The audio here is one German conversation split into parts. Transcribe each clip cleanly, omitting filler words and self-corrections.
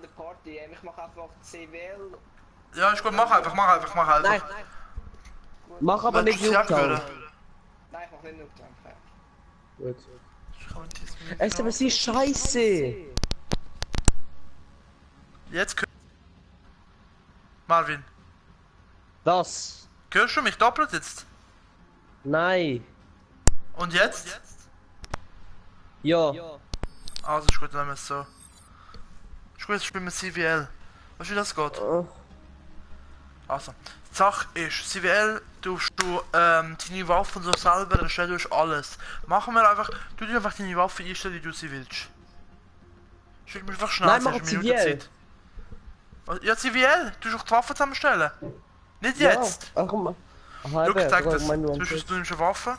der Party. Ich mache einfach CWL. Ja, ist gut, mach einfach. Nein, mach aber nicht Nuketown. Nein, ich mach nicht Nuketown. Gut. Es ist aber sie scheiße. Jetzt Marvin. Was? Hörst du mich doppelt jetzt? Nein. Und jetzt? Ja. Also ist gut, dann nehmen wir es so. Ist gut, jetzt spielen wir CWL. Weißt du, wie das geht? Also, die Sache ist, CWL tust du deine Waffen so selber erstellen, du hast alles. Machen wir einfach, du dir einfach deine Waffe einstellen, wie du sie willst. Schick mir einfach schnell, Nein, mach CWL. Ja, CWL, du musst auch die Waffen zusammenstellen. Nicht jetzt. Ja, ach, Schau, zeig das. Du nimmst eine Waffe.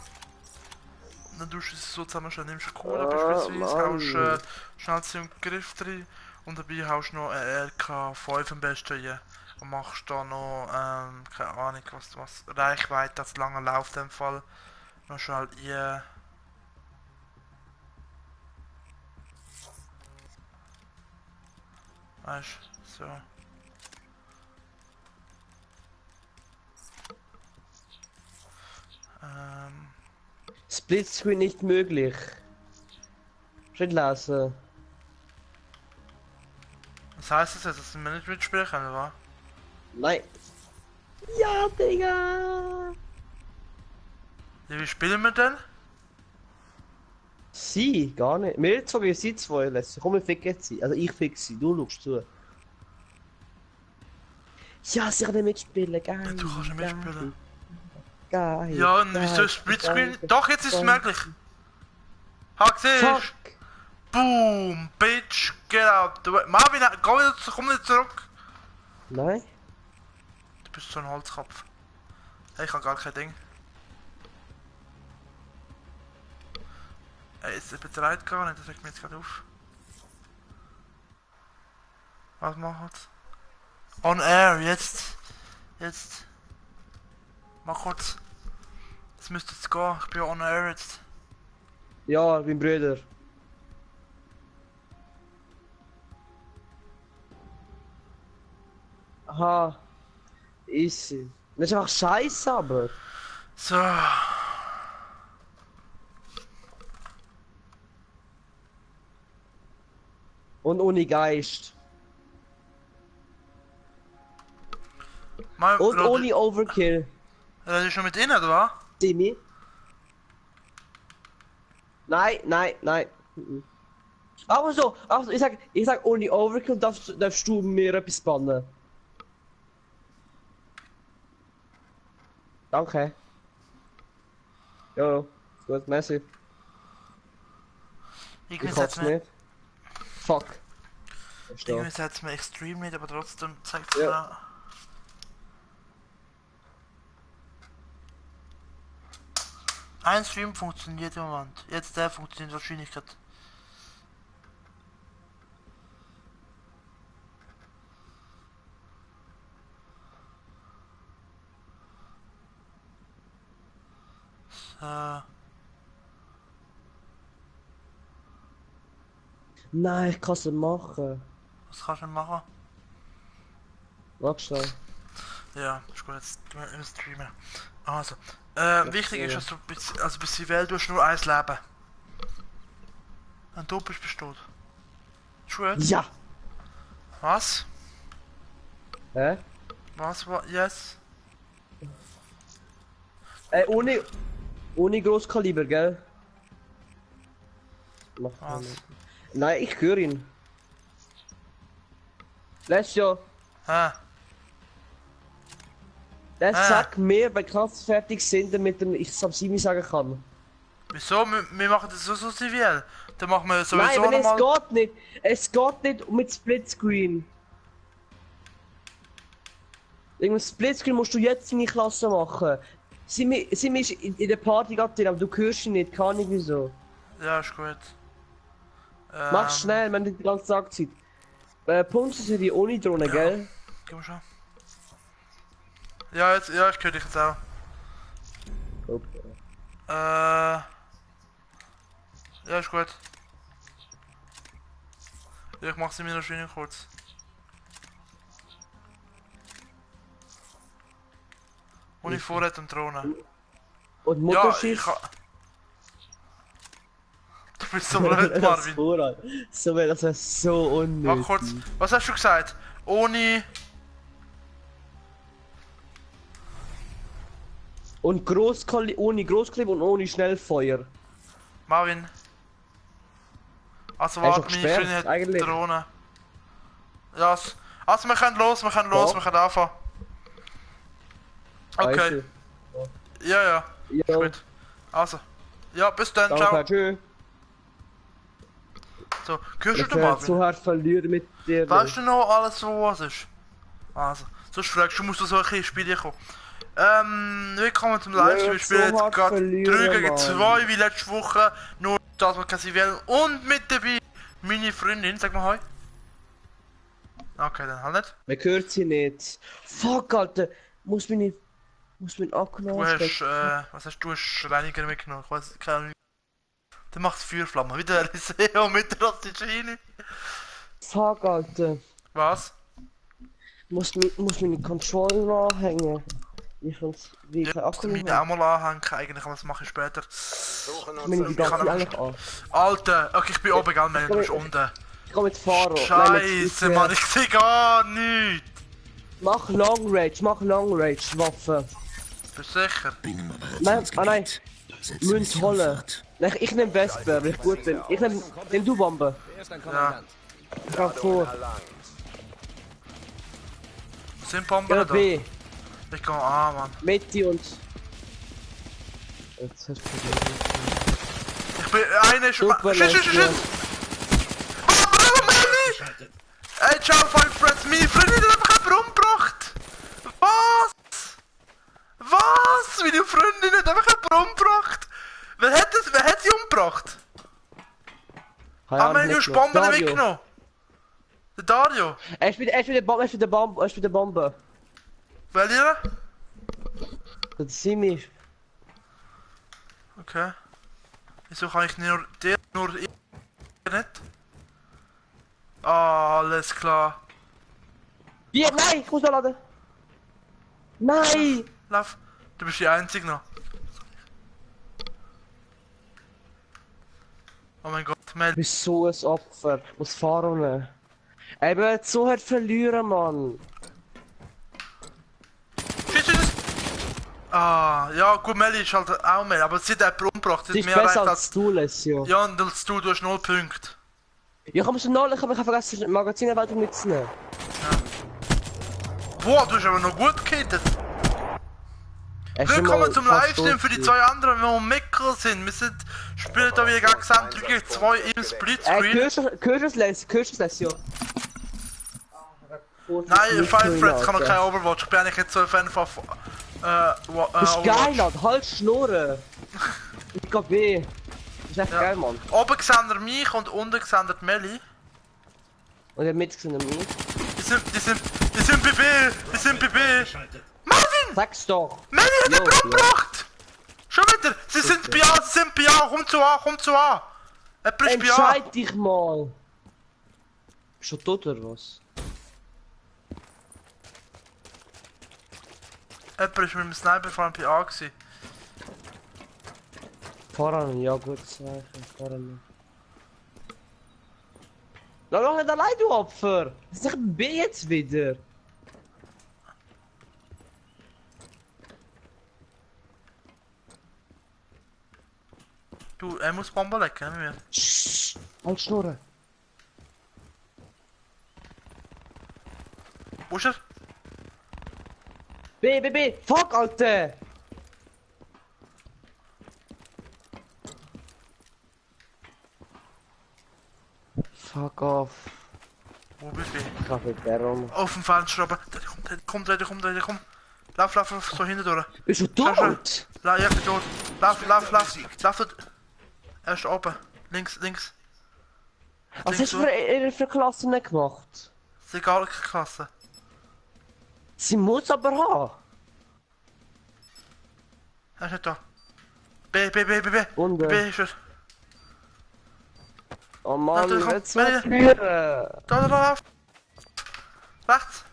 Und dann tust du es so zusammenstellen. Nimmst eine Kohle beispielsweise, haust schnell zum Griff drin. Und dabei haust du noch eine RK5 am besten rein. Und machst da noch, keine Ahnung, was Reichweite, das lange Lauf in dem Fall. Noch schnell rein. Weißt du, so. Splitscreen nicht möglich. Schön lesen. Was heisst das jetzt, dass wir nicht mitspielen können, oder? Nein. Ja, Digga. Ja, wie spielen wir denn? Sie, gar nicht. Wir zwei, wir sind zwei lässt. Komm, wir ficken sie. Also ich fick sie, du schaust zu. Ja, sie kann nicht mitspielen, geil. Ja, du kannst nicht mitspielen. Geil. Ja, und wieso Splitscreen? Doch, jetzt ist es möglich. Ha, gesehen? Boom, bitch, get out the way. Marvin, komm wieder zurück. Nein. Du bist so ein Holzkopf. Hey, ich hab gar kein Ding. Ey, es betreibt gar nicht, das regt mich jetzt gerade auf. Was macht's? On air, jetzt. Jetzt. Mach kurz. Das müsste jetzt gehen, ich bin on air jetzt. Ja, mein Bruder. Aha. Easy. Das ist einfach scheiße, aber. So. Und ohne Geist. Mal, und ohne Overkill. Das ist schon mit innen, oder was? Timmy? Nein, nein, nein. Aber so, also ich sag ohne Overkill darfst du mir etwas bannen. Danke. Jo, gut, merci. Ich hab's nicht. Fuck. Irgendwie setzt mir extrem nicht, aber trotzdem zeigt es mir. Ein Stream funktioniert im Moment. Jetzt der funktioniert wahrscheinlich gerade. So. Nein, ich kann es nicht machen. Was kannst du machen? Warte schnell. Ja, ist gut, jetzt streamen. Also, wichtig ist, dass du bis die Welt hast nur ein Leben. Wenn du bist, bist du tot. Ist gut? Ja! Was? Hä? Was? Yes? Ohne Großkaliber, gell? Was? Nein, ich höre ihn. Lass ja. Hä? Das sagt mir, wenn Knast fertig sind, damit ich es am Simi sagen kann. Wieso? Wir machen das so zivil. Dann machen wir sowieso Nein, nochmal... es geht nicht. Es geht nicht mit Splitscreen. Irgendein Splitscreen musst du jetzt in die Klasse machen. Simi ist in der Party gerade drin, aber du hörst ihn nicht, keine Ahnung wieso. Ja, ist gut. Mach schnell, wenn du die ganze Tag Zeit. Punkte sind die ohne Drohne, gell? Gib mal schon. Ja, jetzt, ja, ich höre dich jetzt auch. Okay. Ja, ist gut. Ja, ich mach sie mir noch schön kurz. Ohne Vorrat und Drohne. Und Ja, Motorschiff? Du bist so blöd, Marvin. Das wäre so unnötig. Mach kurz. Was hast du gesagt? Ohne... Und ohne Grosskaliber und ohne Schnellfeuer. Marvin. Also Er ist warte, doch meine gesperrt, Freundin hat eigentlich. Drohne. Ja, also wir können los, wir können anfangen. Okay. Weißt du? Ja. Ist Jo. gut. Also. Ja, bis dann, Danke, ciao. tschüss. So, hörst du Ich den werde Marvin? so hart verlieren mit dir. Weißt du noch alles, was ist? Also, sonst fragst du, musst du so ein bisschen ins Spiel kommen. Willkommen zum Livestream. Wir spielen jetzt gerade 3 gegen 2 wie letzte Woche. Nur das mit Cassivel und mit dabei meine Freundin. Sag mal hi. Okay, dann halt nicht. Man hört sie nicht. Fuck, Alter. Muss mein Akku Du hast, was hast du? Du hast Reiniger mitgenommen. Ich weiß keine Ahnung. Der macht Feuerflammen. Wieder Eliseo mit der Rossicini. Fuck, Alter. Was? Muss meine Controller anhängen. Wie ich Ja, Akku meine auch mal anhängen eigentlich, aber das mache ich später. Meine die ganze kann eigentlich an. Alter, okay, ich bin oben, gell, Mel, du bist unten. Ich komm mit Faro. Scheiße, Mann, ich seh gar nichts. Mach Long Range Waffe. Bist du sicher? Nein, nein. Münd holen. Nein, ich nehm Vesper, wenn ich gut bin. Nimm du Bombe. Ja. Ich geh vor. Sind Bomben Ja, da? B. Ich geh an, Mann. Metti und... Jetzt hast du Ich bin... Einer ist... Super, Shit! ja. Oh, Melli! Ey, ciao, Five Friends, meine Freundin hat einfach jemanden umgebracht! Was? Was? Meine Freundin hat einfach jemanden umgebracht! Wer hat sie umgebracht? Ah, wir haben nur Bomben mitgenommen! Der Dario! Er ist mit der Bombe. Welcher? Das ist Simi. Okay. Wieso kann ich nur ich nicht? Ah, alles klar. Wie? Nein, ich muss da laden. Nein! Lauf. Du bist die Einzige noch. Oh mein Gott, Mel. Du bist so ein Opfer. Ich muss fahren. Eben, jetzt so hart verlieren, Mann. Shit! Ah, ja gut, Melli ist halt auch mehr, aber sie hat jemanden umgebracht. Sie ist besser als du, Lesio. Ja, und als du hast 0 Punkte. Ja, ich habe vergessen, das Magazin weiter mitzunehmen. Boah, du hast aber noch gut gehittet. Willkommen zum Livestream für die 2 anderen, die am Mikro sind. Wir spielen da wie gegen 2 im Splitscreen. Hörst du es, Lesio? Nein, Five Friends kann noch kein Overwatch. Ich bin eigentlich jetzt so ein Fan von Das ist geil, Mann. Halt Schnurren. Ich geh B. Das ist echt geil, Mann. Oben sehen wir mich und unten sehen wir die Melli. Und in der Mitte sind mich. Die sind bei B. Die sind bei B. Marvin! Sag's doch. Melli hat Jo, jemanden umgebracht! Schon wieder! Sie sind bei A, Komm zu A! Jemand ist bei A! Entscheid dich mal. Bist du tot oder was? Jemand ist mit dem Sniper vor bei A gewesen. Fahren, ja gut, fahren. Lass doch nicht allein, du Opfer! Das ist nicht B jetzt wieder. Du, er muss Bombe lecken, nicht mehr. Shhh, halt Schnurren. Wo ist er? B! Fuck, Alter! Fuck off. Wo bist du? Ich kann mit der rum. Auf dem Fenster oben. Der kommt. Lauf, so hinten durch. Bist du tot? Ja, ich bin tot. Lauf dort. Er ist oben. Links. Was hast du für Klasse nicht gemacht? Das ist egal, keine Klasse. Sie muss aber haben. Er ist nicht da. B. Unten. B ist er. Oh Mann, Da, jetzt komm, mal führen. Da, lauf. Rechts!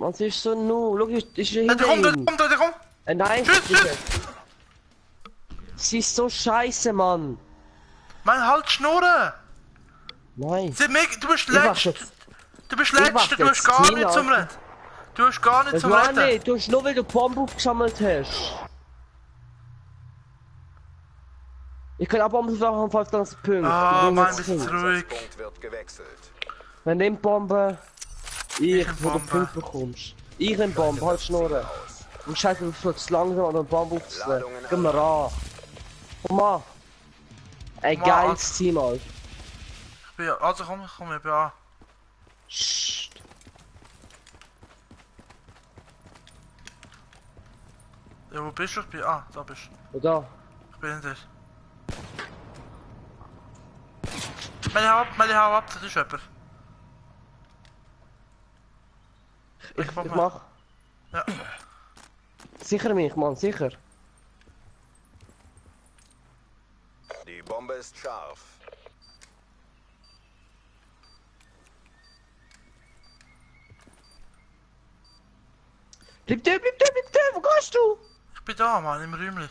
Man, sie ist so nu. Schau, ist er Der hinter kommt, der ihm. kommt, der kommt! Nein, Tschüss, Digga. tschüss! Sie ist so scheiße, Mann. Mann, halt die Schnurren! Nein. Du bist Ich mach letzter! jetzt. Du bist Ich mach letzter, du hast jetzt gar Ziel, nicht zum Alter. Reden! Du hast gar nicht Das zum war Reden! nicht. Du hast nur, weil du Bombe aufgesammelt hast. Ich kann auch Bomben machen, falls das Punkt. Ah, Du Mann, bist bist Punkt. du ruhig. Punkt wird gewechselt. Wer nimmt Bombe? Ich Ich, nehm wo du Bombe. Punkt bekommst. Ich nehm Bombe, halt Schnurren. Und scheiße, du flugst langsam an den Bombe aufzunehmen. Geh mal ran. Komm mal. Ein Komm mal, geiles Team, Alter. Ich bin, also komm, ich bin an. Psst. Ja, wo bist du? Ich bin, da bist du. Oder? Ich bin hinter dir. Meine hau ab, das ist jemand. Ich mach mal. mach. Ja. Sicher mich, Mann, sicher. Die Bombe ist scharf. Bleib da, bleib da, bleib da, wo gehst du? Ich bin da, Mann, im Räumchen.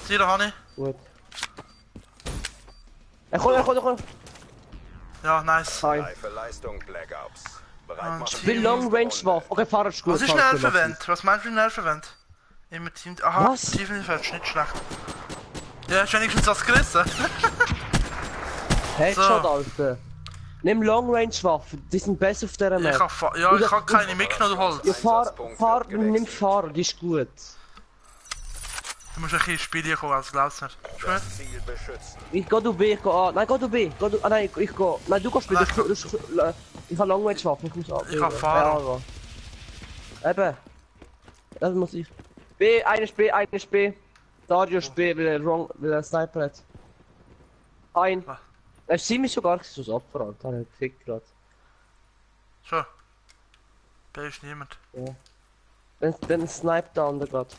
Sieh, da habe ich. Gut. Er kommt. Ja, nice. Hi. Reife Leistung Black Ops. Bereit Ah, machen. Ich will Long Range Waffe. Okay, Fahrer ist gut. Was ist Fahrer Nervenvent? Was meinst du mit Nervenvent? Immer Team... Aha, Was? Tiefenfeld ist nicht schlecht. Ja, hast du wenigstens was gerissen? Headshot, So. Alter. Nimm Long Range Waffen, die sind besser auf dieser Ich Map. hab keine mitgenommen, du Holz. Ja, nimm Fahrer, die ist gut. Du musst ein bisschen ins Spiel kommen, als glaubst du nicht. Ist gut? Das Ziel beschützen. Ich geh du B, ich geh A. Nein, geh du B. Nein, ich geh. Nein, du gehst B. Nein, Ich hab Long Range Waffen, ich muss A. Ich hab Fahrer. Ja, eben. Das muss ich. B, einer ist B. Dario ist B, weil er Sniper hat. Was? Er sieht mich sogar so das Opfer an, da hat er gefickt gerade. So. Da ist niemand. Dann sniped der andere gerade.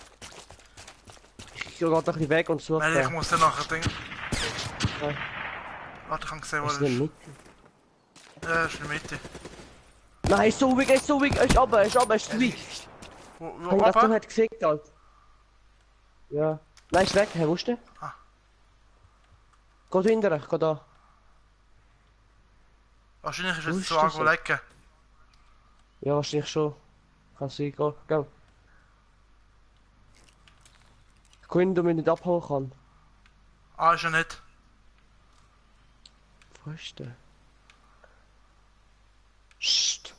Ich geh gerade ein bisschen weg und suche. Nein, ich muss dann nachher denken. Ja. Warte, ich kann sehen, wo Ist er der ist. mit? Ja, ist in der Mitte. Nein, er ist so weak, er ist weak, er ist weak. Wo, Das oben? hat gefickt, Alter. Ja. Nein, ist weg, wo ist der? Ah. Geh du hinterher, geh da. Wahrscheinlich ist Wo jetzt ist so das irgendwo lecken. Ja, wahrscheinlich schon. Kann sein, geh. Ich kann ihn, du mich nicht abhauen kann. Ah, ist er nicht. Wo ist der? Psst.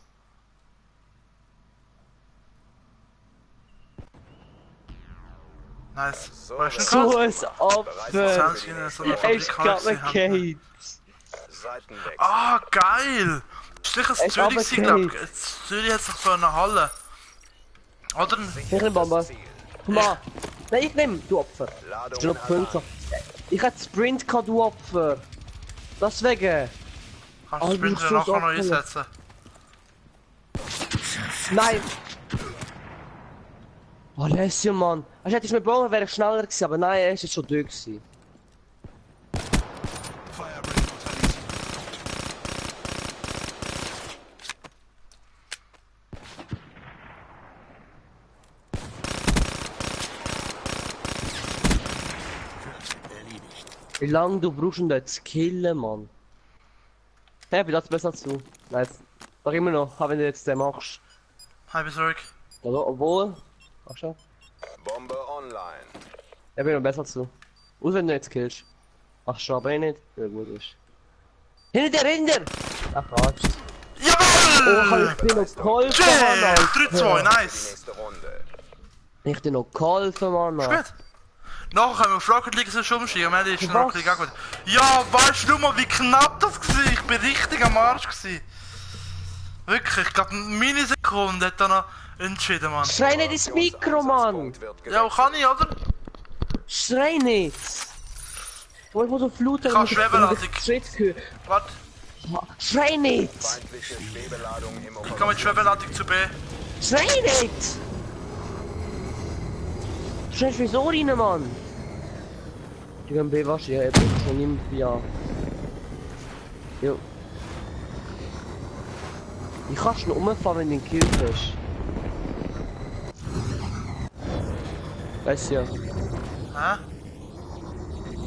Nice. So, Wo ist er So gerade? ein Opfer. 20 in so einer Er ist Fabrik gerade Kate. Seitenwechsel. Ah, geil! Das ist sicher Er ein ist Zürich, gewesen, glaub ich. runtergefallen. Zürich hat sich so eine Halle. Oder? Ich nehm Bombe. Ziel. Komm mal. Nein, ich nehm, du Opfer. Ladung Ich noch Punkte. Ich hätte Sprint gehabt, du Opfer. Deswegen. Kannst du Ah, das Bild du musst nachher so noch einsetzen? Nein. Oh, Alessio, Mann. Also hätte ich mit Bomben wäre ich schneller gewesen, aber nein, er ist jetzt schon durch gewesen. Wie lange du brauchst, um den zu killen, Mann? Hey, bin das besser zu. Nein, sag immer noch, wenn du jetzt den machst. Hi, bis zurück. Oder, obwohl. Ach schon. Bombe online. Ich bin noch besser zu. Und wenn du jetzt killst. Ach schon, aber ich nicht. Ja, gut ist. Hinter! Ach, Arsch. Oh, Jawohl! ich bin noch geholfen, Yeah! Mann, 3-2, Alter. Die nice! nächste Runde. Ich bin noch geholfen, Mann. Ist gut. Nachher können wir auf Rocket League so umschieben, wir ist Was? noch Rocket League auch gut. Ja, weißt du mal, wie knapp das war? Ich bin richtig am Arsch gewesen. Wirklich, ich glaube, eine Millisekunde hat er noch entschieden, Mann. Schrei nicht ins Mikro, Mann! Punkt wird Ja, gewechselt. kann ich, oder? Schrei nicht! Wo ich muss auf Flut Ich kann Schwebeladung. Schritt hören. Warte, Schrei nicht! Feindliche Schwebeladung im ich kann mit Operation. Schwebeladung zu B. Schrei nicht! Schrei wieso rein, Mann? Die können B waschen, ja, ich bin schon niemand ja. Jo. Wie kannst du noch umfahren, wenn du ihn gekillt hast? Weißt du ja. Hä?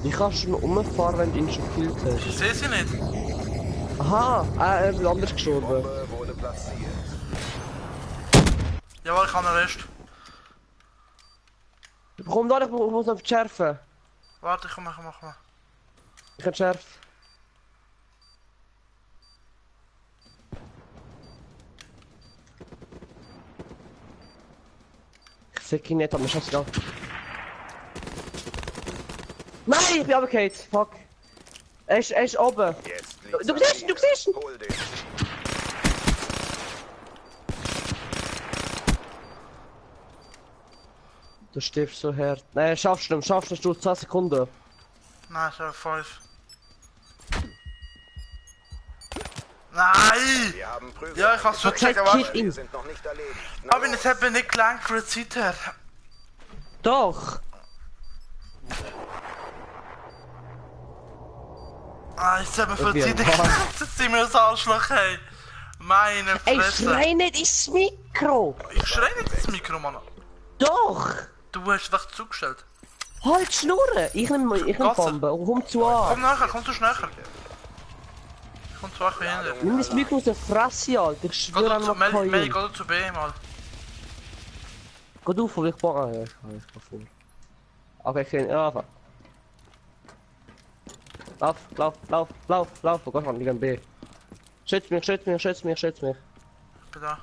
Wie kannst du noch umfahren, wenn du ihn schon gekillt Ich hast? seh sie nicht. Aha, er wird anders gestorben. Bombe wurde platziert. Jawohl, ich habe einen Rest. Komm da, ich muss noch schärfen. Warte, ich mach mal. Ich kann schärfen. Ich sehe ihn nicht, aber ich hab's gehabt. Nein, ich bin runtergefallen. Fuck. Er ist oben. Jetzt Du liegt's siehst an ihn, du dir. siehst ihn. Hol dich. Du stirbst so hart. Nein, schaffst du 10 Sekunden. Nein, schon 5. Nein! Wir haben Prügel. Ja, ich hab's schon Verzeih, gesagt, aber kill Wir ihn. sind noch nicht erledigt. Na aber los. es hat mir nicht gelangt für die Zeit her. Doch. Ah, jetzt hat mir für die Okay, Zeit was? gelangt. Jetzt sind wir ein Arschloch, hey. Meine Ey, Fresse. schrei nicht ins Mikro. Ich schrei nicht ins Mikro, Mann. Doch. Du hast dich zugestellt. Halt Schnurren. Ich nehm Bombe und komm zu an. Komm nachher, komm du schneller. Komm zu euch hinter. Nimm das Mikro aus der Fresse, Alter. Ich Geh schwöre du an zu Mel, keinen. geh du zu B mal. Geh du vor, ich baue. Ah, ja, ich kann vor. Okay, ich kann anfangen. Lauf. Oh Gott, ich kann B. Schütz mich. Ich bin da.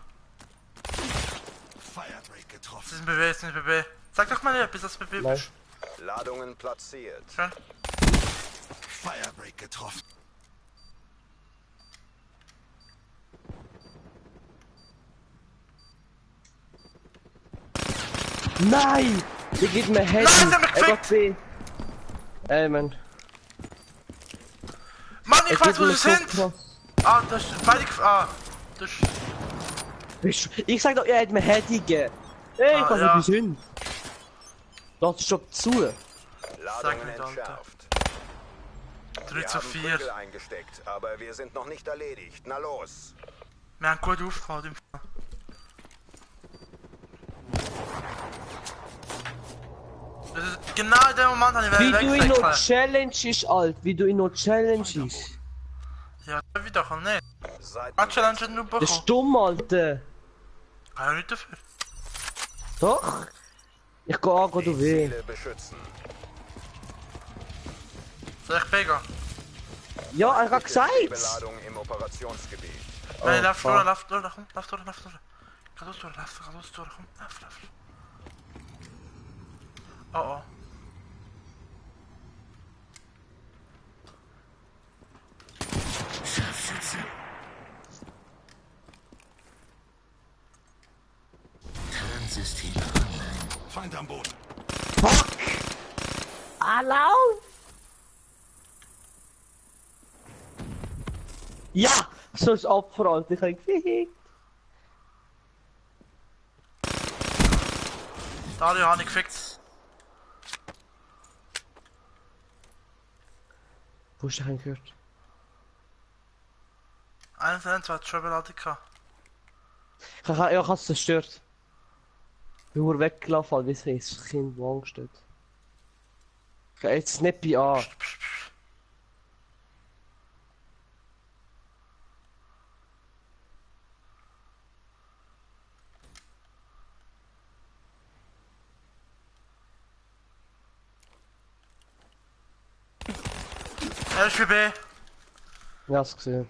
Sie sind BB, sie sind BB. Sag doch mal etwas, dass du BB Nein. bist. Ladungen platziert. Schön. Firebreak getroffen. Nein! Der geht mir Head. Nein, der hat mich Er gefickt! geht B. Ey, Mann. Mann, ich Er weiß, geht wo mir sie so sind! krass. Ah, das ist beide das ist... Ich sag doch, er hat mir Head gegeben. Ey, ich Ah, weiß ja. nicht, wie sie sind. Lass es schon zu. Ladungen nicht, Alter. entschärft. 3 Wir zu haben 4. Prügel eingesteckt, aber wir sind noch nicht erledigt. Na los. Wir haben gut aufgehauen im Fall. Das ist genau in dem Moment, habe ich Wie du ihn noch wegwechseln. challenges, Alt. Wie du ihn noch challenges. Ja, wieder kann nicht. Seiten Ah, Challenge hat nur Das bekommen. ist dumm, Alter. Kann ja nicht dafür. Doch. Ich geh an, geh du weh. Ziele beschützen. Soll ich B gehen? Ja, er hat gesagt. Beladung im Operationsgebiet. Nein, lauf fuck. durch, lauf durch, komm, lauf durch. Geh durch, komm, lauf. Oh. Tarnsystem. Feind am Boden. Fuck. Allau. Ja, so ist Opfer, Alter. Ich hab gefickt. Dario habe ich gefickt. Wo ist der gehört? 1 hat schon beleidigt gehabt. Ich hab's zerstört. Ich bin nur weggelaufen, weil das Kind wo Angst hat. Ich kann jetzt nicht bei A. Er ist für B. Ja, hast gesehen.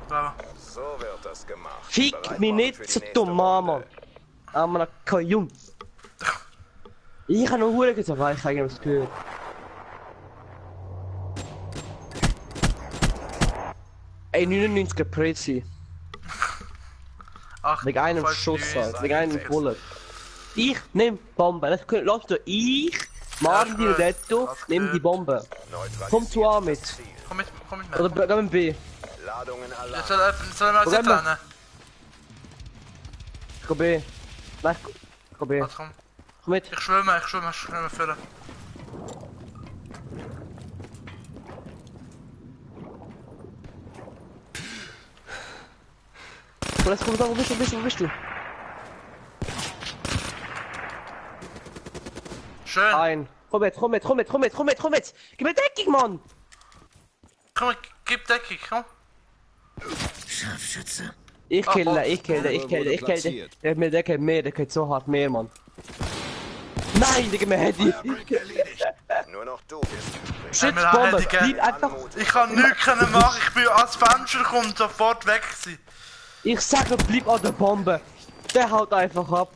Bravo. So wird das gemacht. Fick Bereit mich machen nicht für die so nächste dumm, Mama. Runde. Aber kein Jung. Ich habe noch Huren gesagt, weil ich eigentlich was gehört. Ey, 99er Prezi. Ach, Wegen einem falsch Schuss, News. halt. Wegen einem Bullet. Ich nehm Bombe. Lass du, ich, Marvin Di gut. Detto, Alles nimm gut. die Bombe. Neutralisiert Komm zu A das mit. Ziel. Komm mit mir. Oder gehen wir B. Ladungen Alarm. Jetzt soll er Wo mal gehen wir? sitzen. Ich geh B. Nein, ich geh B. Warte, komm. Komm mit. Ich schwimme füllen. let's go, wo bist du? Schön. Ein. Komm jetzt. Gib mir Deckung, Mann! Komm, gib Deckung, komm. Scharfschütze. Ich kill Oh, den. Der geht so hart mehr, Mann. Nein, Digga, mir Handy. Firebreak erledigt. Nur noch du bist übrig. Schutzbombe, Digga. bleib einfach. Ich kann nichts machen, ich bin ans Fenster gekommen und sofort weg gewesen. Ich sage, bleib an der Bombe. Der haut einfach ab.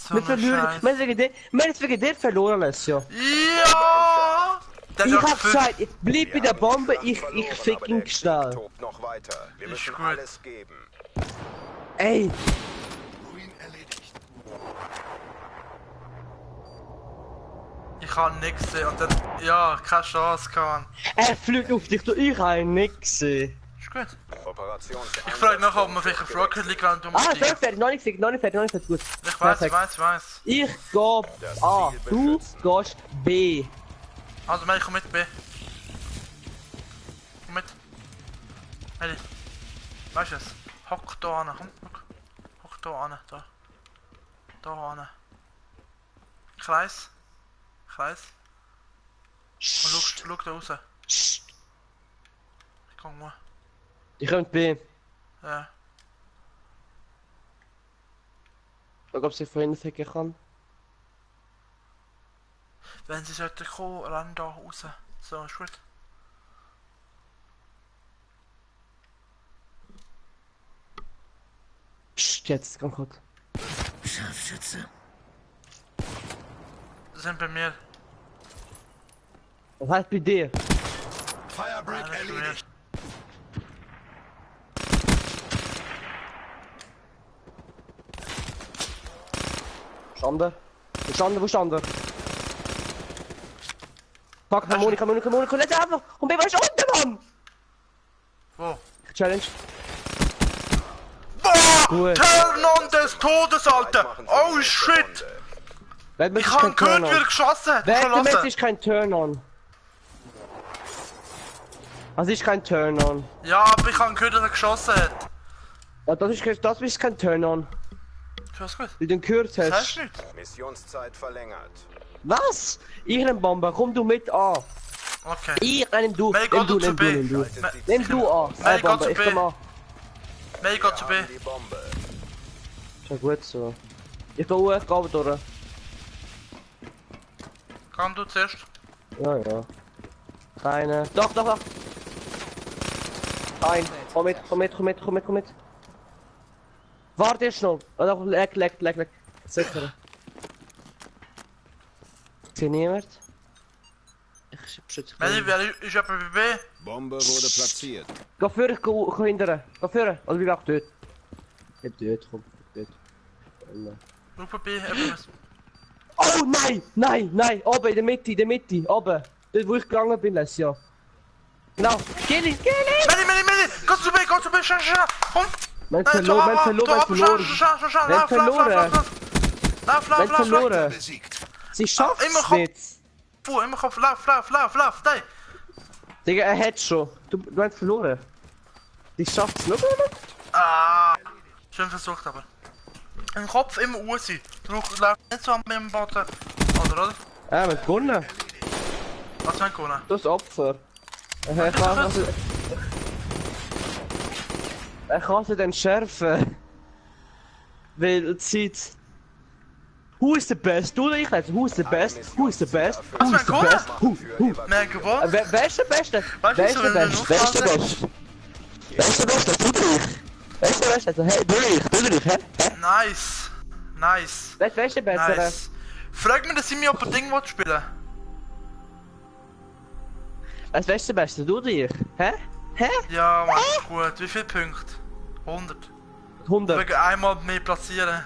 So Wir verlieren. Wir haben jetzt wegen dir verloren, Alessio. Ja! Der Ich hat hab gesagt, bleib bei der Bombe, ich fick ihn schnell. Tobt noch weiter. Wir Ist müssen gut. alles geben. Ey, Ruin erledigt. Ich kann nichts sehen und dann. Ja, keine Chance kann. er fliegt auf dich, du, ich habe ihn nicht gesehen. Ist gut. Operationseinsatz. Ich frage nachher, ob wir vielleicht auf Rocket League gehen und Ah, umsteigen. der fertig, noch nicht fertig, gut. Ich weiß. Ich geh A, du gehst B. Also, Meli, komm mit, B. Komm mit. Meli. Weißt du es? Hock da an, komm. Hock da an, da. Da an. Kreis. Und schau da raus. Ich komm mal. Ich komm B. Ja. Schau, ob sie vorhin ficken kann. Wenn sie sollten kommen, rennen da raus. So, ist gut. Psst, jetzt, komm kurz. Scharfschütze. Sind bei mir. Was heißt bei dir? Firebreak Einer ist bei mir. erledigt. Schande. Wo stand er? Fuck, Harmonika, let's einfach! Und B, was ist unten, Mann? Wo? Challenge. Boah! Gut. Turn on des Todes, Alter! Machen für Oh die shit! nächste Runde. Ich hab gehört, wie er geschossen hat! Welcher Match Verlassen. ist kein Turn-on? Das ist kein Turn-on. Ja, aber ich hab gehört, dass er geschossen hat. Ja, das ist kein Turn-on. Ist gut? Wie du ihn gehört Das heißt hast. nicht. Missionszeit verlängert. Was? Ich nehm Bombe, komm du mit an. Okay. Ich nimm du. Mei, geh du zu B. Nimm du an. Nein, geh Bombe, zu ich B. komm an. Mei, geht zu B. Die Bombe. Ist ja gut so. Ich geh hoch, ich geh durch. Komm du zuerst. Ja. Keine. Doch. Ein. Komm mit. Warte jetzt noch. Oh, leck. Sicher. Ich sehe niemand. Ich beschütze. Mei, wer ist jemand bei B? Bombe wurde platziert. Geh vor, ich geh hindern. Geh vor. Oder wie auch dort. Ich dort, komm. Dort. Schau bei B, etwas. Oh nein! Oben in der Mitte. Oben. Dort wo ich gegangen bin, letztes Jahr. Genau. Kill ihn! Meli! Geh zu B, schnell! Komm! Man verloren. Lauf! Besiegt. Sie schafft Immer es komm. nicht. Puh, immer Kopf, lauf! Nein! Digga, er hat schon. Du hast verloren. Die schafft es. Schau. Ah! Schön versucht, aber. Im Kopf immer Usi. Du läufst nicht so mit dem Boden. Oder? Wir haben gewonnen. Was für ein Kunde? Das Opfer. Er kann sie dann schärfen. Weil die Zeit. Who is the best? Du oder ich jetzt? Who is the best? Who is the best? Was für ein Kunde? Who? Wir haben gewonnen. Wer ist der Beste? Weißt du, wenn du noch Wer ist der Beste? Wer ist der Beste? Du oder ich? Wer ist der Beste? Also, hey, du oder ich, hä? Nice. Wer ist der Beste? Nice. Frag mich, dass ich mir ob ein Ding spielen. Wer ist der Beste? Du oder ich? Hä? Ja, Mann, ist gut. Wie viele Punkte? 100. 100. Wegen einmal mehr platzieren.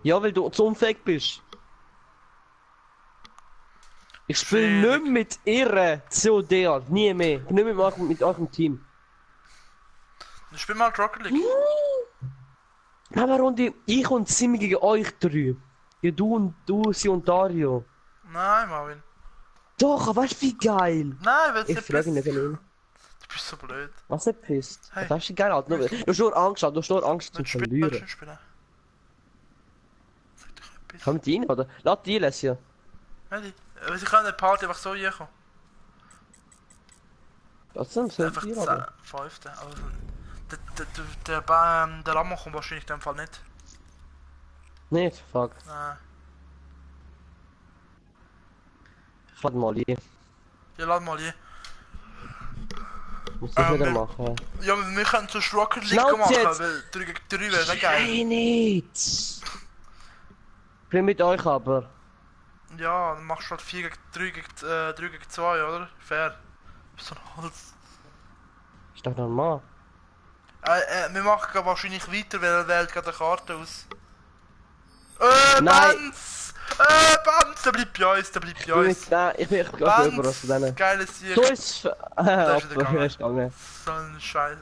Ja, weil du zu unfähig bist. Ich spiele Schwierig. nicht mit ihr COD, nie mehr. Nicht mit eurem Team. Dann spielen wir halt Rocket League. Machen wir Runde, ich und Simi gegen euch drei. Ja, du, sie und Dario. Nein, Marvin. Doch, weißt du wie geil? Nein, weil es Ich nicht frage ihn bist. nicht an ihn. Du bist so blöd. Was nicht pisst? Hey. Das ist geil, Alter. Du hast nur Angst, du hast nur Angst zu Willst du spielen? verlieren. Willst du spielen? Sag doch etwas. Komm mit rein, oder? Lass die hier. Meli, sie können eine Party einfach so reinkommen. Was denn? Soll Einfach die der oder? 5. Also, der Ramon kommt wahrscheinlich in dem Fall nicht. Nicht, fuck. Nein. Warte mal, ich Ja, lad mal hier. muss das wieder wir- machen. Ja, wir können so Rocket League Schnauze machen, jetzt! weil 3 gegen 3 wäre geil. Hey, nicht! Ich bin mit euch aber. Ja, dann machst du halt 4 gegen 3 gegen 2, oder? Fair. So ein Hals. Ist doch normal. Wir machen grad wahrscheinlich weiter, weil er wählt gerade eine Karte aus. Nein. Banz! Banz! Der bleibt bei uns, der bleibt bei Ich bin uns. mit, nein, ich bin echt gerade überrascht von denen. Geiles Sieg. So ist es. Da ist wieder Aber gegangen. ist gegangen. So ein Scheiß.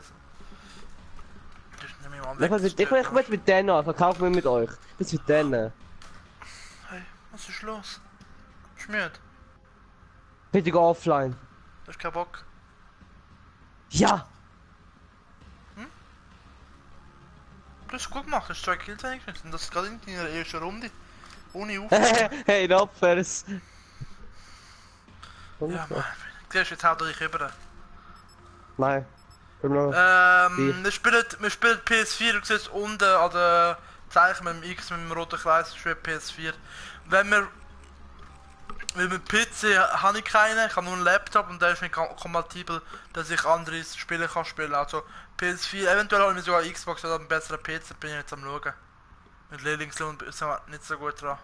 Das ist nicht mehr mal Ich will mit denen an, verkauf mir mit euch. Das mit denen. Hey, was ist los? Schmiert. Bitte geh offline. Du hast keinen Bock. Ja! Du hast gut gemacht, du hast 2 Kills eingeschnitten. Und das gerade in deiner ersten Runde. Ohne auf. Hey, Opfers! Ja, Mann. Siehst du, jetzt haut er dich über. Nein. Komm noch. Wir spielen PS4, du siehst unten an der Zeichen mit dem X mit dem roten Kreis, steht PS4. Weil mit PC habe ich keinen, ich habe nur einen Laptop und der ist nicht kompatibel, dass ich andere Spiele kann spielen. Also PS4, eventuell habe ich mir sogar eine Xbox oder einen besseren PC, bin ich jetzt am schauen. Mit Lehrlingslohn sind wir nicht so gut dran.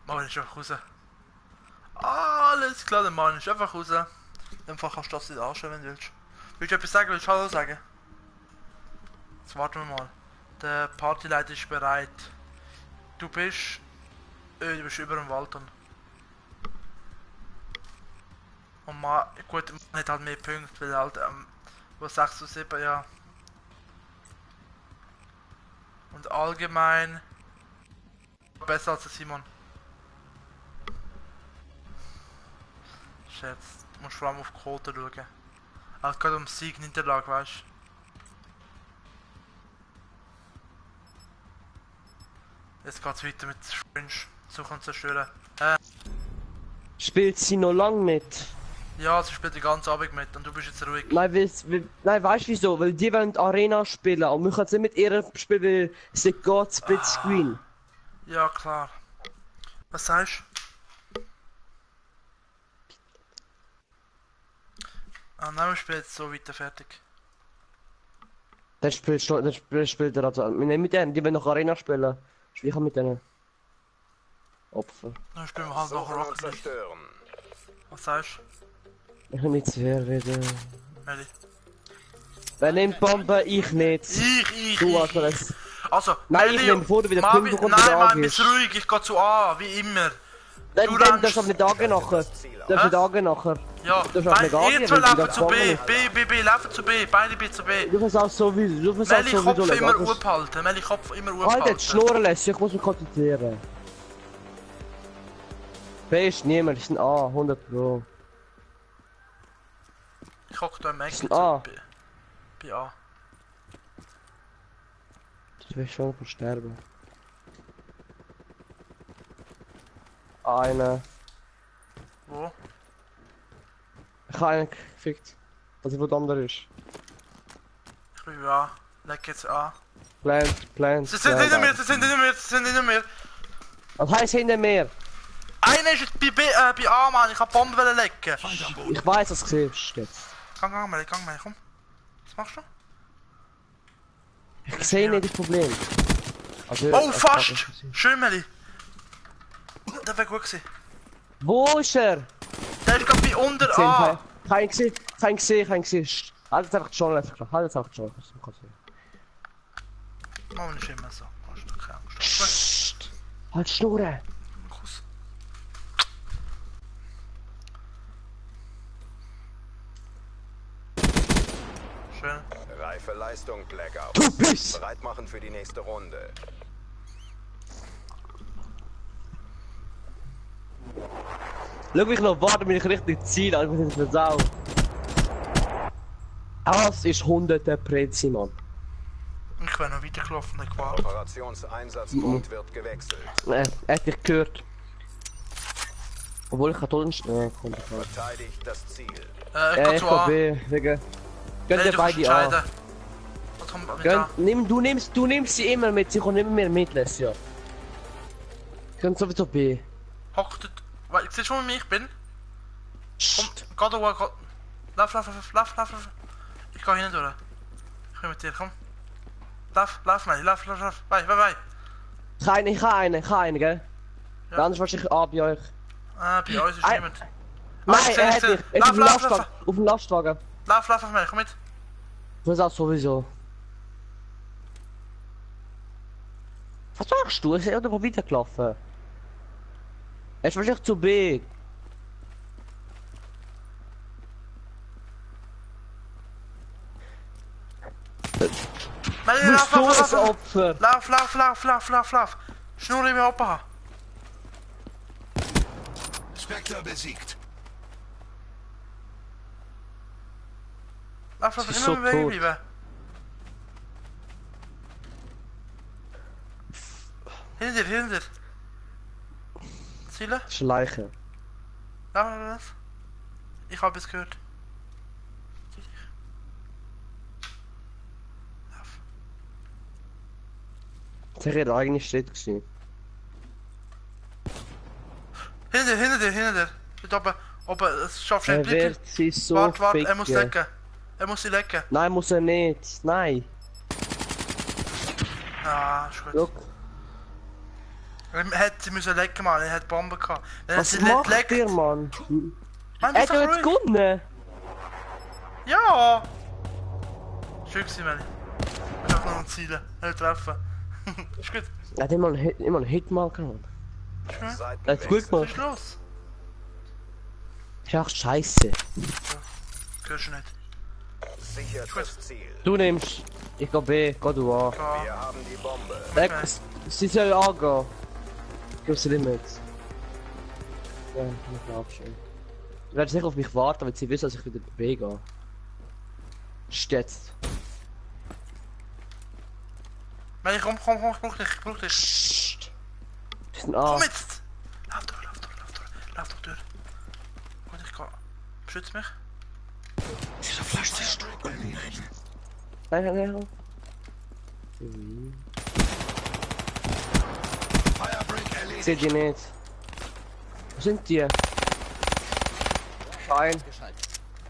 Mann, ist einfach raus. Alles klar, dann Mann, ist einfach raus. Einfach kannst du das nicht anschauen, wenn du willst. Willst du etwas sagen? Willst du Hallo sagen? Jetzt warten wir mal. Der Partyleiter ist bereit. Du bist über dem Waldton. Und man, gut, man hat halt mehr Punkte, weil halt, wo 6 und 7, ja. Und allgemein besser als der Simon. Jetzt musst du vor allem auf die Quote schauen. Also gerade um Sieg, Niederlage, weißt du. Jetzt geht's weiter mit Fringe. Suchen und zerstören. Spielt sie noch lang mit? Ja, sie spielt die ganze Abend mit und du bist jetzt ruhig. Nein, nein, weißt du wieso? Weil die wollen Arena spielen und wir können nicht mit ihr spielen, weil sie geht Split Screen. Ja, klar. Was sagst du? Nein, wir spielen jetzt so weiter fertig. Dann spielt er also. Wir nehmen mit denen, die wollen noch Arena spielen. Ich kann mit denen. Opfer. Dann spielen wir halt noch Suchen und Rocket League. zerstören. Was sagst Ich bin nicht sehr wieder. du? Meli. Wer nimmt Bombe? Ich nicht. Du hast Ich. das. Also, Nein, Meli, ich nehme, bevor du wieder Marvin, Punkte bekommst, nein, wieder Mann, bist angehst. ruhig, ich geh zu A, wie immer. Nein, Du dann rennst. darfst du aber nicht angehen nachher. Du darfst nicht angehen nachher. Ja, Das ist auch nicht ihr zwei angehen, weil laufen die zu B, gefangen B, laufen zu B, beide B zu B. Du kannst auch so wie. Du kannst auch Meli, so wie Kopf du immer legst. aufhalten, Meli, Kopf immer Alter, jetzt aufhalten. schnurren lässt, ich muss mich konzentrieren. B ist niemand, ist ein A, 100 Pro. Ich hock da im Eck Ist ein A. zu B. Bei A. Du wirst schon sterben. Einer. Wo? Ich habe einen gefickt. Also wo der andere ist. Ich bin bei A. Leg jetzt A. Plant. Sie sind hinter mir, sie sind hinter mir, sie sind hinter mir. Was heisst hinter mir? Einer ist jetzt bei A, Mann, ich hab Bomben lecken. Feind am Boden. Ich weiß, was du siehst jetzt. Gang, Meli, komm. Was machst du? Ich sehe nicht das Problem. Also, Oh, fast! Schön, Meli. Der wäre gut gewesen. Wo ist er? Der ist gerade bei unter Gesehen, A. kein gesehen. Halt jetzt einfach die Schale, halt jetzt einfach die Schale. Mann, ist immer so. Hast du keine Angst? Psst. Halt die Schnurren. Kuss. Schön. Reife Leistung, Black Ops. Du bist! Bereit machen für die nächste Runde. Schau mich noch warten, wenn ich richtig ziele, aber ich bin nicht Sau. Das ist hunderte Prezi, Mann. Ich bin noch weitergelaufen, nicht gewartet. Operationseinsatzpunkt wird gewechselt. Hätte ich gehört. Obwohl ich kann tot komm, Verteidigt das Ziel. Ich geh ich zu kann A. B, wegen. Gönn Hey, dir du kannst beide an. entscheiden. Was kommt mit Gönn, A? du nimmst sie immer mit, sie kommt immer mehr mit, ja. Gönn sowieso B. Hock dort. Weil, siehst du, wo ich bin? Komm, Psst. geh da, lauf. Ich geh hinten durch. Ich bin mit dir, komm. Lauf, Mann, lauf. Bei. Ich kann einen, gell? Ja. Der andere ist wahrscheinlich A bei euch. Ah, bei uns ist Ei. niemand. Nein, ich er hat seh. mich. Er ist auf dem Lauf. Lastwagen. Auf dem Lastwagen. Lauf, auf mich, komm mit. Das auch sowieso. Was machst du? Er ist irgendwo weitergelaufen. Er ist wahrscheinlich zu B. Nein, Du bist so ein lauf. Opfer. Lauf. Schnur in mir oben. Spectre besiegt. Lauf, Sie ist immer so mit mir tot. bleiben. Hinter dir. Ziele? Das ist eine Leiche. Lauf. Ich hab es gehört. Lauf. Das wäre ihr eigener Schritt gewesen. Hinter dir. Dort oben, es schaffst du Er nicht. Bleib. wird sie so Warte, er ficken. muss lecken. Er muss sie lecken. Nein, muss er nicht. Nein. Ah, ist gut. Schau. Er hätte sie müssen lecken, Mann. Er hat Bomben gehabt. Wenn er Was sie nicht macht leckt. ihr, Mann? Mann, Er bist hat doch ja jetzt ruhig. gewonnen. Ja! Schön gewesen, Mann. Ich hab noch ein Ziel. Nicht treffen. Ist gut. Er hat immer einen Hit mal gehabt. Er hat's gut Was gemacht. ist los? Ist echt scheiße. Hörst du nicht? Sichert das Ziel. Du nimmst. Ich geh B, geh du A. Ja. Wir haben die Bombe. Sie soll angehen. Gib sie nicht mit. Ja, ich glaube schon. Ich werde sicher auf mich warten, weil sie wissen, dass ich wieder B gehe. Jetzt. Nein, komm, ich brauch dich. Psst. Wir sind A. Komm jetzt! Lauf doch durch. Gut, ich geh. Beschütz mich. Dieser Flash ist Nein. Firebreak Ich erledigt. seh die nicht. Wo sind die? Ein.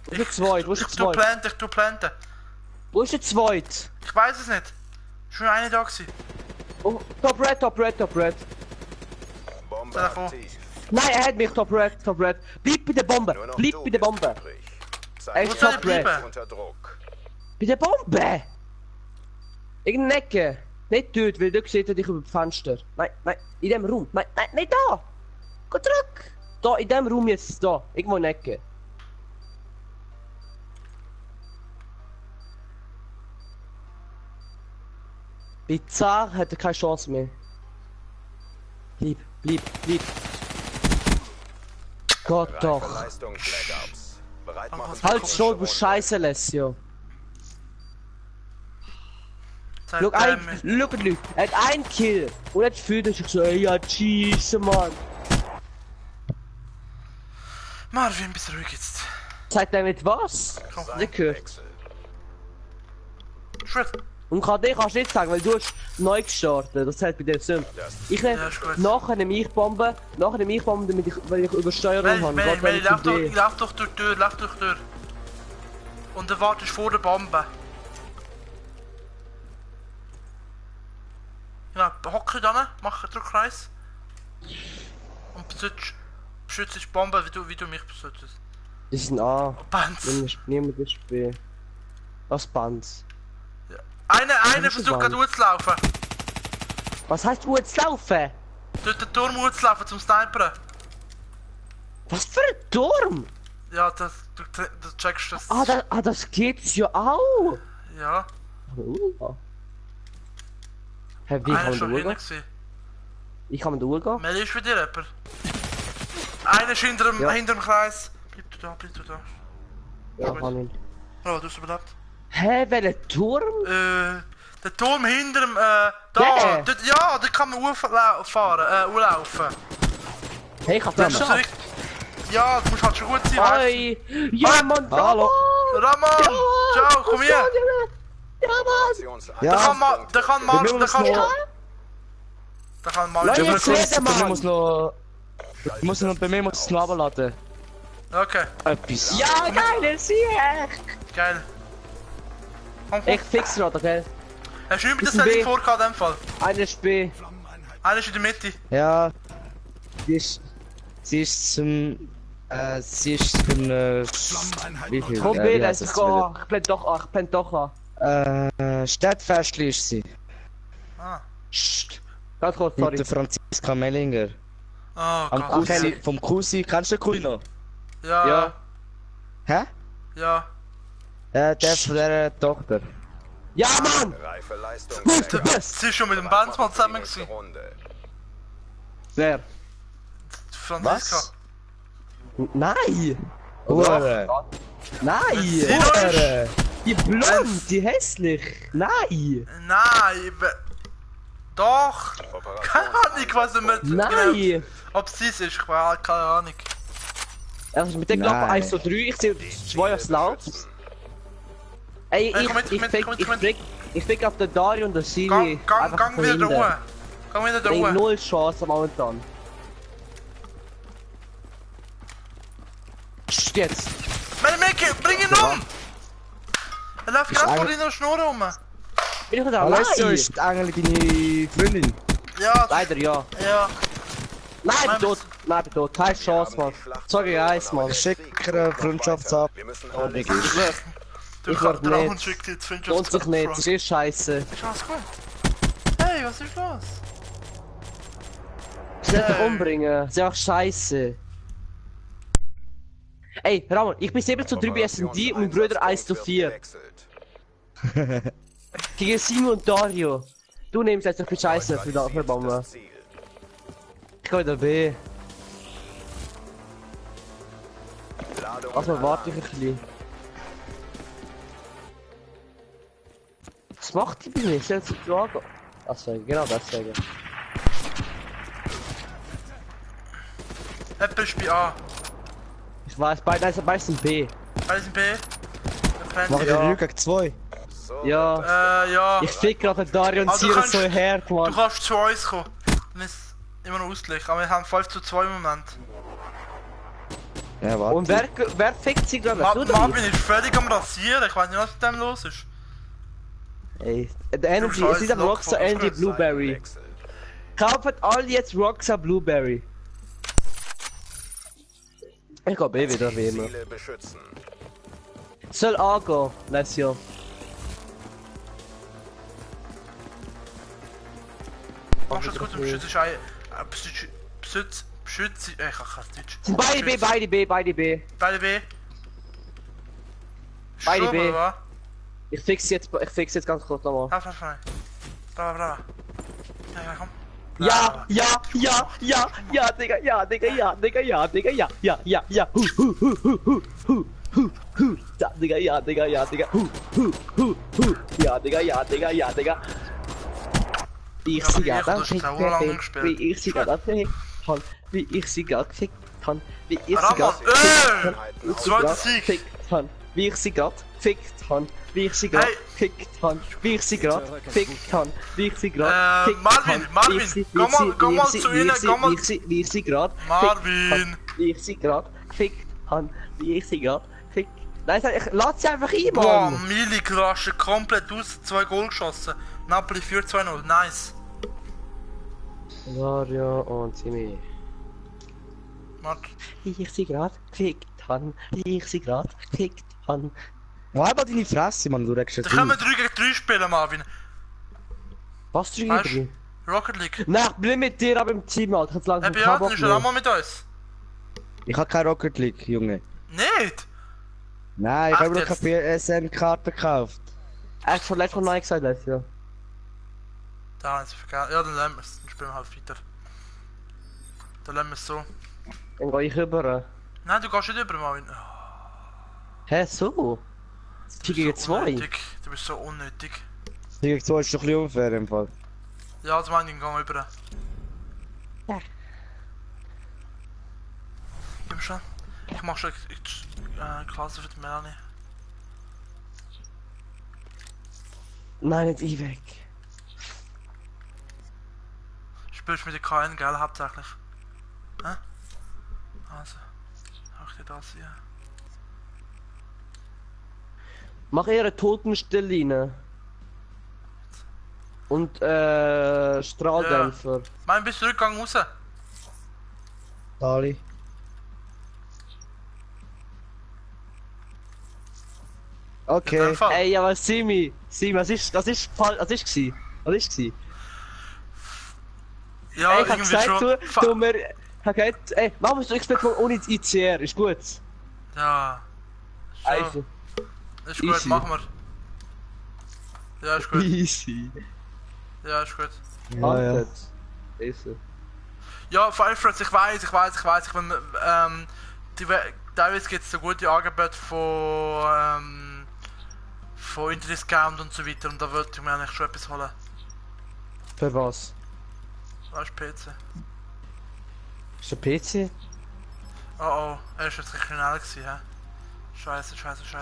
Wo ist der Zweit? Wo ist der Ich tu Zweit? planten. Wo ist der Zweit? Ich weiß es nicht. Schon eine da gewesen. Oh, Top Red. Bombe Telefon. aktiv. Nein, er hat mich, Top Red. Bleib bei der Bombe. Nur noch Bleib du bei der bist Bombe. übrig. Ey, Zeit Wo soll ich Top Red. bleiben? unter Druck. Bei der Bombe! Irgendeine Ecke. Nicht dort, weil dort sieht er dich über das Fenster. Nein, in dem Raum. Nein, nicht da! Geh zurück! Da, in dem Raum jetzt, da. Irgendwo in der Ecke. Bei Zar hat er keine Chance mehr. Bleib. Gott Reife doch. Leistung, Black Ops. Bereit machen für Halt die schon, du nächste Scheiße, Alessio. Schau, Leute. Er hat einen Kill. Und jetzt fühlt er sich so, ey, ja, schieße, Mann. Marvin, bist ruhig jetzt. Zeigt er nicht was? Komm, Runde. Nicht gehört. Wechsel. Schritt. Und KD kannst du nicht sagen, weil du hast neu gestartet. Das zählt bei dir so. Ich Ja, ist gut. nachher nehme ich Bomben, damit weil ich Übersteuerung habe. Meli, Geht dann zu B. lauf doch durch die Tür, Und dann wartest du vor der Bombe. Genau, hocke dann, mach einen Druckkreis. Und beschützt die Bombe, wie du mich beschützt. Das ist ein A. Bands. Niemand ist B. Was Bands? Einer ist versucht Bands? gerade hochzulaufen. Was heißt du jetzt laufen? Durch den Turm hochzulaufen zum Sniperen. Was für ein Turm? Ja, du checkst das. Das geht's ja auch. Ja. Hä, wie kann Einer man ist da schon hinten hochgehen? gewesen. Wie kann man da hochgehen? Mel ist für dich jemand. Einer ist hinter Ja. dem Kreis. Bleib du da, bleib du da. Ja, gut. kann ich. Oh, du hast überlebt. Hä, welcher Turm? Der Turm hinter dem, Der? dort, ja, da kann man urlaufen. Hey, ich hab Das den ist schon. richtig. Ja, du musst halt schon gut sein, weißt Hey! Ja, Mann! Hallo. du? Ramon! Ciao, komm her! Ja, Mann! Da kann man, da kann man, Wir da müssen kann noch- da kann man, Leute, ja, jetzt reden, Bei mir Mann! muss noch... Bei mir muss es noch runterladen. okay, Etwas. Ja, geil, sieh! geil. Komm, komm. Ich fix grad, okay? Hast du nicht mit Ist der ein Setting B. vorgehabt, in dem Fall? Einer ist B. Einer ist in der Mitte. Ja. Sie ist zum... Sie ist zum... Wie viel? Komm, Ja, B, wie lass heisst ich das wieder? gehen. Ich blend doch an. Stadtfestli ist sie. Ah. Psst. Ganz kurz, Mit der sorry. Franziska Mellinger. Oh Am Gott. Cousin, vom Cousin. Kennst du den Cousin? Ja, Ja. Hä? ja. Der von der Tochter. Ja, Mann! Reife Leistung. Sie ist schon mit dem Bandsmann zusammen gewesen. Runde. Wer? Franziska. Was? Nein! Hure. Nein! Sie Hure. Die blond, die hässlich! Nein! Nein, doch. Keine Ahnung, was er mit... Nein! Ob sie es ist, ich habe keine Ahnung. Er ist mit der Nein. Klappe 1 zu 3, ich sehe 2 aufs Lauf. Ey, Hey, komm mit. ich fick auf den Dario und den Sili. Gang wieder da oben. Gang wieder da Ey, oben. null Chance momentan. Psst, jetzt! Mickey, bring ihn um! Er läuft gerade vor eigentlich- deiner Schnur rum. Bin ich da Alessio allein? ist eigentlich deine Freundin. Ja, Leider ja. ja. Nein, ich Nein, bin tot. Nein, ich bin tot. Keine Chance, Mann. Sorry, Eis, Mann. Schick eine Freundschaftsab. Wir müssen Oh, alles nicht. Du Ich kannst werd der nicht. Hund schickt jetzt Lohnt sich nicht, das Freundschaft. ist scheiße. Ist alles gut? Hey, was ist los? Sie wird dich umbringen. Sie ist auch scheiße. Ey, Ramon, ich bin 7 zu 3 bei S&D und mein Bruder 1 zu 4. Gegen Simon und Dario. Du nimmst jetzt, ich bin scheiße für Bombe. Ich geh wieder B. Also warte ich ein bisschen. Was macht die bei mir? Sie hat sich fragen. Deswegen, genau deswegen. Jemand ist bei A. Ich weiß, beide sind B. Beide sind B. Der Machen Fancy. wir Ja. 3 gegen 2. Ja. Ja. Ich fick gerade den Dario und Aber du Sirius kannst- so her, Du Mann. kannst zu uns kommen. Dann ist es immer noch Ausgleich. Aber wir haben 5 zu 2 im Moment. Ja, warte. Und wer fickt sie gerade? Du oder Marvin ist völlig am Rasieren. Ich weiß nicht, was mit dem los ist. ich? Ey, der Energy, es ist am Rockstar Energy Blueberry. Kauft alle jetzt Rockstar Blueberry. Ich geh B wieder wie immer. Ziele beschützen. Soll angehen, Lesio. Machst du das gut und beschützt ein... Beschützt... Ich kann kein Deutsch. Sind beide B, beide B, beide B. Beide B. Beide Schon, B. oder was? Ich fix jetzt ganz kurz nochmal. Brava. Ja, komm. Ja, Digga, ja, ja, Digga, ja, Digga. Ich sie Ja, gerade du hast auch lange gespielt. wie ich sie gerade gefickt kann, wie ich sie gerade gefickt kann, wie ich sie Ramon, gerade zweiter Sieg. gefickt kann, wie ich sie gerade gefickt kann, wie ich sie gerade Hey. gefickt kann, wie ich sie gerade gefickt kann, wie ich sie gerade gefickt Marvin, kann, Marvin, wie ich sie- komm mal- wie komm ich mal sie- zu wie ich ihnen, sie- komm mal- wie ich sie gerade Marvin. wie ich sie gerade gefickt kann, wie ich sie gerade gefickt. Nein, lass sie einfach ein, Boah, Mann! Mili rastet komplett aus, 2 Goal geschossen. Napoli führt 2-0, nice. Dario und Simi. Warte. Wie ich sie gerade gefickt han, wie ich sie gerade gefickt han. Wo hat deine Fresse, Mann? Du regst Da jetzt können wir auf. 3 gegen 3 spielen, Marvin. Was du Weißt drin? du? Rocket League. Nein, ich bin mit dir aber im Team, Alter. Ich hab's langsam Ja, dann ist er auch mal mit uns. Ich hab keine Rocket League, Junge. Nicht? Nein, ich Ach, habe noch jetzt. keine PSN-Karte gekauft. Er hat von letztem Mal Nein gesagt, das, ja. Da haben sie vergessen. Ja, dann lassen wir es. Dann spielen wir halt weiter. Dann lassen wir es so. Dann gehe ich rüber. Nein, du gehst nicht über, Marvin. Oh, Hä, so? 4 gegen 2? unnötig. Du bist so unnötig. 4 gegen 2 ist doch ein bisschen unfair im Fall. Ja, das meine ich, geh über. Ja. Gib mir schon. Ich mach schon Klasse für die Melanie. Nein, nicht ich weg. Spielst mit der KN, gell, hauptsächlich? Hä? Also, mach dir das hier. Mach eher eine Totenstelle rein. Und Strahldämpfer. Mein, bist du zurückgegangen raus? Dali. Okay. Ey, ja, was Simi, was ist gewesen? Was ist gewesen? Ja, Ey, ich hab irgendwie gesagt, schon. du mir, hab gesagt, ey, machen wir so mal ohne ICR, ist gut. Ja. Also, Schon. Ist gut, easy. machen wir. Ja, ist gut. Easy. Ja, ist gut. Ja, ja. Easy. Ja, Firefreds, ich weiß, ich bin, teilweise gibt es so gute Angebote von Interdiscount und so weiter und da wollte ich mir eigentlich schon etwas holen. Für was? Weißt du, PC? Ist der PC? Oh oh, er ist jetzt recht schnell gewesen, hä? Scheiße.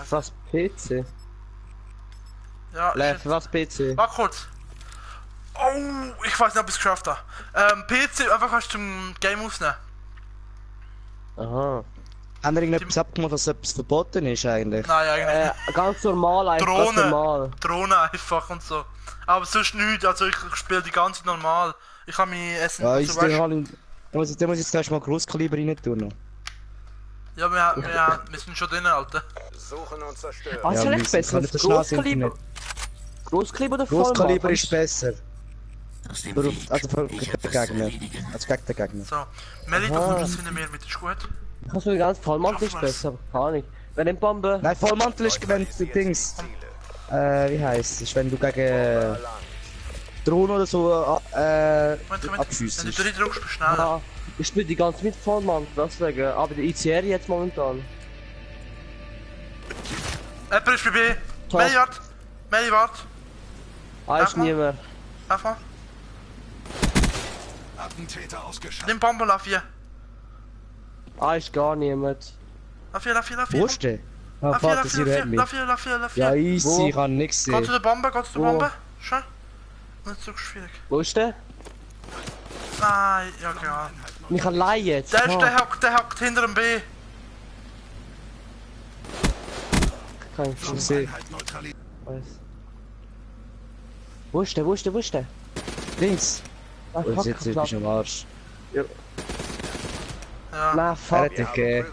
Was PC? Ja, Für was PC? warte kurz. Oh, ich weiß nicht, ob ich es geschafft habe. PC, einfach kannst du zum Game aufnehmen. Aha. Haben wir irgendetwas abgemacht, dass etwas verboten ist eigentlich? Nein, eigentlich nicht. Ganz normal, einfach ganz normal. Drohne einfach und so. Aber sonst nichts, also ich spiele die ganze Zeit normal. Ich kann mein Essen Ja, und ist so, der weißt. halt da muss ich jetzt erst mal Großkaliber rein tun. Ja, wir sind schon drin, Alter. Suchen und zerstören. Was ist Ja, eigentlich besser? kann Das nicht so schnell Großkaliber? sein. Großkaliber oder Großkaliber Vollmaß? ist besser. Aus dem Für, Weg. also für Ich hab den das Gegner. erledigen. Also gegen den Gegner. So, Melly, du kommst jetzt hinter mir mit, ist gut? Kannst du ganz Vollmantel ist besser, keine Ahnung. Wenn den Bombe... Nein, Vollmantel ist, wenn du Dings. Wie heisst es? Wenn du gegen Drohnen oder so Moment, abschießt. wenn du drin drückst, bist du schneller. Ja, ich spiele die ganze mit Vollmantel, deswegen. Aber der ICR jetzt momentan. Jemand ist bei B. Top. Melly, wart. Ist niemand. Einfach. Attentäter ausgeschaltet. Nimm Bombe, lauf hier. Ist gar niemand. Lauf hier. Wo ist der? Ah, Lauf hier, Vater, sie hört mich. lauf hier. Ja, easy, Wo? ich kann nichts Geh zu sehen. der Bombe, geh zu der Wo? Bombe. Schön. Nicht so schwierig. Wo ist der? Nein, ja, genau. Ich allein jetzt. Der ist, Ah, der hockt hinter dem B. Kann ich nicht sehen. Einheit neutralisiert. weiß. Wo ist der? Links. Ah, Oh, fuck, jetzt ich bist du am Arsch. Ja. Na, Er fuck. hat dich gegeben.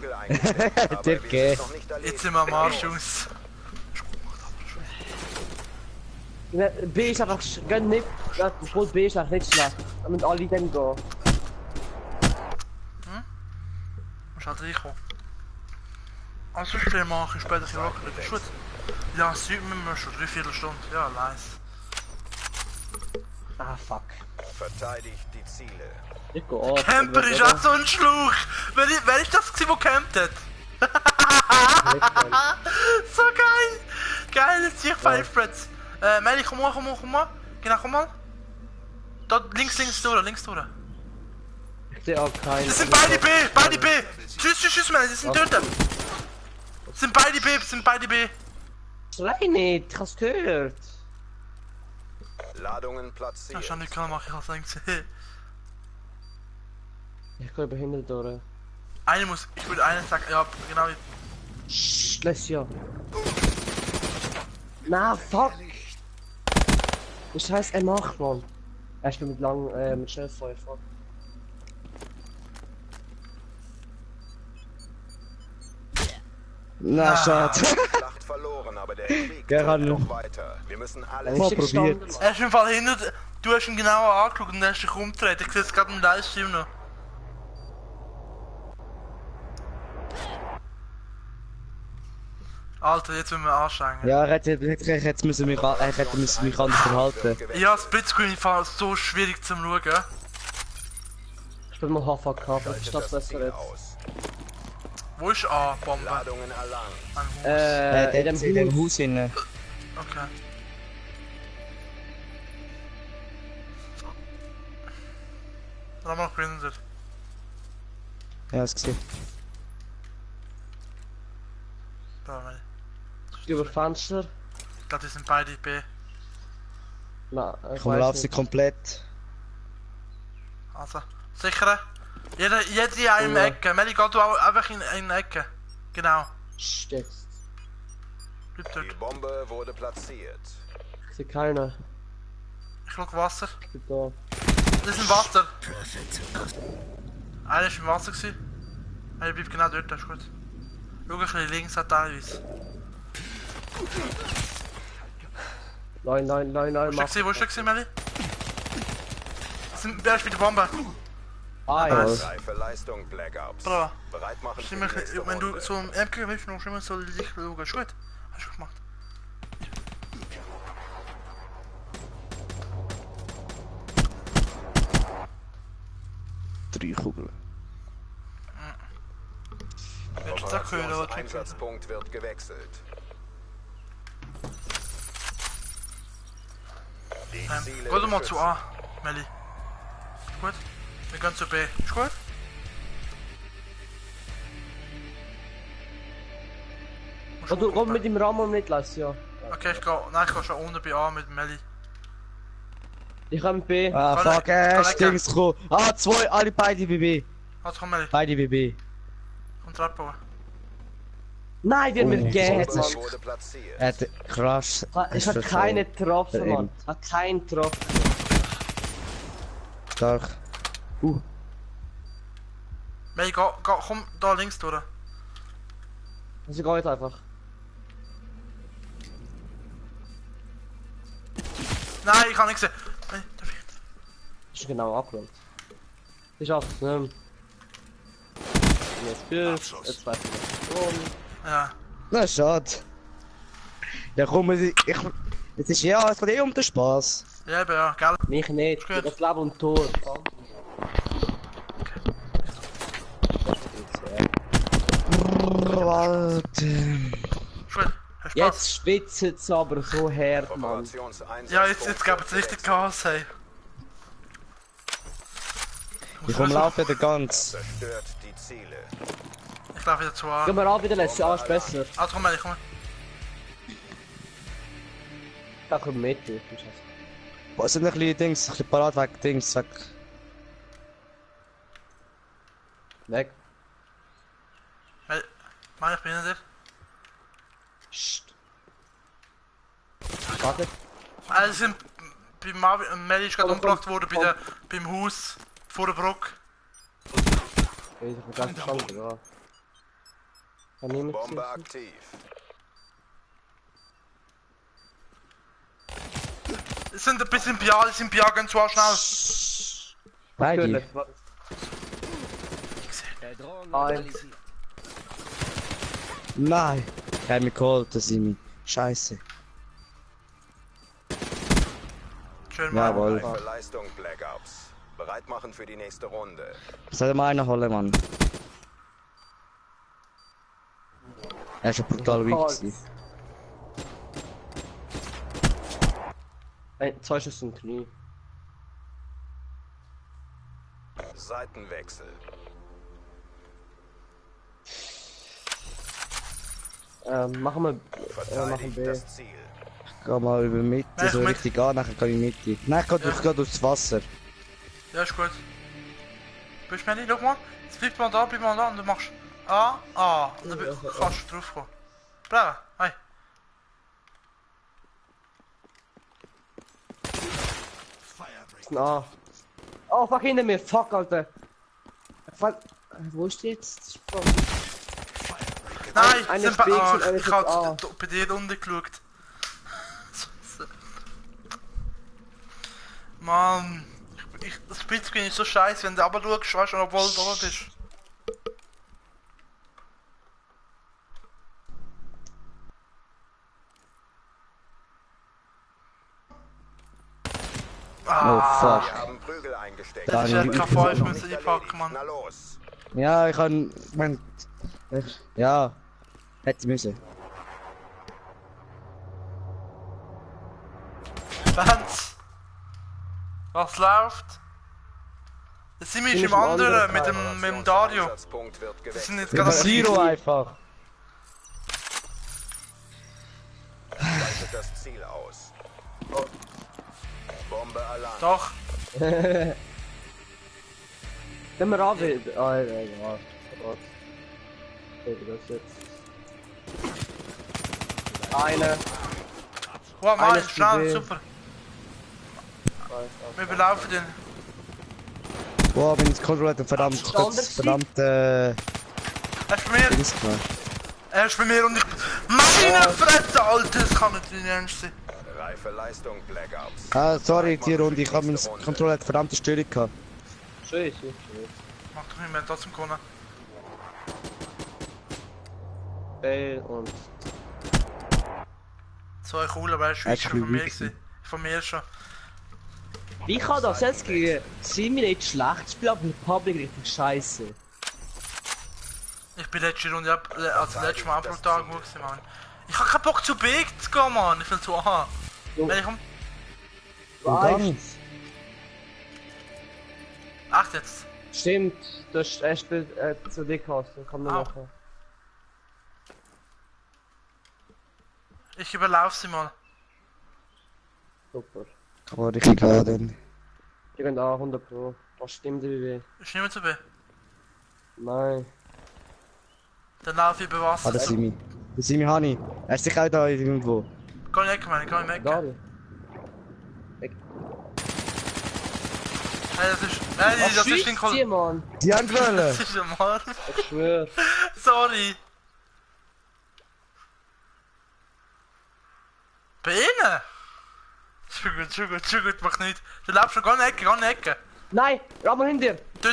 Dir gegeben. Jetzt sind wir am Arsch, Jungs. B ist einfach gönn nicht. Ja, obwohl B ist einfach nicht schlecht. Da müssen alle dann gehen. Musst halt reinkommen. Also Spiel machen, später ein locker. Ist gut. Ja, Süd müssen wir schon 3/4 Stunde. Ja, nice. Ah, fuck. Verteidigt die Ziele. Ich geh ab. Camper ist auch so ein Schluch. Wer ist das gewesen, der campt hat? So geil. Geil, jetzt sehe ich Firefreds. Melly, komm mal. Genau, komm mal. Da, links durch. Ich seh auch keinen. Das sind beide B. Tschüss, Melly, die sind dort. Sind beide B. Schrei nicht, ich hab's gehört. Ladungen Ja, platziert. schon nicht kann machen, ich hab's nicht gesehen. Ich geh behindert durch. Ich würde einen sagen, ja, genau. Lass ja. Na, fuck. Das heißt, er macht, man. Er spielt mit Schnellfeuer, fuck. Na, schade. Schlacht verloren, aber der Krieg Gerhard, geht noch weiter. Wir müssen alles Mal Ist er probiert. gestanden? Er ist im Fall hinter, du hast ihn genauer angeschaut und er ist dich umgedreht. Ich sehe es gerade im Livestream noch. Alter, jetzt müssen wir anstrengen. Ja, er hätte müssen mich anders verhalten. Ja, Splitscreen war so schwierig zum Schauen. Ich bin mal HVK, vielleicht ist das besser jetzt. Wo ist A, Bombe? Ladungen erlangt. Ein Haus. In dem Haus hinten. Okay. Dann haben wir noch Grinder. Ja, hast gesehen. Da, meine. Über Fenster. Ich glaube, die sind beide B. Nein, Komm, lauf sie komplett. Also, sicher. Jede in einem Ja. Ecke. Melli, geh du auch einfach in eine Ecke. Genau. Jetzt. Bleib Die dort. Bombe wurde platziert. Ich sehe keiner. Ich schau Wasser. Ich bin da. Das ist im Wasser. Einer ist im Wasser gewesen. Einer bleibt genau dort, das ist gut. Schau ein bisschen links an teilweise. Nein, Wo ist der gewesen, Melli? Wer ist bei der Bombe? Ah ja. Nice. Reife Leistung, Black Ops. Bravo. Bereit machen für Stimm die ein nächste bisschen, wenn du Runde. so im MK hilfst, musst du immer so Licht schauen. Ist gut. Hast du gemacht. Drei Kugeln. Willst du das auch hören, oder? Einsatzpunkt wird gewechselt. Die Ziele Geh doch mal zu beschützen. A, Melli. Ist gut? Wir gehen zu B. Ist gut? Musst Oh, du gucken. kommst mit dem Rahmen nicht lassen, ja. Okay, ich gehe. Nein, ich gehe schon unten bei A mit Melli. Ich komme B. Ah, Kann fuck, ich- Dings gekommen. Ah, zwei, alle beide BB. Also komm Melli, Beide BB. komm Treppe hoch. Nein, wir haben mir Oh, gegeben, das ist- Mann. wurde platziert. Er hat krass. Ich hab keine getroffen, Mann. Ich hab keinen getroffen. Stark. Melli, komm da links durch. Also geh jetzt einfach. Nein, ich kann nicht sehen. Melli, darf ich jetzt? Ist genau angeräumt. Ich schaff's nicht mehr. Jetzt bist jetzt weiß ich nicht. Ja. Na, schade. Ja, komm, es ist ja, es geht eh um den Spaß. Ja, eben, ja, gell? Mich nicht. Gut. Das Leben und Tod. Alter. Ist gut. Hast Spaß? Jetzt schwitzt es aber so hart, Mann. Operationseinsatz. Ja, jetzt geben es richtig Gas, hey. Ich komm laufen den ganz. Zerstört die Ziele. Ich laufe wieder zu A. Gehen wir an wieder letzte, ist besser. Also komm Melli, komm. Da kommt mit, du. Boah, sind ein bisschen Dings, ein bisschen parat weg, Dings, weg. Weg. Melli, Mann, ich bin hinter dir. Psst. Warte. Also sind bei Marvin, Melli ist gerade umgebracht worden beim Haus vor der Brücke. Ich hab ganz verstanden, ja. Kann niemand Bombe sehen? aktiv. Es sind ein bisschen Bia, die sind Bia, gehen zu schnell. Beide. Natürlich. Nein. Nein. Ich hab mich geholt, das sind Scheiße. Schön mal. Jawohl. Reife Leistung, Black Ops. Bereit machen für die nächste Runde. Soll mal einer holen, Mann. Er ist schon brutal weak gewesen. Zwei Schüsse im Knie. Seitenwechsel. Machen wir. Verteidigt B. das Ziel. Geh mal über Mitte, Nein, so ich richtig an, nachher kann ich Mitte. Nein, ich geh durchs Wasser. Ja, ist gut. Bist du Melli, schau mal. Jetzt bleib mal da und du machst A, A. Und dann kannst du drauf kommen. Bravo, hey. Ah. Oh, fuck, hinter mir. Fuck, Alter. Wo ist die jetzt? Nein, Einer sind ist B bei und einer ich ist hab A. bei dir unten geschaut. Mann, das Splitscreen ist so scheiße, wenn du aber schaust, weißt du, obwohl du da bist. fuck. Wir haben Prügel eingesteckt. Das ist Dann- LK5 müssen einpacken, Mann. Na los. Ja, ich kann. Ja. Hätte müssen. Fans! Was läuft? Jetzt sind wir Bin im ich im anderen, anderen mit dem Dario. Einsatzpunkt wird Wir sind gewechselt. jetzt gerade am Zero einfach. Schaltet das Ziel aus. Bombe Alarm. Doch, Wenn wir an will. Ah, ja. Gott. Das jetzt. Eine. wow, Mann, Eines schnell, gesehen. super. Wir belaufen den. Boah, wenn ich Control hätte, verdammt, Er ist bei mir, Dings gemacht. er ist bei mir und ich... Meine Fresse, Alter, das kann nicht dein Ernst sein. Reife Leistung Black Ops. Ah, sorry, die Runde, ich hab mein Control hat verdammte Störung gehabt. Scheiße. Mach doch nicht mehr, trotzdem gewonnen. Fail und. So cool, aber er ist Echt schon von mir wichtig. gewesen. Von mir schon. Wie kann das jetzt gegen Simulate schlecht spielen, aber mit Public richtig scheiße? Ich bin letzte Runde also letztes Mal brutal gut gewesen, Mann. Ich hab keinen Bock zu B zu gehen, Mann. Ich will zu A. Wenn ich um... Und Echt jetzt? Stimmt, er spielt zu dick aus, dann kann man Au. machen. Ich überlauf sie mal. Super. kann man richtig gehen. Ich bin da 100 Pro. Was stimmt wie? Ist nicht mehr zu B. Nein. Dann lauf ich über Ah, Wasser. der Simi. Der Simi Hani. Er ist sicher auch da irgendwo. Geh nicht weg, Mann, geh nicht weg. Egal. Hey, das ist... Hey, das ist Schießt den sie, Kol... Mann! Die Antwöllen! Das ist der Mann. Ich schwör. Sorry. Bei ihnen? Schon gut, mach nicht. Du läufst schon, geh in die Ecke. Nein! Ramon hinter dir! Tür,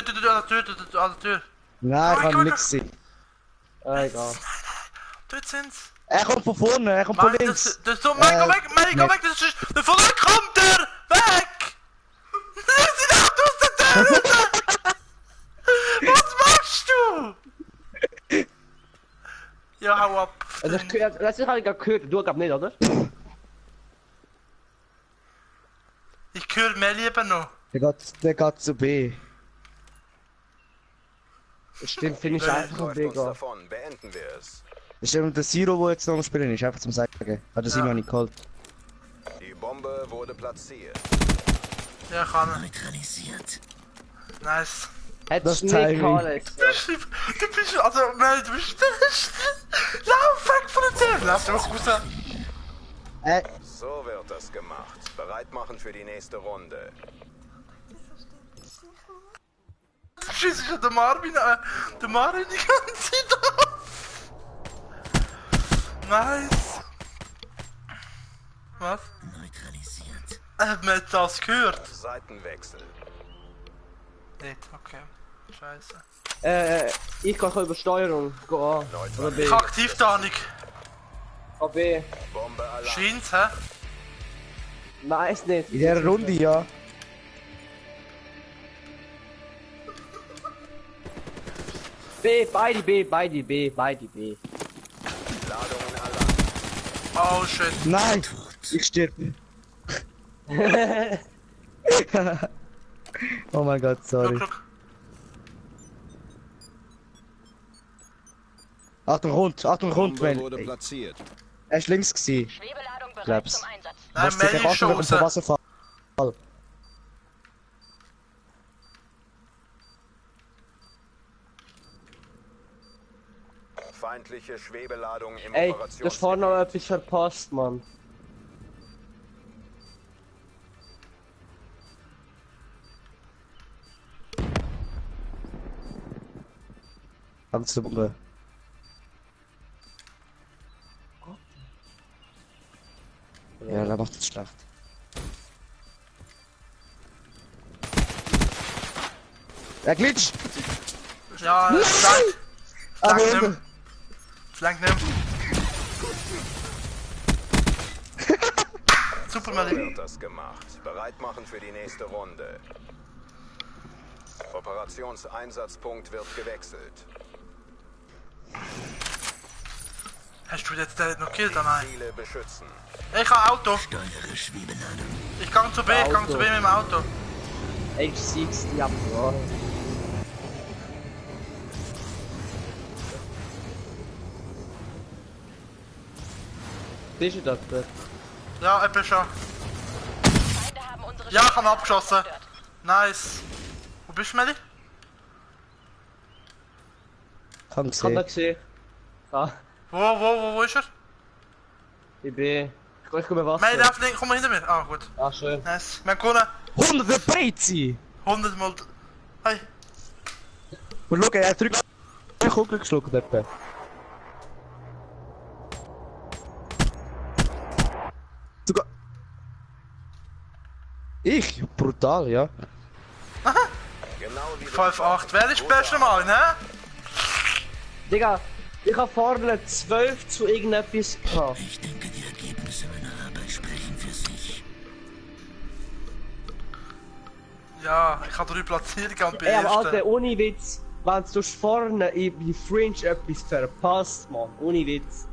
an der Tür. Nein, Komm, kann nichts sein. Egal. Dort sind's. Er kommt von vorne, er kommt von Mann, links. das ist so, Mann, geh weg, Mann, geh weg, das ist... Von da kommt er! Weg! Lass ihn out aus der Tür! Was machst du? Ja, hau ab. Also ich das habe ich gerade gehört, du glaub nicht, oder? Ich höre mehr lieber noch. Der geht zu B. Das stimmt, finde ich einfach ein Läuft uns Weg. davon. Beenden wir es. Das ist eben der Zero, der jetzt noch am Spielen ist, einfach zum Sagen. Hat der Simi nicht geholt. Die Bombe wurde platziert. Ja, kann er. Neutralisiert. Nice. Das Hättest du nicht Timing. gehabt, Alex. Du bist, also, nein, du bist... Lauf weg von der Tür! Lauf doch raus! So wird das gemacht. Bereit machen für die nächste Runde. Scheiße, ich hab den Marvin die ganze Zeit auf. Nice. Was? Neutralisiert. Hat man jetzt das gehört? Seitenwechsel. Nicht, okay. Scheiße. Ich kann über Steuerung. Go A. Oder B. Ich aktiv da nicht. A, B. Bombe Alarm. Scheint's, hä? Nein, ist nicht. In dieser Runde, ja. B, beide B, beide B, beide B. Ladungen Alarm. Oh shit. Nein! Ich sterbe. Oh mein Gott, sorry. Look. Achtung, rund, Bombe wurde wenn. platziert. Er ist links gewesen. Schwebeladung bereit Glaub's. zum Einsatz. Nein, Was der Melly ist Wasser schon vom raus. Wasserfall. Feindliche Schwebeladung im Ey, Operationsgebiet. das vorne noch etwas verpasst, Mann. Ganz super. Ja, da macht es schlecht. Er glitscht! Ja, es langt. Aber Es langt nicht. Es langt nicht. Super, So Melli. wird das gemacht. Bereit machen für die nächste Runde. Operationseinsatzpunkt wird gewechselt. Hast du jetzt den noch gekillt? Nein. Ziele beschützen. Ich habe Auto. Steuere Schwebeladung. Ich gang zu B, ich gang zu B mit dem Auto. H60 abgefahren. Bist du dort? Ja, ich bin schon. Feinde haben unsere Ja, ich habe ihn Steueranlage abgeschossen. zerstört. Nice. Wo bist du, Melli? Kann Ich hab ihn gesehen. gesehen. Ah, Wo ist er? ich bin... Ich komme Wasser. Melli, darf nicht, komm mal hinter mir. Ah, gut. Ah, schön. Nice. Wir haben gewonnen. 100 Brezi! 100 Mal. Hey. Und schau, er hat 3 Kugeln geschluckt etwa. Sogar... Ich? Brutal, ja. Genau wie 5-8. Wer ist das beste Mal, ne? Digga, ich hab vorne 12 zu irgendetwas gehabt. Ich denke, die Ergebnisse meiner Arbeit sprechen für sich. Ja, ich habe 3 Platzierungen und bin Ey, aber Alter, Erster. ohne Witz, wenn du vorne bei Fringe etwas verpasst, Mann. Ohne Witz.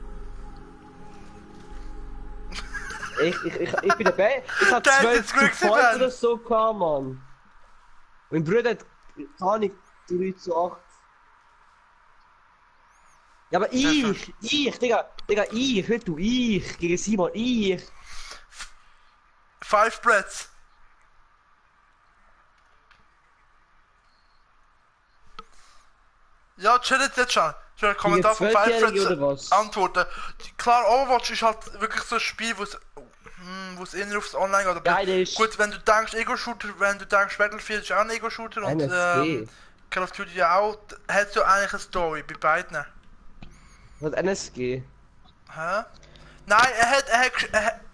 Ich bin dabei. Ich hab Der hat 12 jetzt zu Glück 5 gehabt. oder so gehabt, Mann. Mein Bruder hat, keine Ahnung, 3 zu 8. Ja, aber ich, Digga, ich, nicht du, ich, gegen Simon, ich. 5 Breads. Ja, chillt jetzt schon. Schon ein Kommentar von 5 Zwölfjährige oder Breads was? antworten. Klar, Overwatch ist halt wirklich so ein Spiel, wo es eher aufs Online geht. Aber Geil ist. gut, wenn du denkst Ego-Shooter, wenn du denkst Battlefield ist auch ein Ego-Shooter und NSG. Call of Duty ja auch, hat du eigentlich eine Story bei beiden. Was NSG? Hä? Nein,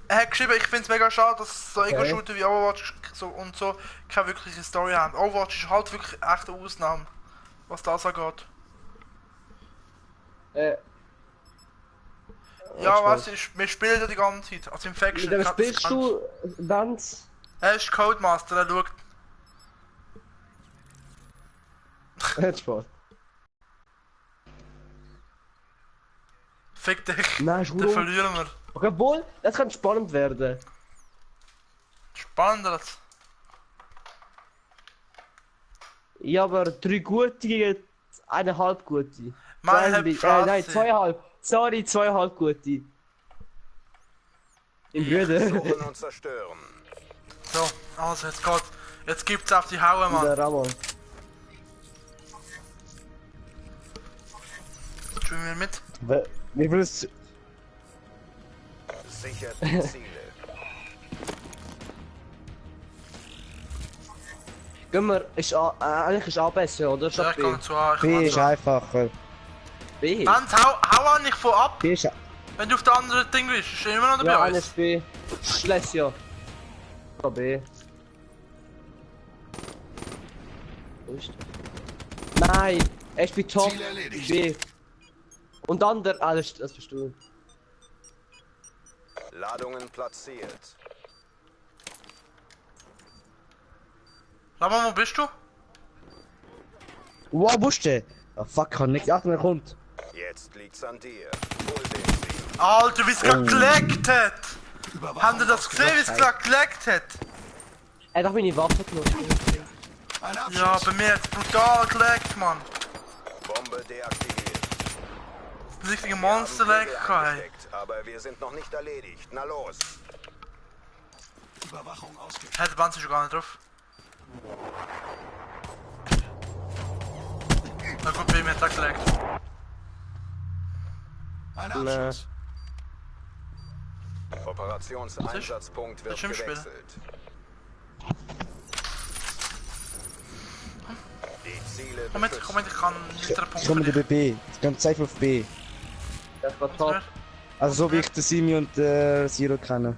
er hat geschrieben, ich finde es mega schade, dass so Ego-Shooter wie Overwatch so und so keine wirkliche Story haben. Overwatch ist halt wirklich echt eine Ausnahme, was das angeht. Ja, weißt du, wir spielen ja die ganze Zeit, also Infection. Mit wem das spielst kannst- du, Vance? Er ist Codemaster, er schaut. Hat Spaß. Fick dich, Nein, ist dann gut. verlieren wir. Okay, obwohl, das kann spannend werden. Spannender als... Ja, aber 3 gute gegen 1,5 gute. Mann, hab Nein, Fresse. 2,5. Sorry, 2,5 gute. Im Brüder. Suchen und zerstören. So, also jetzt geht's. Jetzt gibt's auf die Haue, Mann. Der Ramon. Schwimmen wir mit? Wie viel ist... Sichert die Ziele. Gehen wir, ist A, eigentlich ist A besser, oder? Ja, Statt ich B. kann zu A, ich B kann ist zu A. einfacher. B? Hans, hau an nicht von ab, B ist... wenn du auf der anderen Ding bist. Ist er immer noch Ja, bei einer uns? ist B. Schlessia. Ja, B. Wo ist der? Nein, er ist bei Top. B. Und dann der, das bist du. Ladungen platziert. Ramon, wo bist du? Wow, wo ist der? Ah, fuck, kann nichts. Achtung, er kommt. Jetzt liegt's an dir. Hol den Sieg. Alter, wie es gerade geleckt hat! Habt ihr das gesehen, wie es gerade geleckt hat? Er hat meine Waffe genommen. Ja, bei mir hat es brutal geleckt, Mann. Bombe deaktiviert. Ein richtiger Wir haben Monster-Leg Kugel gehabt. eingesteckt, aber wir sind noch nicht erledigt. Na los. Hey, der Banz ist schon gar nicht drauf. Na gut, bei mir hat er geleckt. Nee. Operationseinsatzpunkt wird Das ist im Spiel. gewechselt. Die Ziele Komm mit, beschützen. ich kann nicht einen Punkt Ich komme für bei dich. B. Die ganze Zeit auf B. Das war top. Also so wie ich den Simi und Zero kenne.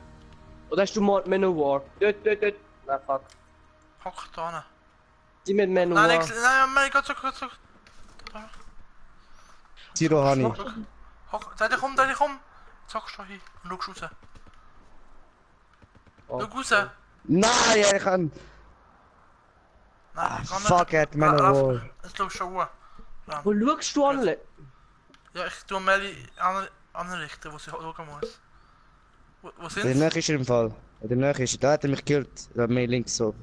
Oder hast du Manowar? Dort. Nein, fuck. Hock da hin. Die mit Nein, Manowar. nein, geh zurück. Zero habe ich. Hock, dreh dich um. Jetzt hockst du da hin und schaust raus. Schau raus! Nein, ich kann... Nein, ich kann nicht. Fuck, er hat mir noch wohl. Es schaut schon an. Wo schaust du alle? Ja, ich tue Melli anrichten, wo sie schauen muss. Wo sind Der sie? Nähe ist er im Fall. Der Nähe ist er. Da hat er mich gekillt. Da mir links so.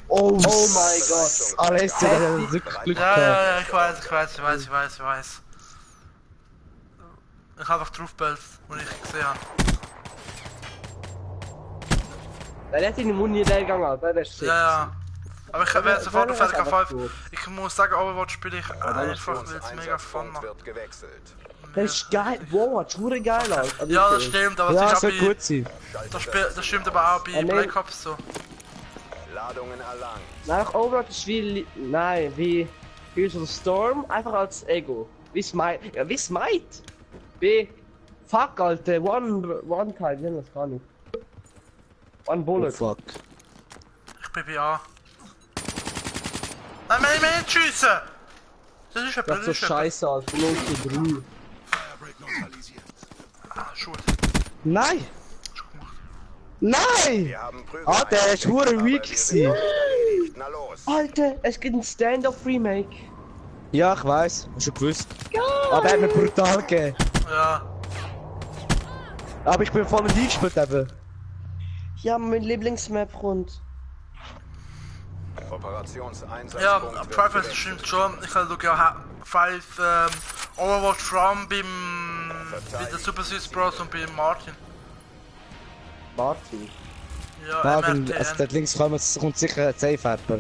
Oh Oh mein Gott. Alles der hat wirklich Glück gehabt. Ja, ich weiß. Ich habe einfach draufgebelzt, wo ich gesehen habe. Wer hat deine Muni gegangen, Alter? Wer ist Ja. Aber ich werde sofort auf Wer- RK5. Ich muss sagen, Overwatch spiele ich einfach, weil es mega Fun macht. wird gewechselt. Das ist geil. Wow, das ist verdammt geil, Alter. Ja, das stimmt, aber Ja, es ist soll auch bei... gut sein. Das stimmt aber auch bei nein. Black Ops so. Ladungen erlangt. Nein, Overwatch ist wie... Nein, wie... Heroes of the Storm, einfach als Ego. Wie Smite. Ja, wie Smite. Wie... Fuck, Alter. One-Time, ich das gar nicht. One Oh, Bullet. fuck. Ich bin bei A. Nein, wir nicht schiessen! Das ist Das ist so das ist scheiße, Alter. 0:3. Schuld. Nein! Schon gemacht. Nein! Wir haben Prügel Ah, der ist eingesetzt, hure aber weak wir sind gewesen. noch nicht erledigt. Na los. Alter, es gibt ein Stand-Off-Remake. Ja, ich weiß. Hast du gewusst. Aber er hat mir brutal gegeben. Ja. Aber ich bin voll mit eingespielt eben. Ja, mein Lieblingsmap kommt. Operationseinsatzpunkt Ja, wird Preference gewechselt. stimmt schon. Ich habe ja 5 Overwatch From bei der Super Swiss Bros und beim Martin. Martin. Ja, Marvin, also MRTN. dort links kommt sicher ein Safe-Harper.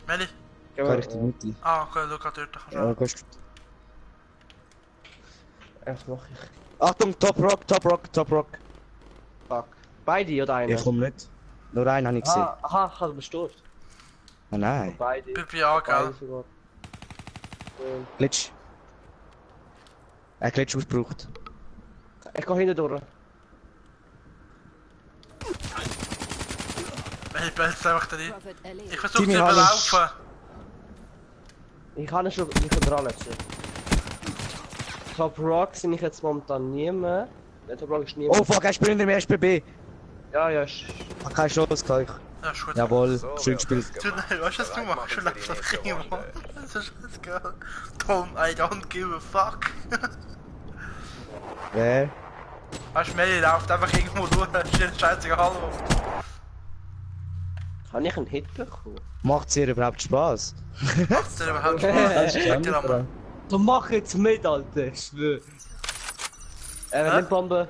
Melli? Kann ich die Mutti. Ah, okay, schau dort. Ja, gehst Was mach ich? Achtung, Top Rock. Fuck. Beide oder einer? Ich komm nicht. Nur einen habe ich gesehen. Aha, ich habe bestimmt. Ah, nein. Beide. Ich bin bei A, Beide gell? sogar. Glitch. Glitch ausgebraucht. Ich geh hinten durch. Melli belzt einfach da rein. Prophet erledigt. Ich versuche Timmy zu Hannes. überlaufen. Ich kann schon, ich kann dran lassen. Top Rock sind ich jetzt momentan nie mehr. Der Top Rock ist nie mehr. Oh fuck, er spielt in der SPB. Ja, Ich hab keine Chance gehabt. Ja, ist gut. Jawohl, So schön wird gespielt. das Du, gemacht. weißt du, was du Bereit machst? Du machen für läufst die einfach nächste irgendwo. Runde. Das ist geil. Tom, I don't give a fuck. Wer? Weißt du, Melli läuft einfach irgendwo durch, ist dir scheißegal. Kann ich einen Hit bekommen? Macht's ihr überhaupt Spaß? Macht's dir überhaupt Das Spaß? ist Sag dir einmal. Dann mach jetzt mit, Alter, ich schwör. Hä? Nimm Bombe.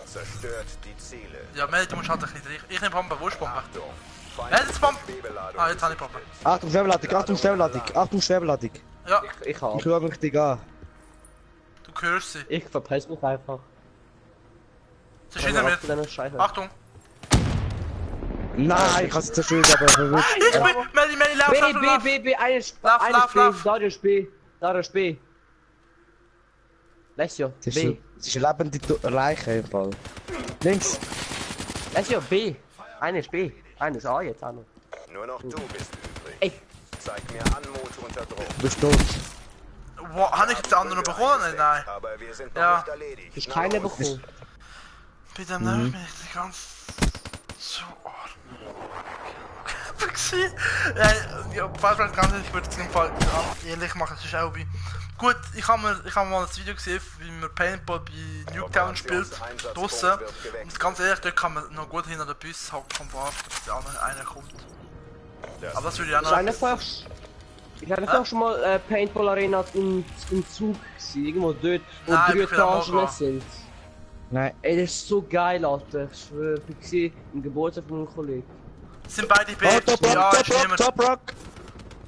Zerstört die Ziele. Ja, Melli, du musst halt ein bisschen rein. Ich nehm Bombe, wo ist Bombe? Achtung. Jetzt Bombe! Schwebeladung Ah, jetzt habe ich Bombe. Achtung, Schwebeladung. Ja, Ich hab. Ich schau mich dich an. du hörst sie. Ich verpeiss mich einfach. Sie ist hinter mir. Scheiße. Achtung! Nein, ich hab's zerstört, aber verwirrt. Ich bin... Melli, lauf, lauf, lauf! B, eine Lauf, lauf. Darius B. Lesio, Das B. ist eine lebende Leiche im Fall. Links. Lesio, B. Eine ist B. Eine ist A jetzt auch noch. Nur noch du bist übrig. Ey. Zeig mir Anmut unter Druck. Du bist tot. Wow, habe ich jetzt den anderen noch bekommen? Nein. Aber wir sind Ja. noch nicht erledigt. Ist Na keine los. bekommen. Bei dem nervt mich nicht ganz... So... Ja, falls man ganz ehrlich, ich würde es im Fall ehrlich machen, es ist auch wie... Gut, ich habe mal ein Video gesehen, wie man Paintball bei Nuketown spielt, draussen. Und ganz ehrlich, dort kann man noch gut hinter den Bus hocken und warten, bis der andere einer kommt. Aber das würde ich auch Ich noch... habe vorher schon mal Paintball Arena im Zug gesehen, irgendwo dort, wo Nein, 3 ich bin am Etagen Morgen. sind. Nein. Ey, das ist so geil, Alter. Ich schwöre, ich gesehen im Geburtstag von einem Kollegen. Sind beide B? Oh, Ja, ist niemand... Top Rock.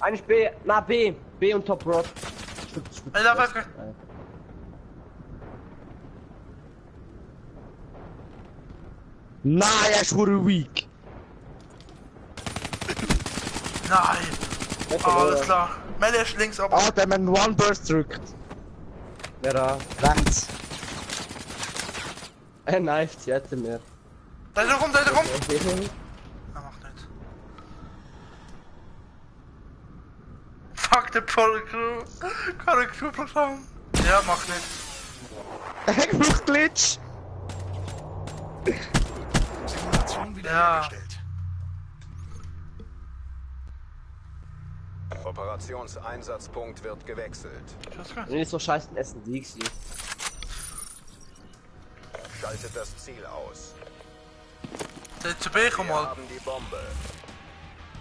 Eine ist B, na B und Top Rock. Ich lauf einfach... Nein, er ist hure weak. Nein! Alles klar. Melli ist links oben. Ah, der hat mir einen One Burst drückt. Wer da? Rechts. Er knifed, jetzt mehr. Da kommt! Er macht nicht. Fuck the Polycrew. Polycrew-Programm. Ja, macht nicht. Ich brauch Glitch! Simulation Ja. wiederhergestellt. Operationseinsatzpunkt wird gewechselt. Ist gut. Nicht so scheiße ein SND gewesen. Schaltet das Ziel aus. Der zu B, komm Wir mal. haben die Bombe.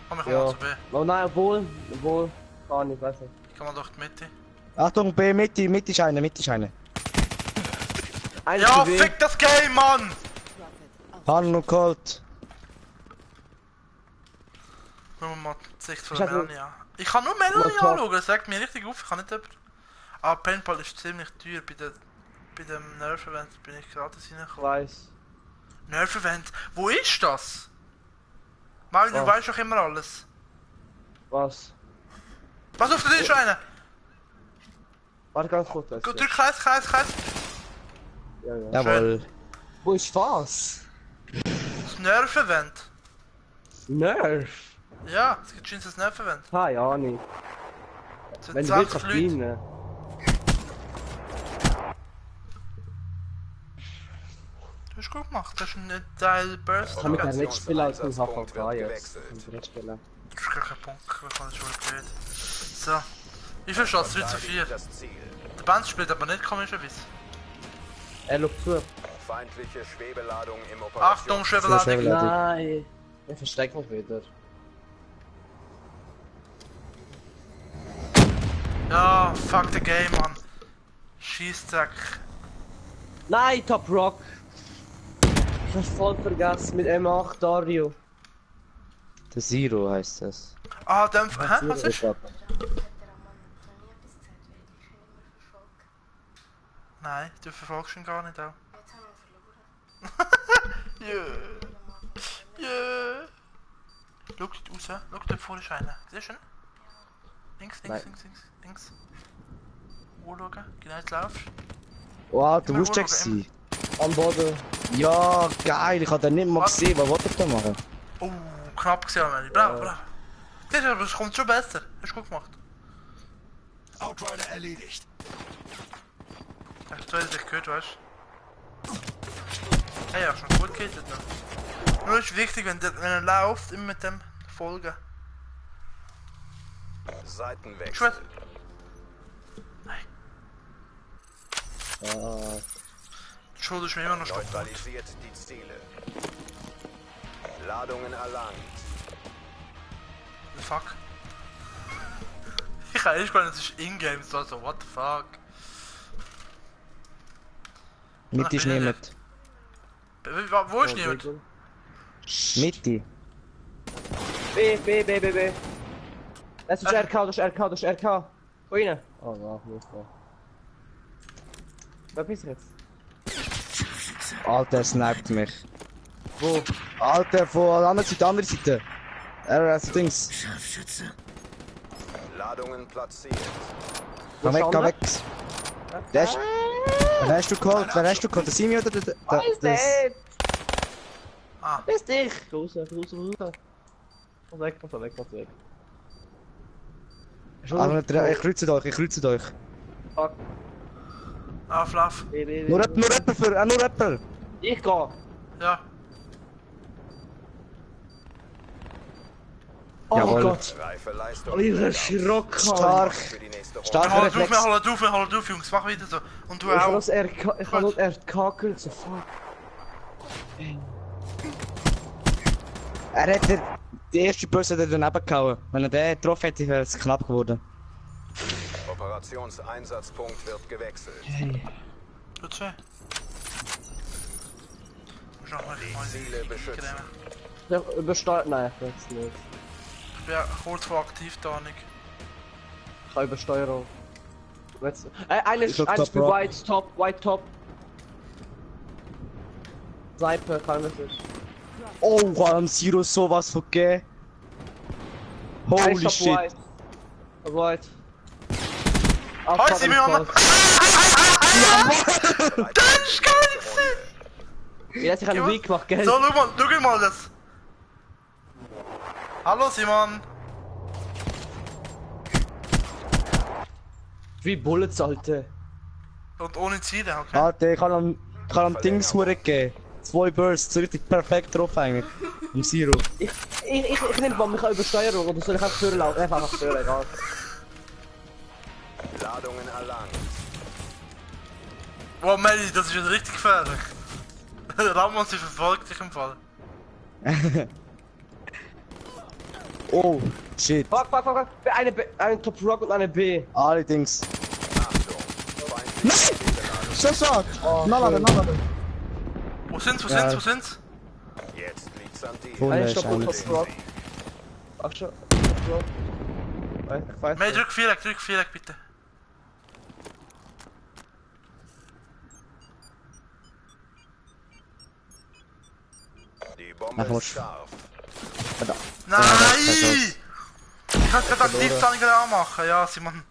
Komm, ich komm Ja. mal zu B. Oh nein, obwohl. Gar nicht, weiß nicht. Ich komm mal durch die Mitte. Achtung, B, Mitte ist eine, Mitte ist eine. Eins Ja, zu B. fick das Game, Mann! Han und Colt. Schauen wir mal die Sicht von Ich der hatte- Melanie an. Ich kann nur Melanie Mal top. anschauen, das sagt mir richtig auf, ich kann nicht jemand. Ah, Paintball ist ziemlich teuer, bei dem Nerf-Event bin ich gratis Ich reingekommen. weiß. Nerf-Event, wo ist das? Mario, du Oh. weißt doch immer alles. Was? Pass auf, da ist einer! Warte ganz kurz. das Gut, hier. drück Kreis. Ja, ja. Jawohl. Wo ist was? Das Nerf-Event. Nerf. Ja, es gibt schon das Nerf-Event. Keine Ahnung. Es sind Wenn du willst, 60 kannst du Leute. rein. Du hast gut gemacht, das ist ein Teil Burst. Ich kann mit der Du nicht spielen als ein Operationseinsatzpunkt HVK wird jetzt. gewechselt. Ich kann nicht spielen. hast gar keinen Punkt, wir können das schon blöd. So. Wie viel Schuss? 3 zu 4. Das Ziel. Der Band spielt aber nicht komischerweise. Er schaut zu. Feindliche Schwebeladung im Achtung, Operations... Schwebeladung! Schwebeladung. Nein. Ich versteck mich wieder. Ja, fuck the game, Mann. Schießzack. Nein, Top Rock. Ich hab's voll vergessen mit M8 Dario. Der Zero heißt das. Ah, hä? Was ist? Nein, du verfolgst ihn gar nicht auch. Jö. Jö. Schau dort raus. Schau dort vorne ist einer. Siehst du ihn? Links. Anschauen. Genau jetzt laufst. Wow, du Immer musst check Urlaub, sein. Am Boden. Ja, geil, ich hab den nicht mal Was? gesehen. Was wollte ich da machen? Oh, knapp gesehen, Mann. Bravo. Siehst du, aber es kommt schon besser. Hast du gut gemacht. Outrider erledigt. Du hast dich gehört, weißt du? Hey, ja, schon gut gehittet noch. Nur ist wichtig, wenn er läuft, immer mit dem folgen. Seitenwechsel. Gut. Nein. Ah. Die Schuld ist mir immer noch stoppen. Neutralisiert die Ziele. Ladungen erlangt. Fuck. Ich weiß gar nicht, es ist in-game, so, what the fuck. Mitte ist bin ich niemand. Wo ist niemand? Mitte. B. Das ist RK, das ist RK. Komm rein. Oh, ja, nicht mehr. Wer bist du jetzt? Alter, er sniped mich. Wo? Alter, von der anderen Seite. RS Dings. Scharfschütze. Ladungen platziert. Geh weg, geh andere? weg. Der ist... Wer hast du geholt? Wer hast du geholt? Der Simi oder der... das... Ah, Bist dich! Raus. Komm weg. Ich kreuze euch. Fuck. ah, Fluff. B. Nur jemand für... nur jemand. Ich geh. Ja. Oh Jawohl. Gott. Reife Leistung. Oh, ich erschrocken. Stark. Für die nächste Runde. Stark. Wir holen auf, Jungs, mach weiter so. Und du Ich hab auch. das RK, ich hab Gut. das RK gehört, so fuck. Er hat die erste Böse daneben gehauen. Wenn er den getroffen hätte, wäre es knapp geworden. Operationseinsatzpunkt wird gewechselt. Tut weh. Muss noch mal Ziele beschützen. Ich übersteuert, nein, ich weiß nicht. Ich bin ja kurz vor aktiv da nicht. Ich kann Übersteuerung. Jetzt. Einer Ich ist hab bei Top Rock. White Top. Sniper, kann das nicht. Oh, am Zero sowas von gegeben. Einer Holy ist shit. White. Hi, Simeon! Das ist geil! Ja, hat sich einen Weg gemacht, gell? So, schau mal das! Hallo Simon! 3 Bullets, Alter. Und ohne Ziele, okay? Alter, ich kann am Dings Hure gegeben. 2 Bursts, so richtig perfekt drauf eigentlich. Im Zero. Ich nehme mal mich über Steuerung oder soll ich einfach führen laufen? Einfach führen, egal. Ladungen erlangt. Wow, Melly, das ist jetzt richtig gefährlich. Ramon, sie verfolgt dich im Fall. Oh, shit. Fuck. Eine Top Rock und eine B. Allerdings. Achtung. Feindliche So sagt! Oh, Nachladen. Wo sind's? Jetzt liegt's an dir. Wunder Ein ist Stopp und eigentlich. Top Rock. Ach schon. Top Rock. Ich weiß Melly, nicht. drück Viereck bitte. Die Bombe Ach, ist scharf. Nein! das Ich kann gerade Aktivzahlungen anmachen, ja, Simon.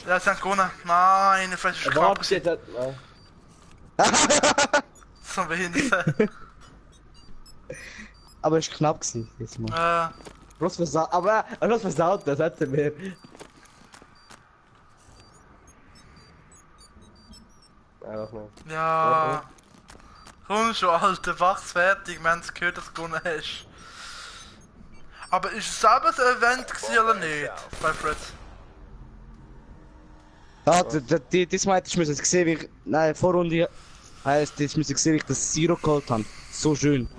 Ja, sie haben gewonnen. Nein, eine Flasche ist knapp. Warte, jetzt hat... So ein Behinderte. Aber es war knapp gewesen, jetzt mal. Bloß versaut, aber bloß versaut, das hat er mir. Einfach nicht. Ja. Komm schon, Alter, wach's fertig, wir haben gehört, dass du gewonnen hast. Aber ist es selber ein Event gewesen oder nicht? Bei Fred? Ja, diesmal hättest du müssen gesehen, wie ich... Nein, Vorrunde heisst, jetzt müssen gesehen, wie ich das Zero geholt habe. So schön.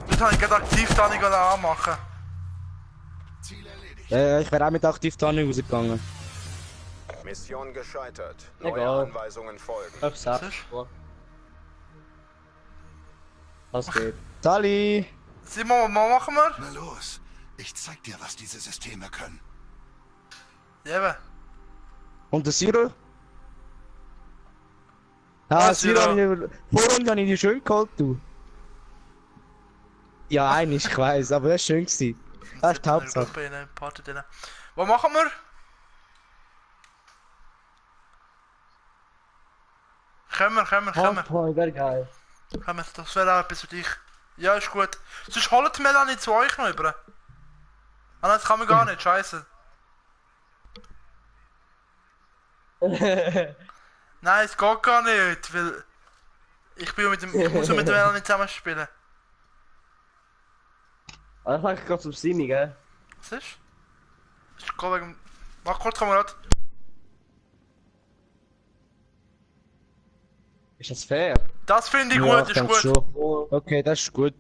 Jetzt habe ich gerade Aktivtarnung anmachen. Ich wäre auch mit aktiv da nicht rausgegangen. Mission gescheitert. Neue Egal. Anweisungen folgen. Auf Sack. Was ist? Was geht? Sali! Simon, was machen wir? Na los, ich zeig dir, was diese Systeme können. Ja, eben. Und der Zero? Ah, Ah, Zero Zero. habe ich... Vorrunde habe ich die schön geholt, du. Ja, einig, ich weiss, aber das war schön gewesen. Das ist die Hauptsache. Party drin. Was machen wir? Kommen wir. Hardpoint, wäre geil. Kommen wir, das wäre auch etwas für dich. Ja, ist gut. Sonst holt Melanie zu euch noch über. Ah nein, das kann man gar nicht, scheiße. Nein, es geht gar nicht, weil... Ich muss ja mit der Melanie zusammen spielen. Aber ich sag gerade zum Simi, gell? Was ist? Ist gerade wegen... Mach kurz, Kamerad. Ist das fair? Das finde ich Ja, gut, ich ist denke gut. schon. Okay, das ist gut.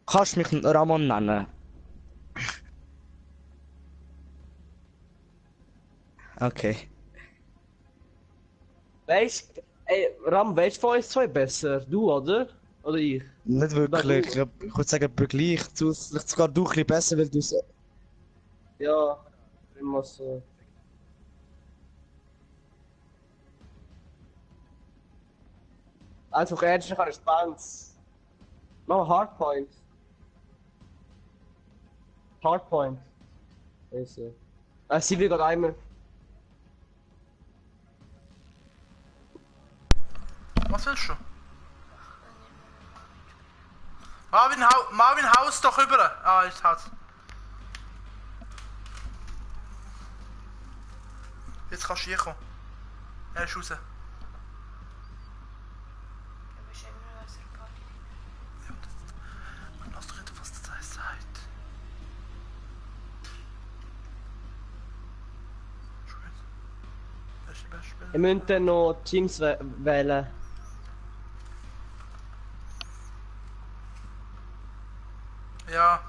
Kannst mich Ramon nennen? Okay. Weißt ey, Ram, weißt du von uns zwei besser? Du, oder? Oder ich? Nicht wirklich. Ich würde sagen, gleich. Vielleicht sogar du ein bisschen besser, weil du so. Ja, immer so. Einfach ernst, ich habe Response. Mach Hardpoint. Hardpoint. Also. Sie will gerade einmal. Was willst du? Marvin, haus doch rüber. Ah, ich haus. Jetzt kannst du hier kommen. Er ist raus. Lass doch nicht, was das heißt. Ihr müsst dann noch Teams wählen. Ja.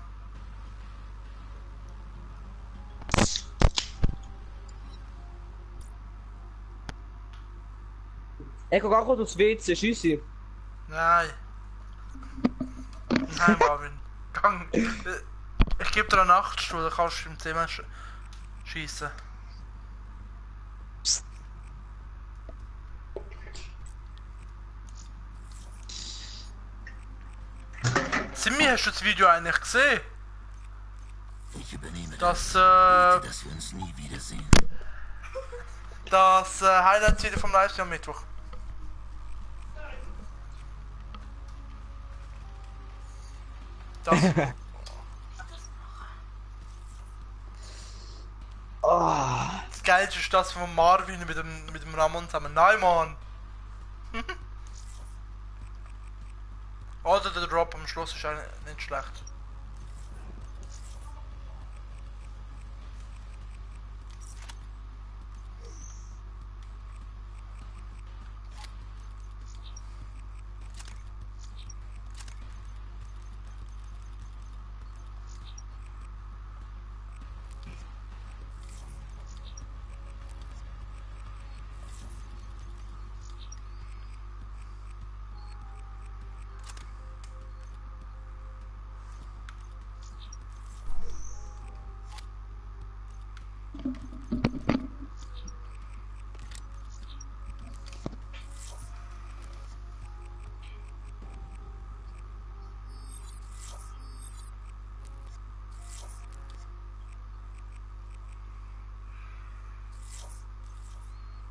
Ich kann gar nicht aufs WC, schiessen. Nein. Nein, Marvin. Gang. Ich gebe dir einen Nachtstuhl, dann kannst du im Zimmer schießen. Simi, hast du das Video eigentlich gesehen? Ich übernehme Das, dass wir uns nie wiedersehen. das Highlight-Video vom Livestream am Mittwoch. Das. geilste ist das von Marvin mit dem Ramon zusammen. Nein, Mann! Oder der Drop am Schluss ist auch nicht schlecht.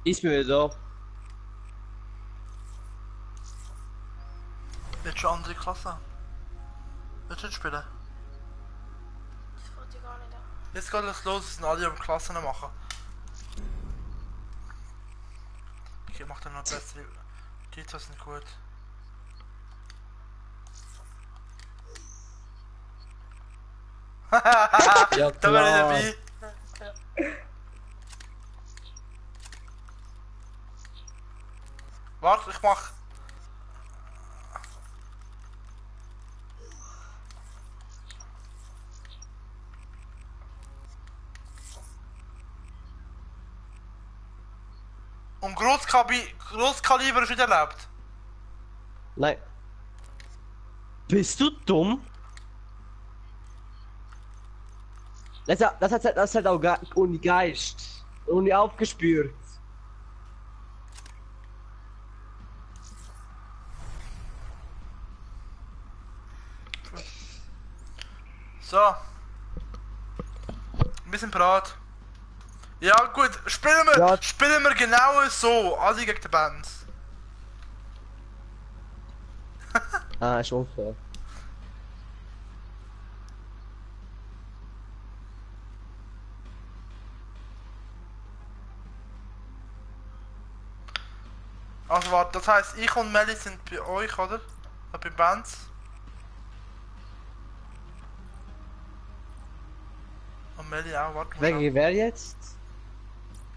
Ist mir wieder. Willst du eine andere Klasse? Willst du nicht spielen? Das wollte ich gar nicht. Jetzt geht es los, es sind alle am Klassen machen. Okay, mach dann noch bessere. Die zwei sind gut. Ja, Da bin ich dabei. Warte, ich mach. Und Großkaliber ist nicht erlaubt. Nein. Bist du dumm? Das hat auch ohne Geist. Ohne aufgespürt. So. Wir sind bereit. Ja gut, spielen wir genau so, alle gegen die Bands. Ah, ist unfair. Also warte, das heisst, ich und Melly sind bei euch, oder? Bei Bands. Und Melly auch, warte mal. Wegen wer jetzt?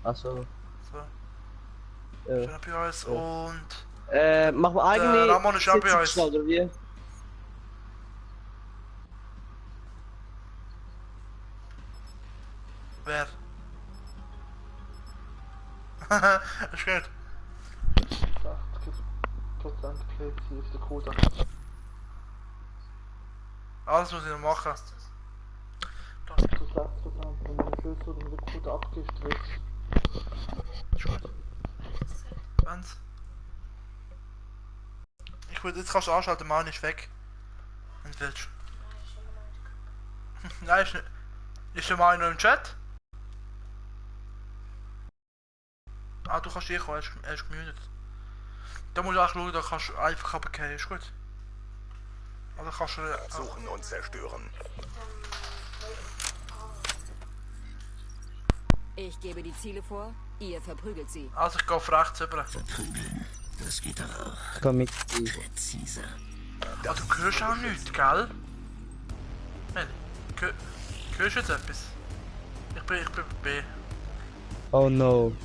Achso. So. Schön bei uns und... machen wir eigene Ramon ist auch bei uns. Oder wie? Wer? Ist gut. 80% Play ist der Code. Alles muss ich noch machen. Das ist 60%, wenn du den Schlüssel oder den Code abgibst, ist gut. Wenn's? Ich würde, jetzt kannst du anschalten, Mann ist weg. Wenn du willst. Nein, ist nicht. Ist der Mann noch im Chat? Ah, du kannst hier kommen, er ist gemutet. Da musst du auch schauen, da kannst du einfach runtergehen, ist gut. Also kannst du... Suchen und zerstören. Ich gebe die Ziele vor, ihr verprügelt sie. Also ich gehe auf rechts rüber. Verprügeln. Das geht doch auch. Komm mit. Präziser. Ah, du hörst auch nichts, gell? Melli, hörst du jetzt etwas? Ich bin B. Oh no.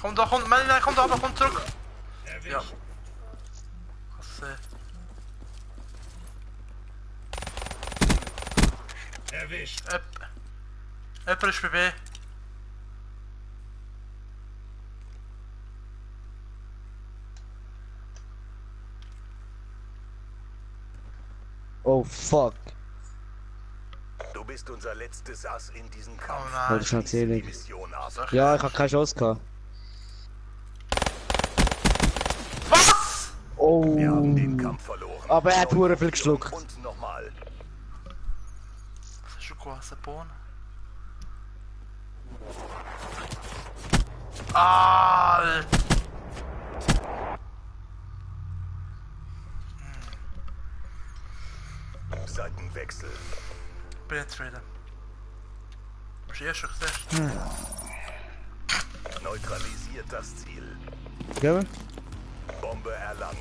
Komm da, komm, Melli, nein, komm da, aber komm zurück. Ja. Hast du Erwischt. Jemand ist bei B. Oh fuck. Du bist unser letztes Ass in diesem Oh Kampf. nein. Wollte ich schon Schließe die erzählen. Mission ab. Ja, ich hab keine Chance gehabt. Was? Oh. Wir haben den Kampf verloren. Aber er hat hure viel geschluckt. Und nochmal. Das ist schon große Bohnen. Alter. Seitenwechsel. Bin jetzt wieder. Hast du erst schon gesehen? Neutralisiert das Ziel. Gell? Bombe erlangt.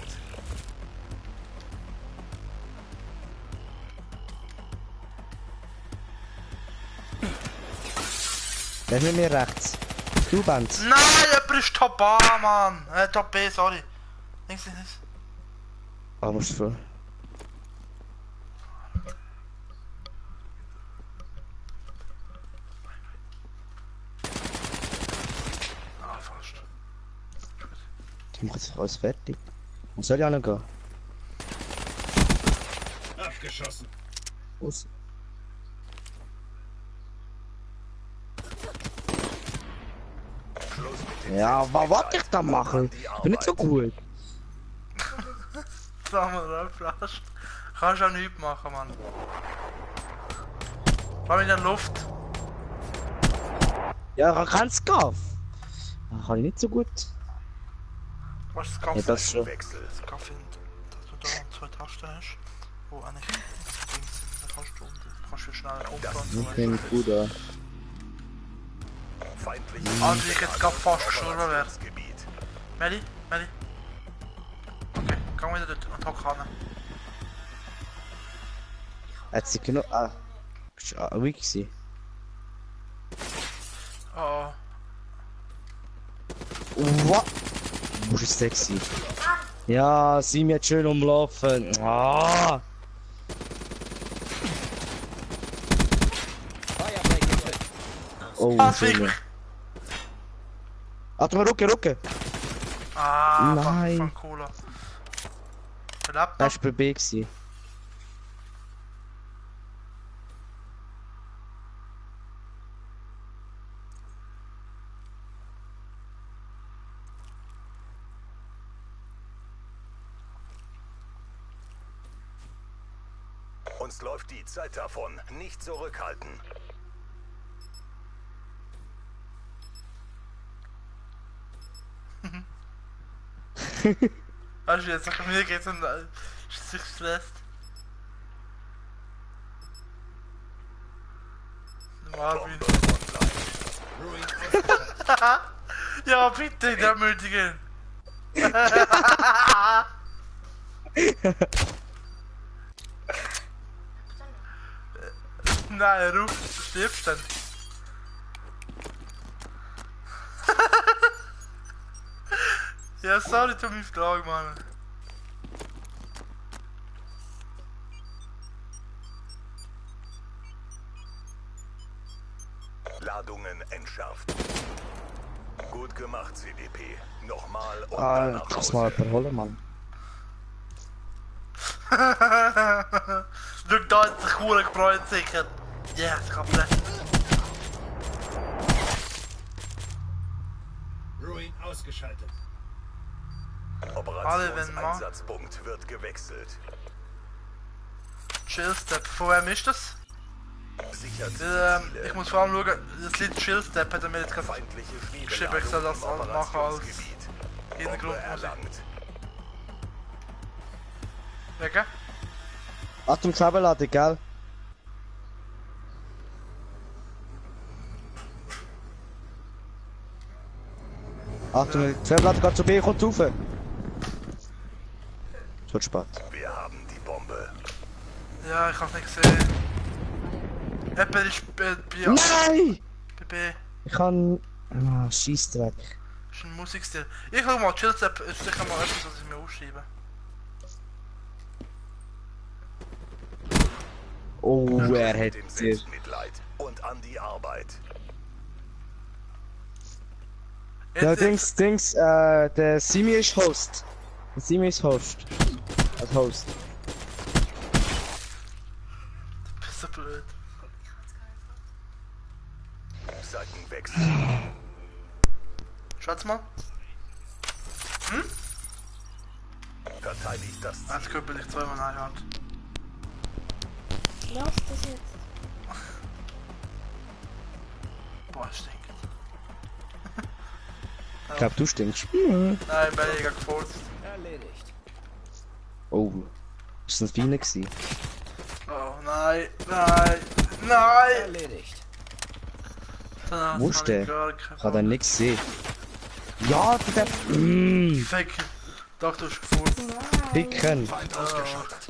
Der ist mit mir rechts. Du, Benz. Nein, jemand ist Top A, Mann! Top B, sorry. Links. Ah, musst du vor. Ah, fast. Die machen jetzt alles fertig. Wo soll ich auch noch gehen? Abgeschossen. Aus. Ja, was wollte ich da machen? Ich bin nicht so gut. Samurai Flash. Kannst auch nichts machen, Mann. Komm in der Luft. Ja, kannst du gehen. Kann ich nicht so gut. Was ist das Ja, Kaffee? das schon. Das Kaffee, dass du da 2 Tasten hast, wo eigentlich so Dings sind, da kannst du schnell runter und so. Ich bin gut da. Also ich jetzt gerade fast gestorben wäre. Melli? Okay, geh wieder dort und hock an. Hat sie genug. Ah. Bist du ruhig gewesen? Oh. Was? Wo ist sexy? Ja, sie mir schön umlaufen. Ah. Oh, Ah, schön. Warte mal, Rucke. Ah, Nein. von Cola. Verlebt Er noch? war bei B gewesen. Uns läuft die Zeit davon. Nicht zurückhalten. Weißt du, jetzt nach mir geht's und sich stresst. Marvin. Ja, bitte, der Mündigen. Nein, ruf, du stirbst dann. Ja, sorry, tu mich fragen, Mann. Ladungen entschärft. Gut gemacht, CDP. Nochmal und Ah, dann nach lass mal Hause. verholen, Mann. Schau, da hat sich Kuhle gebräut, sicher. Ja, ich hab recht. Ruin ausgeschaltet. Alle, wenn man- Operationseinsatzpunkt wird gewechselt. Chillstep, von wem ist das? Sichert Ich muss vor allem schauen, das Lied Chillstep hat er mir jetzt gerade feindliche geschrieben, ich soll das im machen als Operationsgebiet. Bombe Hintergrundmusik. erlangt. Wegen? Achtung, Kabellade, gell? Achtung, die Kabellade geht zu B, kommt rauf. Es wird spät. Wir haben die Bombe. Ja, ich hab's nicht gesehen. Jemand ist bei Nein! B. Ich kann... Ah, Scheissdreck. Das ist ein Musikstil. Ich schau mal, Chillstep ist sicher mal etwas, was ich mir aufschreibe. Oh, er Mit hat dem dir... Selbstmitleid und an die Arbeit. Ja, Jetzt- Dings, der Simi ist Host. Der Simi ist Host. Als Host. Du bist so blöd. Seitenwechsel. Schwarz mal. Verteidigt das Ziel. Als Köppel ich zweimal nachgehört. Lass das jetzt. Boah, es stinkt. Ich glaub, du stinkst. Nein, Belliger gefurzt. Oh. Ist das Feine gewesen? Oh nein, nein, nein! Wo ist der? Ich kann da nichts sehen. Ja, der... Fick. Doch, du hast gefunden. Ficken. Feind ausgeschaltet.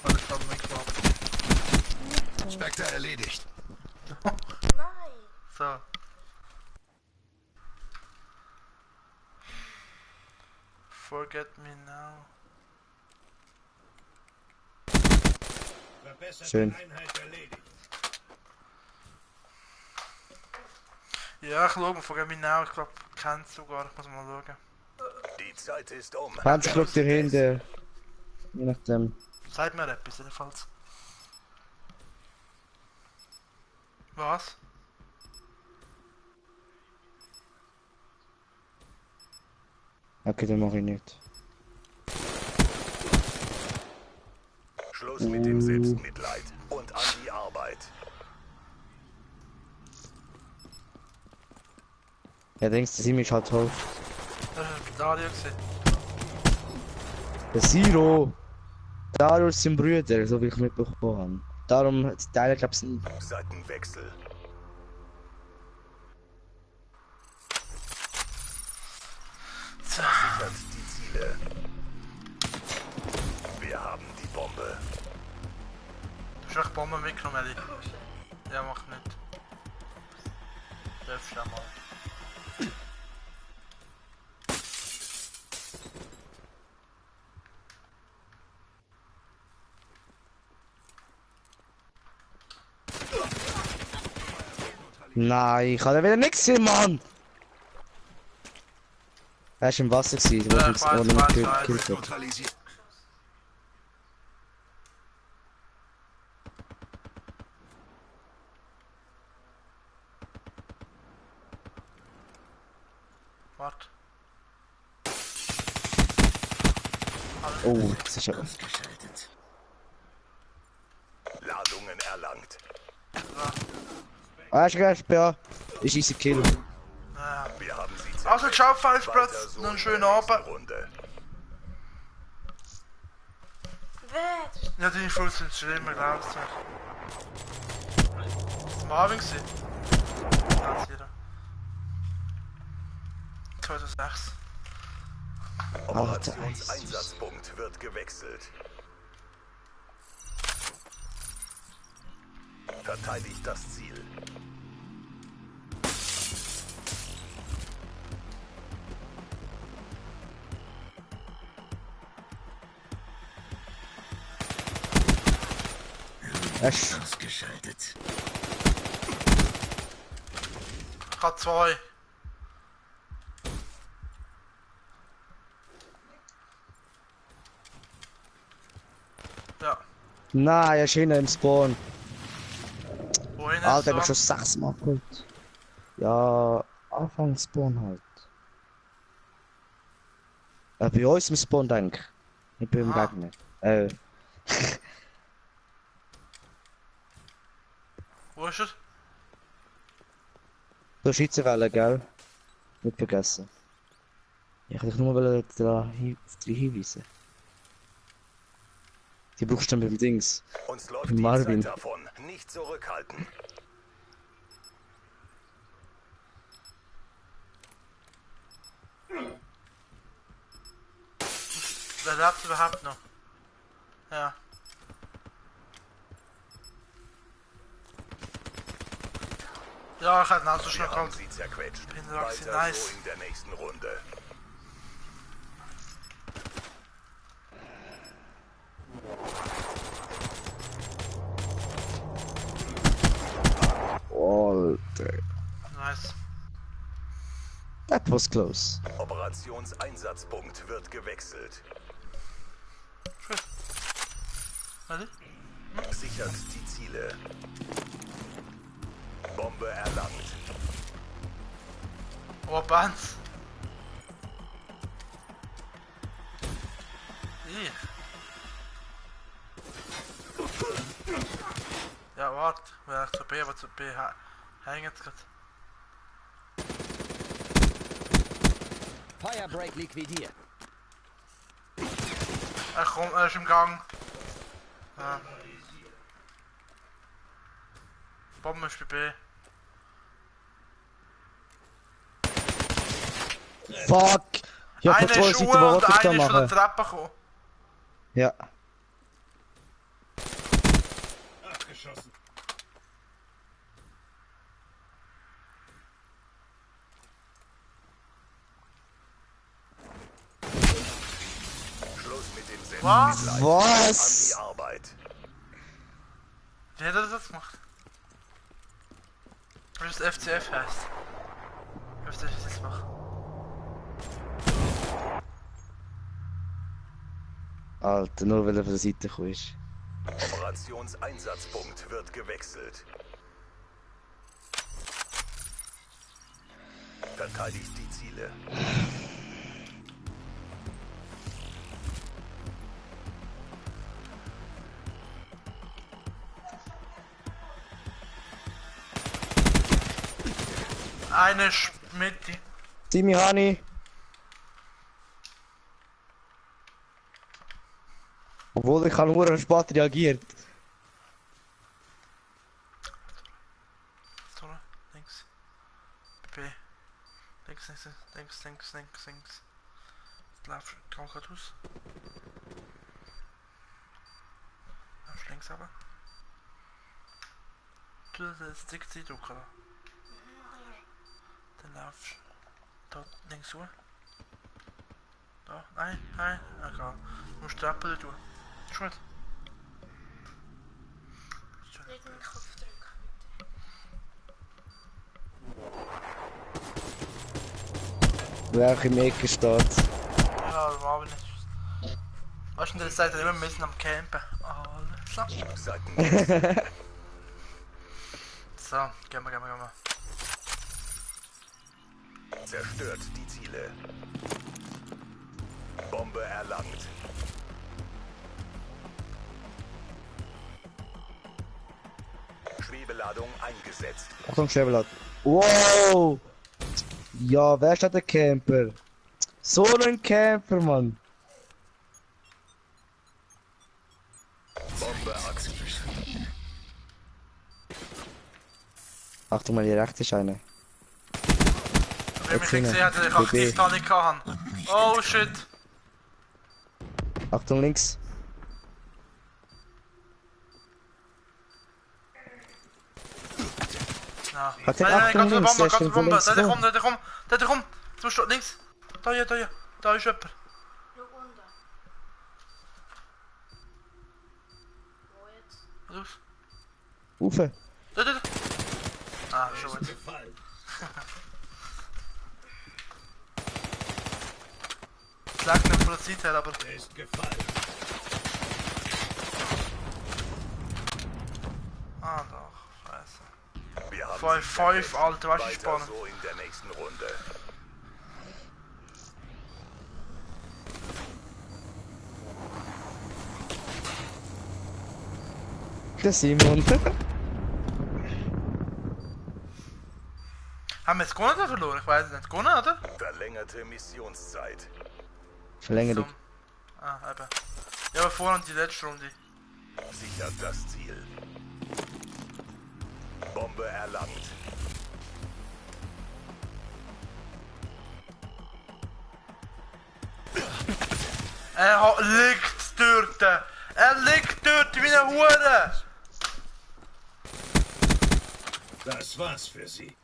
Alles hat mich gemacht. Spectre erledigt. Nein. So. Forget me now. Schön. Ja, ich schau mal, Forget me now. Ich glaube, kennt es sogar. Ich muss mal schauen. Die Zeit ist um. Hans, ich dir hinter. Je nachdem. Sagt mir etwas jedenfalls. Was? Okay, dann mach ich nicht. Schluss mit dem Selbstmitleid und an die Arbeit. Ja, denkst du, sie mich halt tot. Dario gesehen. Der Siro! Dario ist sein Bruder, so wie ich mitbekommen habe. Darum teilen, glaub ich, nicht. Seitenwechsel. Sichert die Ziele. Wir haben die Bombe. Du hast echt Bomben mitgenommen, Ellie. Ja, mach nicht. Darfst du auch mal. Nein, ich kann da wieder nichts sehen, Mann! Er ist im Wasser gewesen, wo Ich ich weiß, ohne weiß, gekillt weiß. habe. Neutralisiert. Warte. Oh, das ist ja... Ausgeschaltet. Ladungen erlangt. Ah, ist geil, ja. Ist easy kill. Wir haben sie Also, ciao, Weiter Falschplatz. so Noch einen in schönen der nächsten Abend. Runde. Wer? Ja, deine Fuß sind schlimmer, glaubst du. Das Marvin gewesen? Ganz jeder. 2006. Operationseinsatzpunkt wird gewechselt. Verteidigt das Ziel. Ausgeschaltet. Ich hab 2. Ja. Nein, er ist hinten im Spawn. Wohin ist Alter, ich hab so? schon 6 Mal geholt. Ja, Anfang Spawn halt. Bei uns im Spawn, denke ich. Nicht beim Ah. Gegner. Wo ist er? Du Schützenwelle, gell? Nicht vergessen. Ich wollte dich nur auf die hinweisen. Die brauchst du dann beim Dings. Uns läuft Für die Marvin. Zeit davon. Nicht zurückhalten. Wer lebt überhaupt noch? Ja. Ja, ich hätte also schon Wir haben gehabt. sie zerquetscht. Bin Roxy, Weiter nice. so in der nächsten Runde. Alter. Nice. That was close. Operationseinsatzpunkt wird gewechselt. Warte. Sichert die Ziele. Bombe erlangt. Oh, Banz. Ja, warte. Wer zu B, aber zu B hängt gerade. Firebreak liquidiert. Er ist im Gang. Ja. Bombe ist bei B. Fuck! Ich hab von Einer zwei ist Seiten, Uhr was und wollte ich da einer ist von der machen? Treppe gekommen. Ja. Abgeschossen. Schluss mit dem Was? Selbstmitleid. Was? An die Arbeit. Wie hat er das jetzt gemacht? Was das FCF heißt. Ich weiß nicht, wie ich das mache. Alter, nur weil er von der Seite gekommen ist. Operationseinsatzpunkt wird gewechselt. Verteidigt die Ziele. Eine Mitte. Timmy Hani. Obwohl ich habe nur spät reagiert. So, links. B. Links, links, links, links, links, links. Lauf, komm grad aus. Lauf links aber. Du das Stick zieh du gerade. Dann laufst dort links hoch. Da, nein, nein, egal. Du musst die Treppe tun. Ist gut. Nicht den Kopf drücken. Wer im Ecke steht. Ja, das war aber nicht. Weißt du, der sagt immer, wir müssen am Campen. Alles klar. Seiten. So, gehen wir. Zerstört die Ziele. Bombe erlangt. Schwebeladung eingesetzt. Achtung, Schwebelad. Wow! Ja, wer ist da der Camper? So ein Camper, Mann. Bombe aktiv. Achtung mal, hier rechts ist einer. Wenn mich hinten. gesehen hat, dass ich aktiv BB. da nicht kann. Oh shit! Achtung links. Ja. Hat Nein, er nein, Achtung geh links, zur der ist Bombe, von links der vor. kommt. Jetzt musst du links. Da ist jemand. Schau unten. Wo jetzt? Los. Ufe. Da. Ah, schon gut. Gefallen. Es lag nicht von der Zeit her, aber... Er ist gefallen. Ah, doch. Scheiße. Wir haben 5-5, Alter, was ist weiter spannend. so in der nächsten Runde. Der Simon. Haben wir jetzt gewonnen oder verloren? Ich weiß es nicht. Gewonnen, oder? Verlängerte Missionszeit. Verlängerung. Ah, eben. Ja, aber vorhin die letzte Runde. Sichert das Ziel. Bombe erlangt. Liegt dort! Er liegt dort wie eine Hure! Das war's für Sie.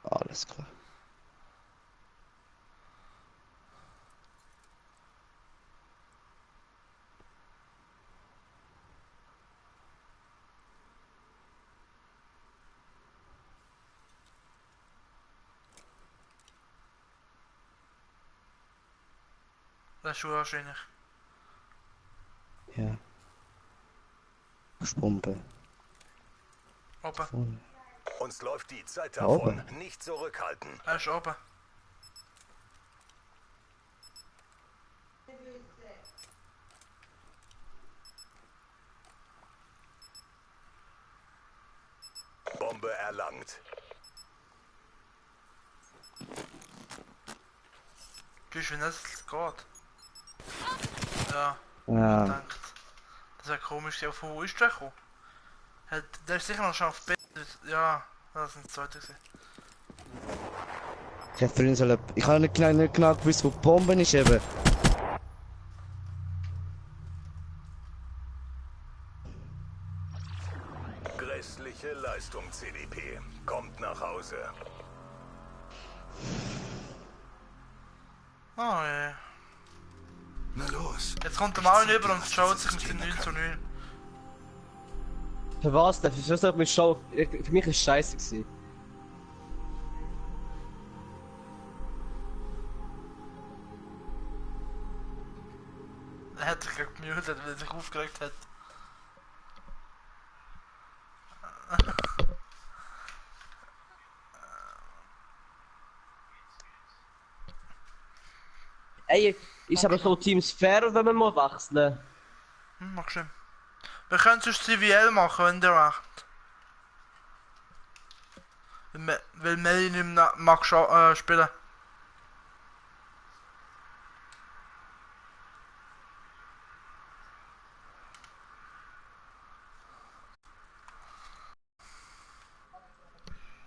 Alles klar. Das ist wahrscheinlich. Ja. Spumpe. Oben. Vorne. Uns läuft die Zeit Da davon. oben. Nicht zurückhalten. Er ist oben. Bombe erlangt. Du weißt, wie das geht. Ja, Ja. dankt. Das wäre komisch, von wo ist der gekommen? Der ist sicher noch schon auf B. Ja, das sind die zweite gesehen. Ich hätte vorhin sollen... Ich habe nicht genau gewusst, wo die Bombe ist eben. Grässliche Leistung, CDP. Kommt nach Hause. Oh ja. Na los. Jetzt kommt der Marvin über und schaut sich mit den 9 zu 9. Für was denn? Für was soll ich mich schauen? Für mich war es scheiße gewesen. Er hat sich gemutet, weil er sich aufgeregt hat. Ey, ist aber so Teams fair, wenn wir mal wechseln? Mach schön. Wir können es CVL machen, wenn der macht. Weil Melly nicht mehr mag spielen.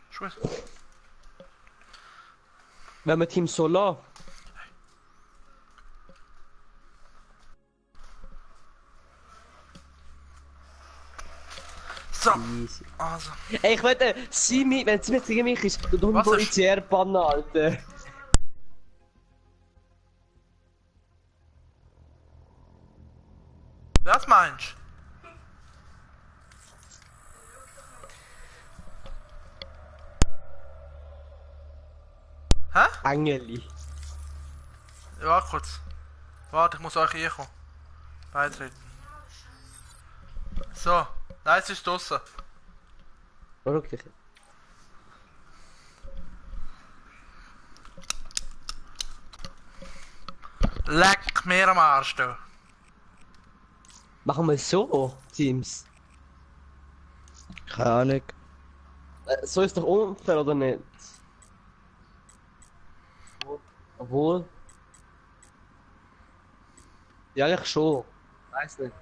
Ist gut. Wenn wir Team Solar. So, also. Ey, ich wette, Simi, wenn es mit gegen mich ist, du Was musst ist? ICR bannen, Alter. Was meinst du? Hä? Angeli. Ja, kurz. Warte, ich muss euch hier kommen. Beitreten. So, nein, es ist draussen. Wirklich. Leck mir am Arsch, du. Machen wir so, Teams. Keine Ahnung. So ist doch unfair, oder nicht? Obwohl. Ja, eigentlich schon. Weiß nicht.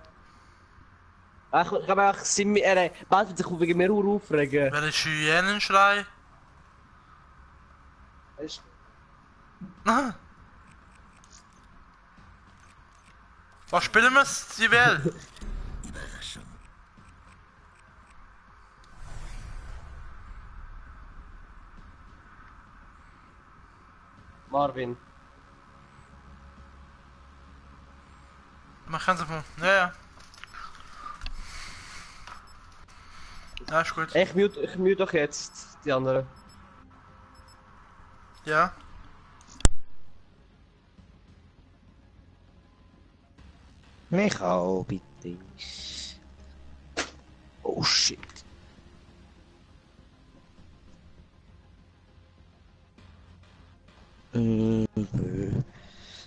Ich glaube auch, Simi, bald wird sich wegen mir aufregen. Wer ist Hyänenschrei? Weißt Ah. Was spielen wir? CVL? Überraschung. Marvin. Man kann es mal. Ja, ja. Ja, ist gut. Ich mute doch jetzt die anderen. Ja. Mich auch, bitte. Oh shit. Das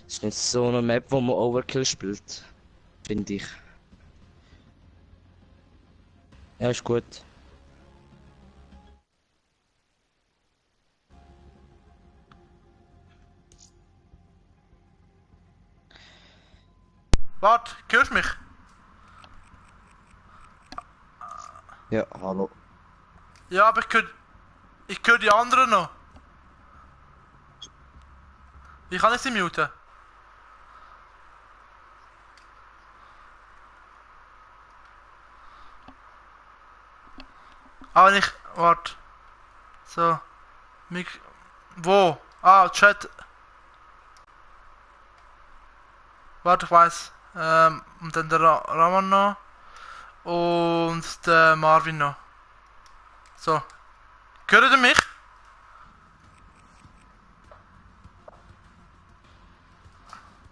ist nicht so eine Map, wo man Overkill spielt. Finde ich. Ja, ist gut. Warte, hörst du mich? Ja, hallo. Ja, aber ich höre die anderen noch. Wie kann ich sie muten? Aber nicht. Warte. So. Wo? Ah, Chat. Warte, ich weiß. Und dann der Raman noch. Und der Marvin noch. So. Hört ihr mich?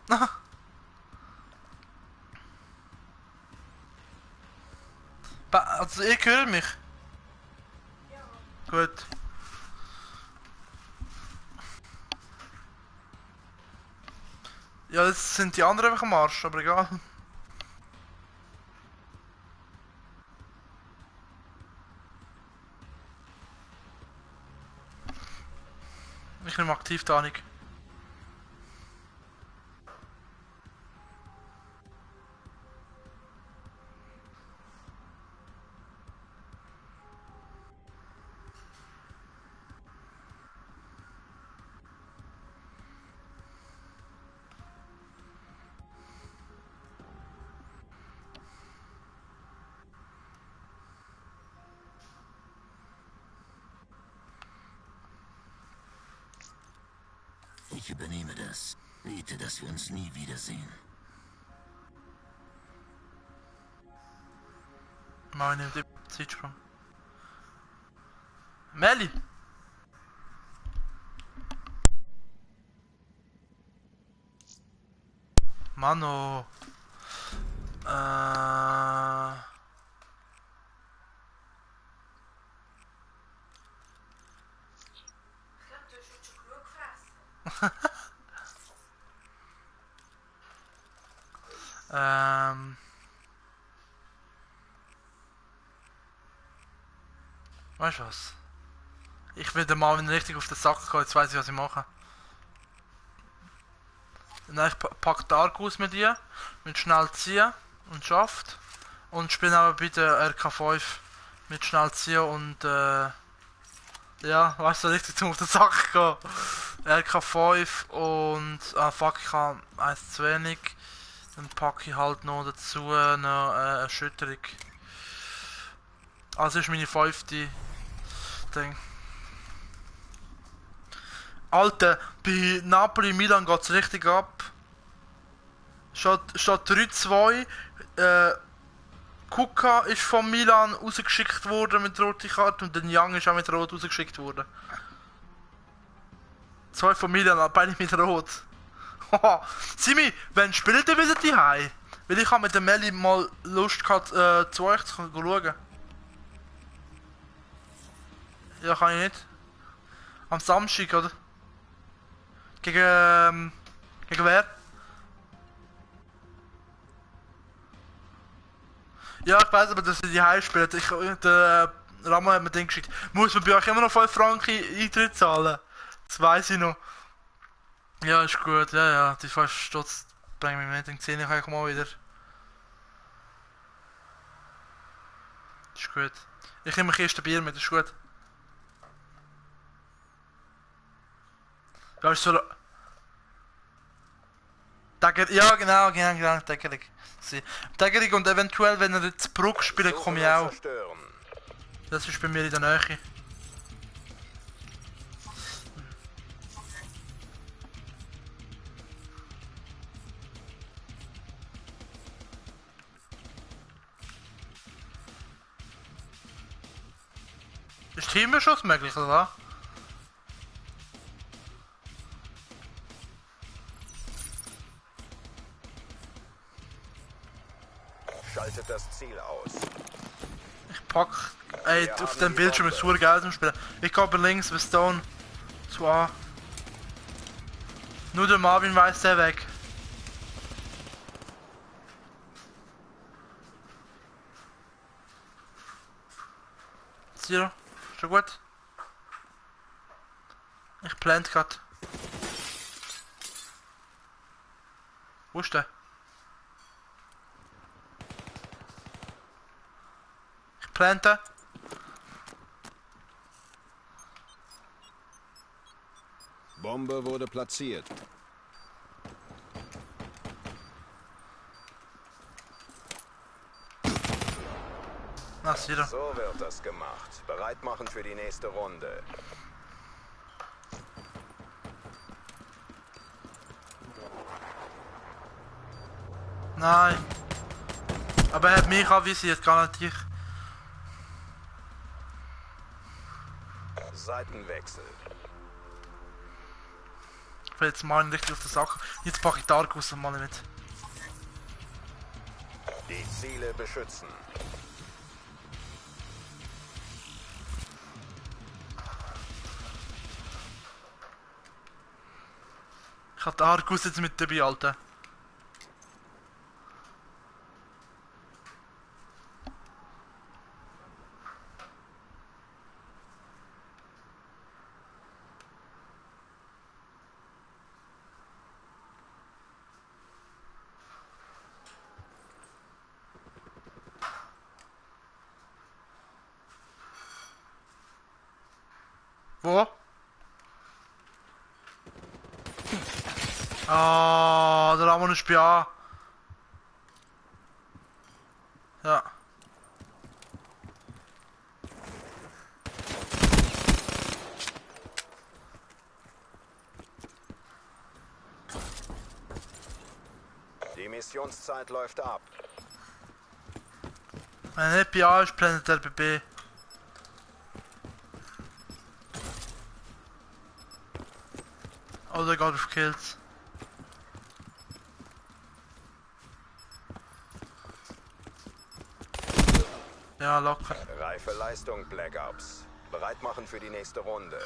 Ah. Also ihr hört mich? Ja. Gut. Ja, jetzt sind die anderen einfach am Arsch, aber egal. Ich nehme aktiv Tanik. Ich übernehme das. Bete, dass wir uns nie wiedersehen. Meine Zeitsprung. Melli! Mano! Ich glaube, du hast heute schon genug gefressen. Weißt du was? Ich will den mal wieder richtig auf den Sack gehen, jetzt weiss ich, was ich mache. Dann ich pack den Argus mit dir, mit schnell ziehen und schafft. Und spiele auch bei der RK5 mit schnell ziehen und ja, weißt du, richtig zum auf den Sack gehen. RK5 und fuck, ich habe eins zu wenig. Dann packe ich halt noch dazu noch eine Erschütterung. Also ist meine 5. Ding. Alter, bei Napoli Milan geht's richtig ab. Statt 3-2. Kuka ist von Milan rausgeschickt worden mit roter Karte und den Young ist auch mit Rot rausgeschickt worden. 2 von Milan, beide mit Rot. Haha, Simi, wann spielt ihr wieder die Hause? Weil ich habe mit der Melli mal Lust gehabt, zu euch zu schauen. Ja, kann ich nicht. Am Samstag, oder? Gegen wer? Ja, ich weiß aber, dass sie die Heim spielen. Der Ramon hat mir den geschickt. Muss man bei euch immer noch 5 Franken Eintritt zahlen? Das weiß ich noch. Ja, ist gut. Ja, die 5 Stutz bringen mich mit. Den sehe ich eigentlich mal wieder. Ist gut. Ich nehme ein Kiste Bier mit, ist gut. Ja, ist so... Ja, genau, Deckerung. Deckerung und eventuell, wenn er jetzt Bruck spielt, komme ich auch. Das ist bei mir in der Nähe. Ist Teambeschuss möglich, oder? Schaltet das Ziel aus. Ich pack. Ey, auf dem Bildschirm ist super geil zum Spielen. Ich gehe aber links bis Stone. Zu A. Nur der Marvin weiß der weg. Zero. Schon gut? Ich plant grad. Wo ist der? Ich plante. Bombe wurde platziert. Ach, Zero. So wird das gemacht. Bereit machen für die nächste Runde. Nein. Aber er hat mich avisiert, gar nicht dich. Seitenwechsel. Ich will jetzt mal richtig auf den Sack. Jetzt packe ich die Argus mal mit. Die Ziele beschützen. Ich hab den Argus jetzt mit dabei, Alter. Wo? Ah, der Ramon ist bei A. Ja. Missionszeit läuft ab. Wenn er nicht bei A ist, blendet er bei B. Oder geht auf Kills. Ja, locker. Reife Leistung, Black Ops. Bereit machen für die nächste Runde.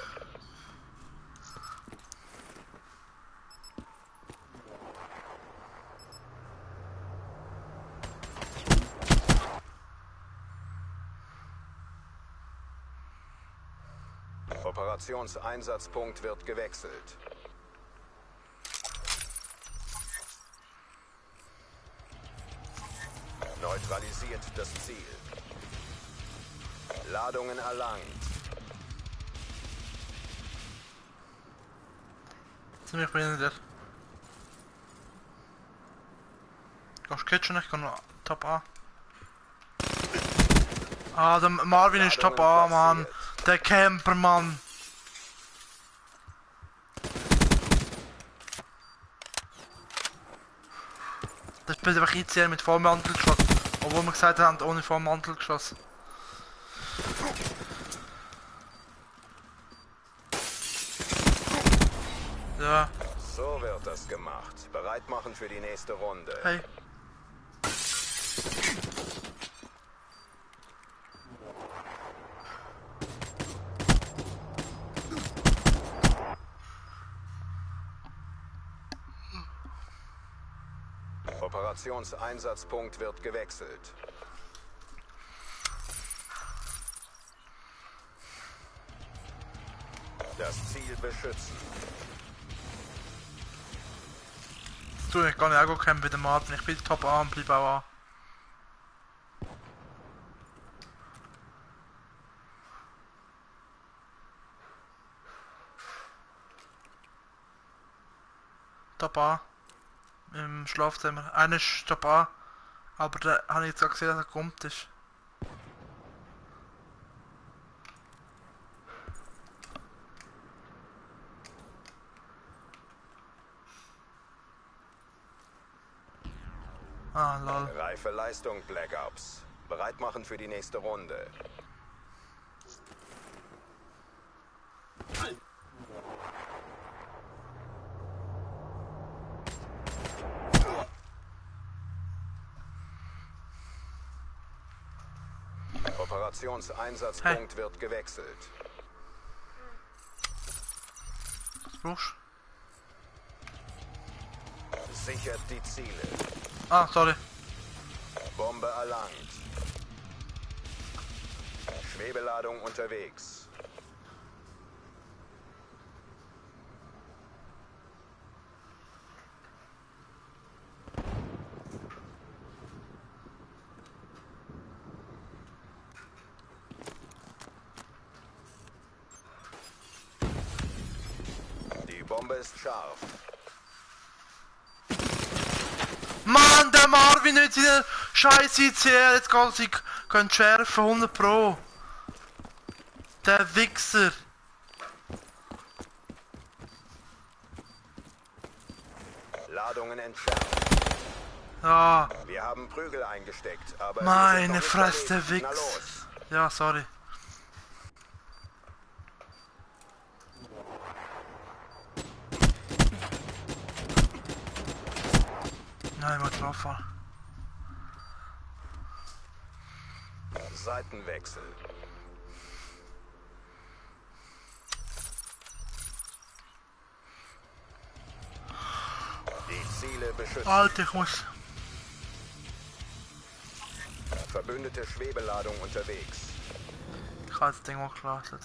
Operationseinsatzpunkt wird gewechselt. Neutralisiert das Ziel. Ladungen erlangt. Ziemlich behindert. Gehst du Kitchen? Ich kann noch Top A. Ah, der Marvin ist Top A, Mann. Der Camper, Mann. Das spielt einfach ICR mit Vollmantel geschossen. Obwohl wir gesagt haben, ohne Vollmantel geschossen. Ja. So wird das gemacht. Bereit machen für die nächste Runde. Hey. Operationseinsatzpunkt wird gewechselt. Das Ziel beschützen. Du, ich kann ja auch kämpfen mit dem Martin. Ich bin Top A und bleib auch A. Top A. Im Schlafzimmer. Einer ist Top A. Aber da habe ich jetzt auch gesehen, dass er kommt ist. Ah, lol. Reife Leistung, Black Ops. Bereit machen für die nächste Runde. Operationseinsatzpunkt wird gewechselt. Was brauchst du? Sichert die Ziele. Ah, sorry. Bombe erlangt. Schwebeladung unterwegs. Die Bombe ist scharf. Mann, der Marvin nicht seine scheiß ICR, jetzt kann sie können schärfen, 100 Pro. Der Wichser. Ladungen entfernt. Ja. Wir haben Prügel eingesteckt, aber meine Fresse, der Wichser. Ja, sorry. Nein, ich wollte drauf fahren. Seitenwechsel. Die Ziele beschützen. Alter, ich muss. Verbündete Schwebeladung unterwegs. Ich habe das Ding auch gelassen.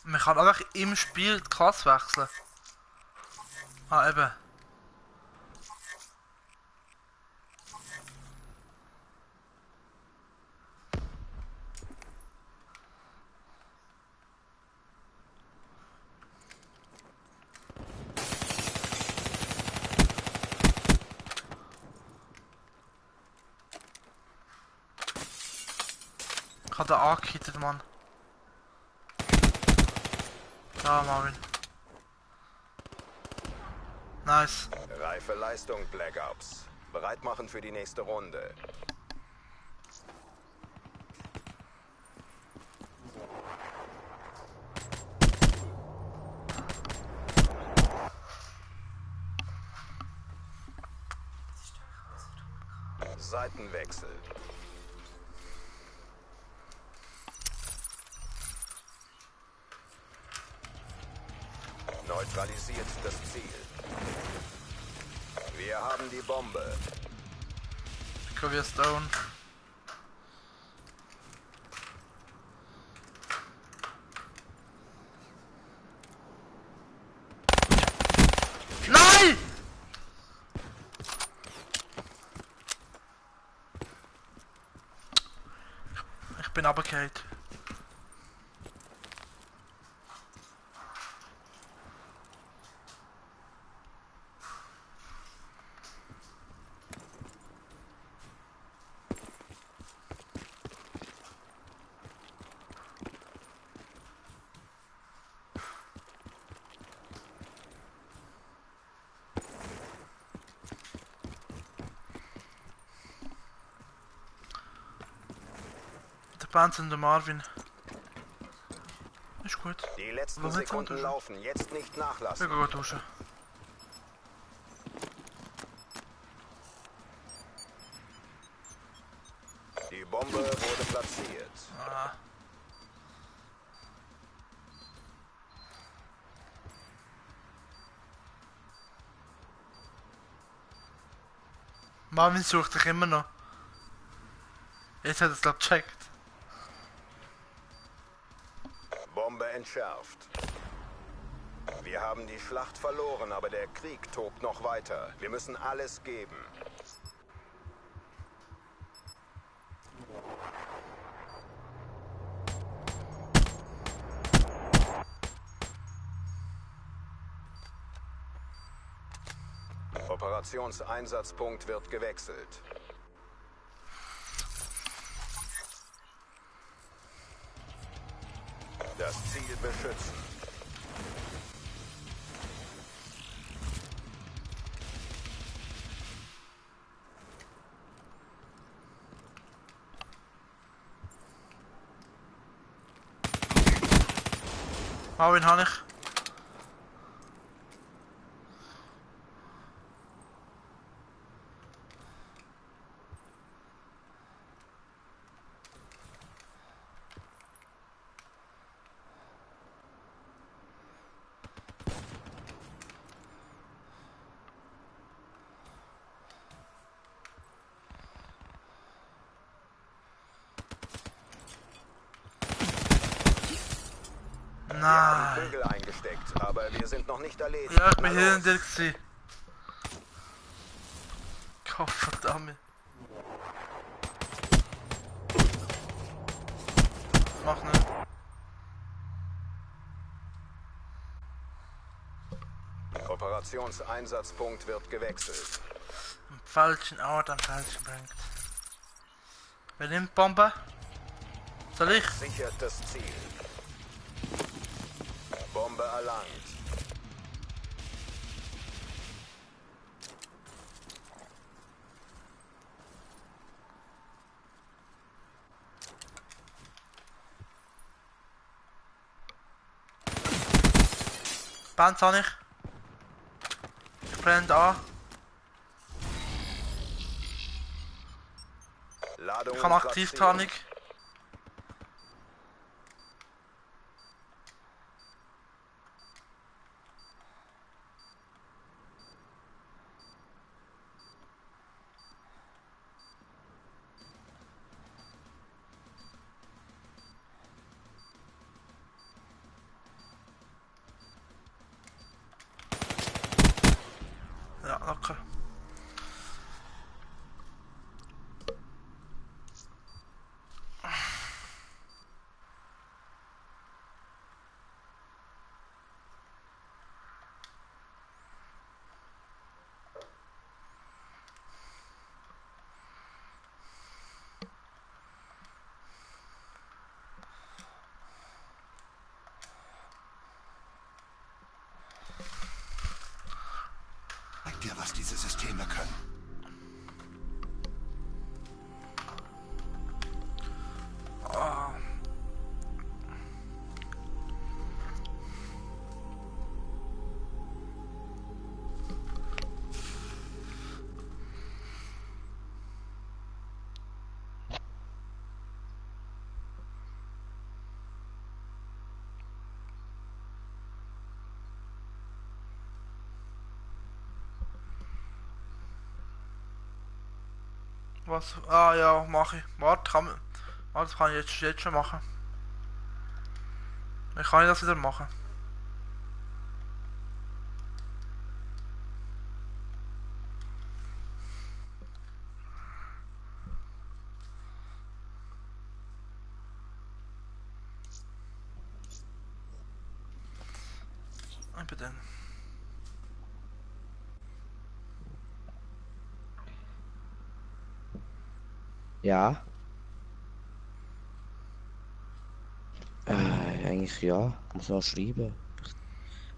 Man kann einfach im Spiel die Klasse wechseln. Ah, eben. Ich habe den angehittet, Mann. Da, Marvin. Nice. Reife Leistung, Black Ops. Bereit machen für die nächste Runde. Seitenwechsel. Neutralisiert das Ziel. Wir haben die Bombe. Cover Stone. Nein! Ich bin runtergefallen. Der Panzer und der Marvin. Ist gut. Die letzten Was willst du Sekunden duschen? laufen. Jetzt nicht Ich nachlassen. gehe duschen. Die Bombe wurde platziert. Ah. Marvin sucht dich immer noch. Jetzt hat er es glaub gecheckt. Bombe entschärft. Wir haben die Schlacht verloren, aber der Krieg tobt noch weiter. Wir müssen alles geben. Operationseinsatzpunkt wird gewechselt. Das Ziel beschützen. Marvin habe ich. Wir haben Nein. Vögel eingesteckt, aber wir sind noch nicht erledigt. Ja, ich bin Na hier los. in dir gewesen. Gott verdammt. Mach nicht. Operationseinsatzpunkt wird gewechselt. Am falschen Ort, am falschen Punkt. Wer nimmt Bombe? Soll ich? Sichert das Ziel. Bombe erlangt. Bands habe ich. Ich brenne an. Ladung Ich habe Aktivtarnung. Ja, locker. diese Systeme können. Ah. Was? Ah ja, mache ich. Warte, das kann ich jetzt schon machen. Wie kann ich das wieder machen? Ich bin dann. Ja. Eigentlich ja. Muss noch schreiben.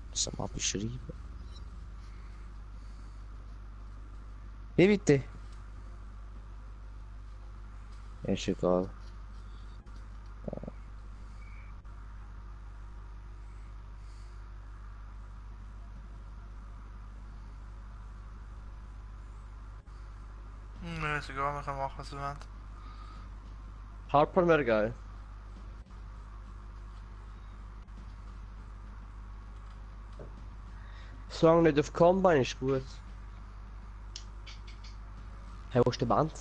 Muss noch mal beschreiben. Wie bitte? Ja, ist egal. Mir ist egal, wir können machen, was wir wollen. Harper wäre geil. Solange nicht auf Combine ist gut. Hey, wo ist der Band?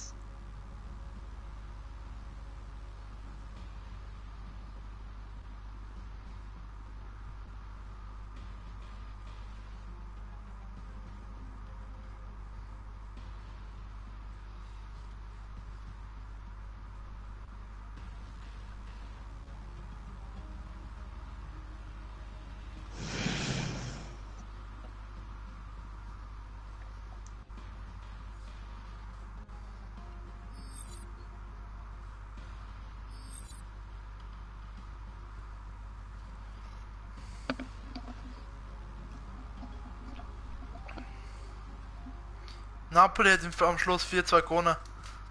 Napoli hat am Schluss 4-2 gewonnen.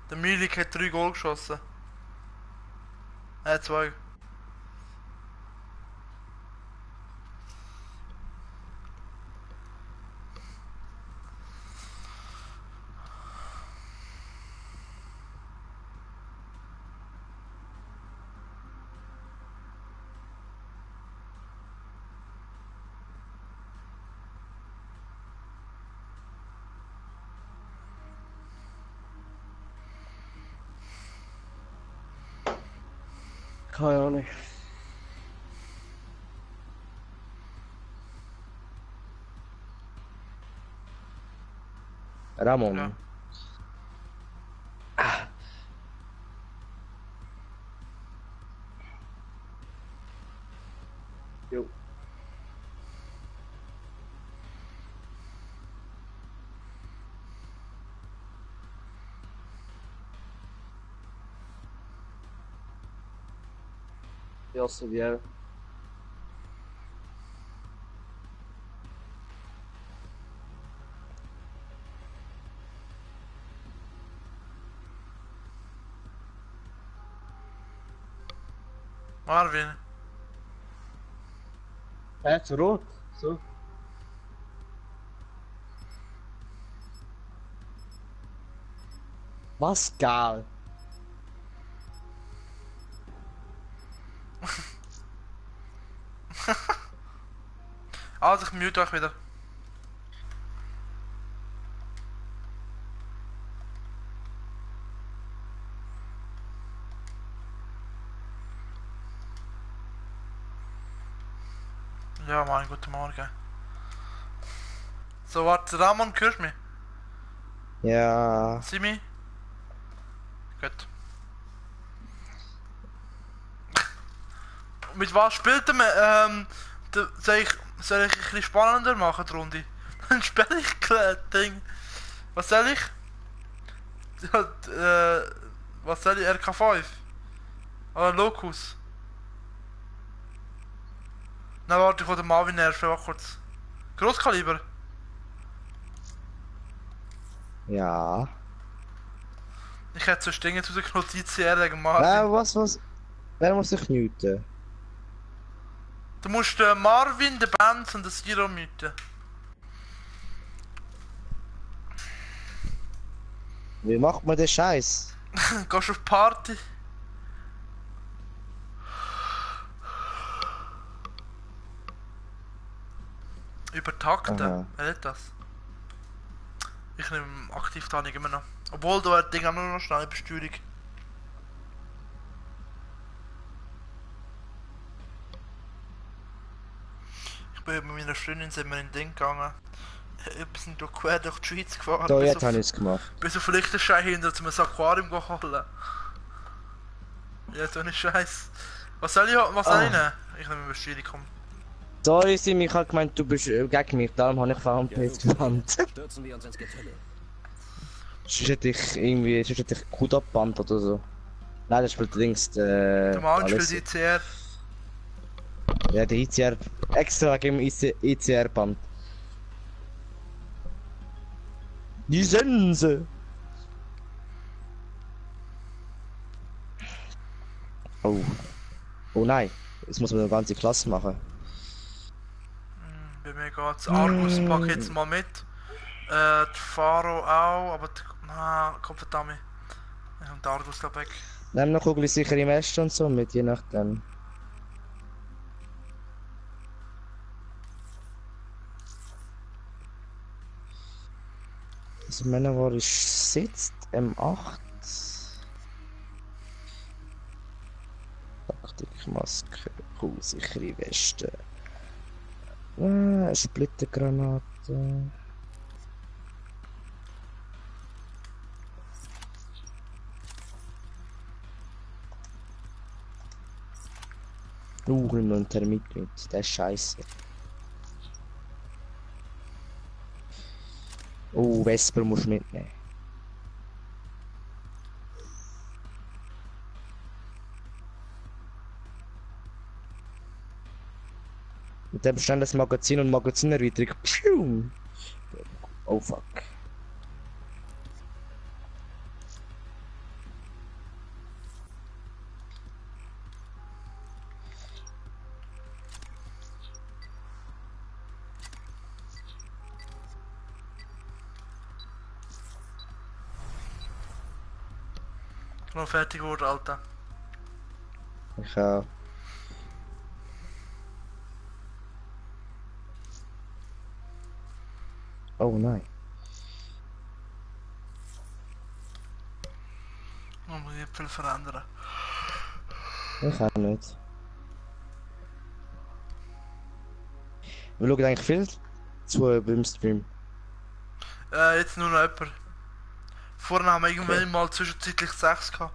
Der Milik hat 3 Goal geschossen. 2. Keine Ahnung. Ramon. Ja. Jo. Ja, so wie er. Marvin. Zu rot. So. Was geil. Also ich mute euch wieder. Ja, mein guten Morgen. So, warte, Ramon, hörst du mich? Ja. Simi? Gut. Mit was spielt man? Soll ich ein bisschen spannender machen, die Runde? Dann spiele ich Ding. Was soll ich? Was soll ich? RK5? Oder Locus? Nein, warte, ich will den Marvin nerven, warte kurz. Grosskaliber? Ja. Ich hätte so Dinge zu der Notiz wegen Marvin. Was? Wer muss sich muten? Du musst den Marvin, den Benz und den Siro muten. Wie macht man den Scheiß? Gehst auf Party? Übertakten? Aha. Wer hat das? Ich nehme aktiv da nicht immer noch. Obwohl, du hast Ding auch nur noch schnell Besteuerung. Ich bin mit meiner Freundin sind wir in Ding gegangen. Wir sind durch quer durch die Schweiz gefahren. Da, jetzt habe ich es gemacht. Bis auf Liechtenstein hinter zum Aquarium holen. Ja, so eine Scheiß. Was soll ich nehmen? Ich nehme Besteuerung, komm. Sorry, Sim, ich habe gemeint, du bist gegen mich, darum habe ich VMPs gebannt. Stürzen wir uns ins Getümmel. Sonst hätte ich gut abgebannt oder so. Nein, das spielt links Der Mann alles. spielt ICR. Ja, der ICR. Extra gegen ICR-Band. Die Sense! Oh. Oh nein. Jetzt muss man eine ganze Klasse machen. Bei mir geht's. Argus pack ich jetzt mal mit. Die Faro auch, aber komm verdammt. Ich hab den Argus da weg. Nimm noch Kugel sicher im Westen und so mit, je nachdem. Also Männer, wo ist sitzt, M8. Taktikmaske, kugelsichere Weste. Splittergranate. Nimm noch einen Termit mit, der ist scheiße. Oh, Vesper musst du mitnehmen. Mit dem stand das Magazin und Magazinerweiterung. Pschuh! Oh fuck. Noch fertig geworden, Alter. Ich auch. Oh nein. Man muss nicht viel verändern. Ich auch nicht. Wir schauen eigentlich viel zu beim Stream. Jetzt nur noch jemand. Vorhin haben wir irgendwann mal zwischenzeitlich 6 gehabt.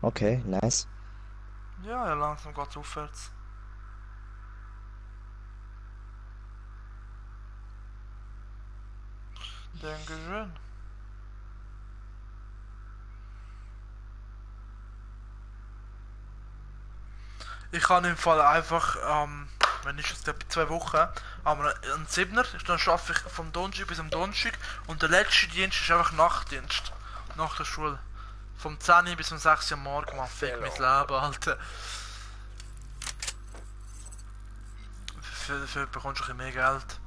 Okay, nice. Ja, langsam geht's aufwärts. Dankeschön. Ich kann im Fall einfach, wenn ich jetzt etwa 2 Wochen, aber einen 7er, dann arbeite ich vom Donnerstag bis am Donnerstag und der letzte Dienst ist einfach Nachtdienst. Nach der Schule. Vom 10 bis um 6 Uhr am Morgen, man, fick mein Leben, Alter. Dafür bekommst du ein bisschen mehr Geld.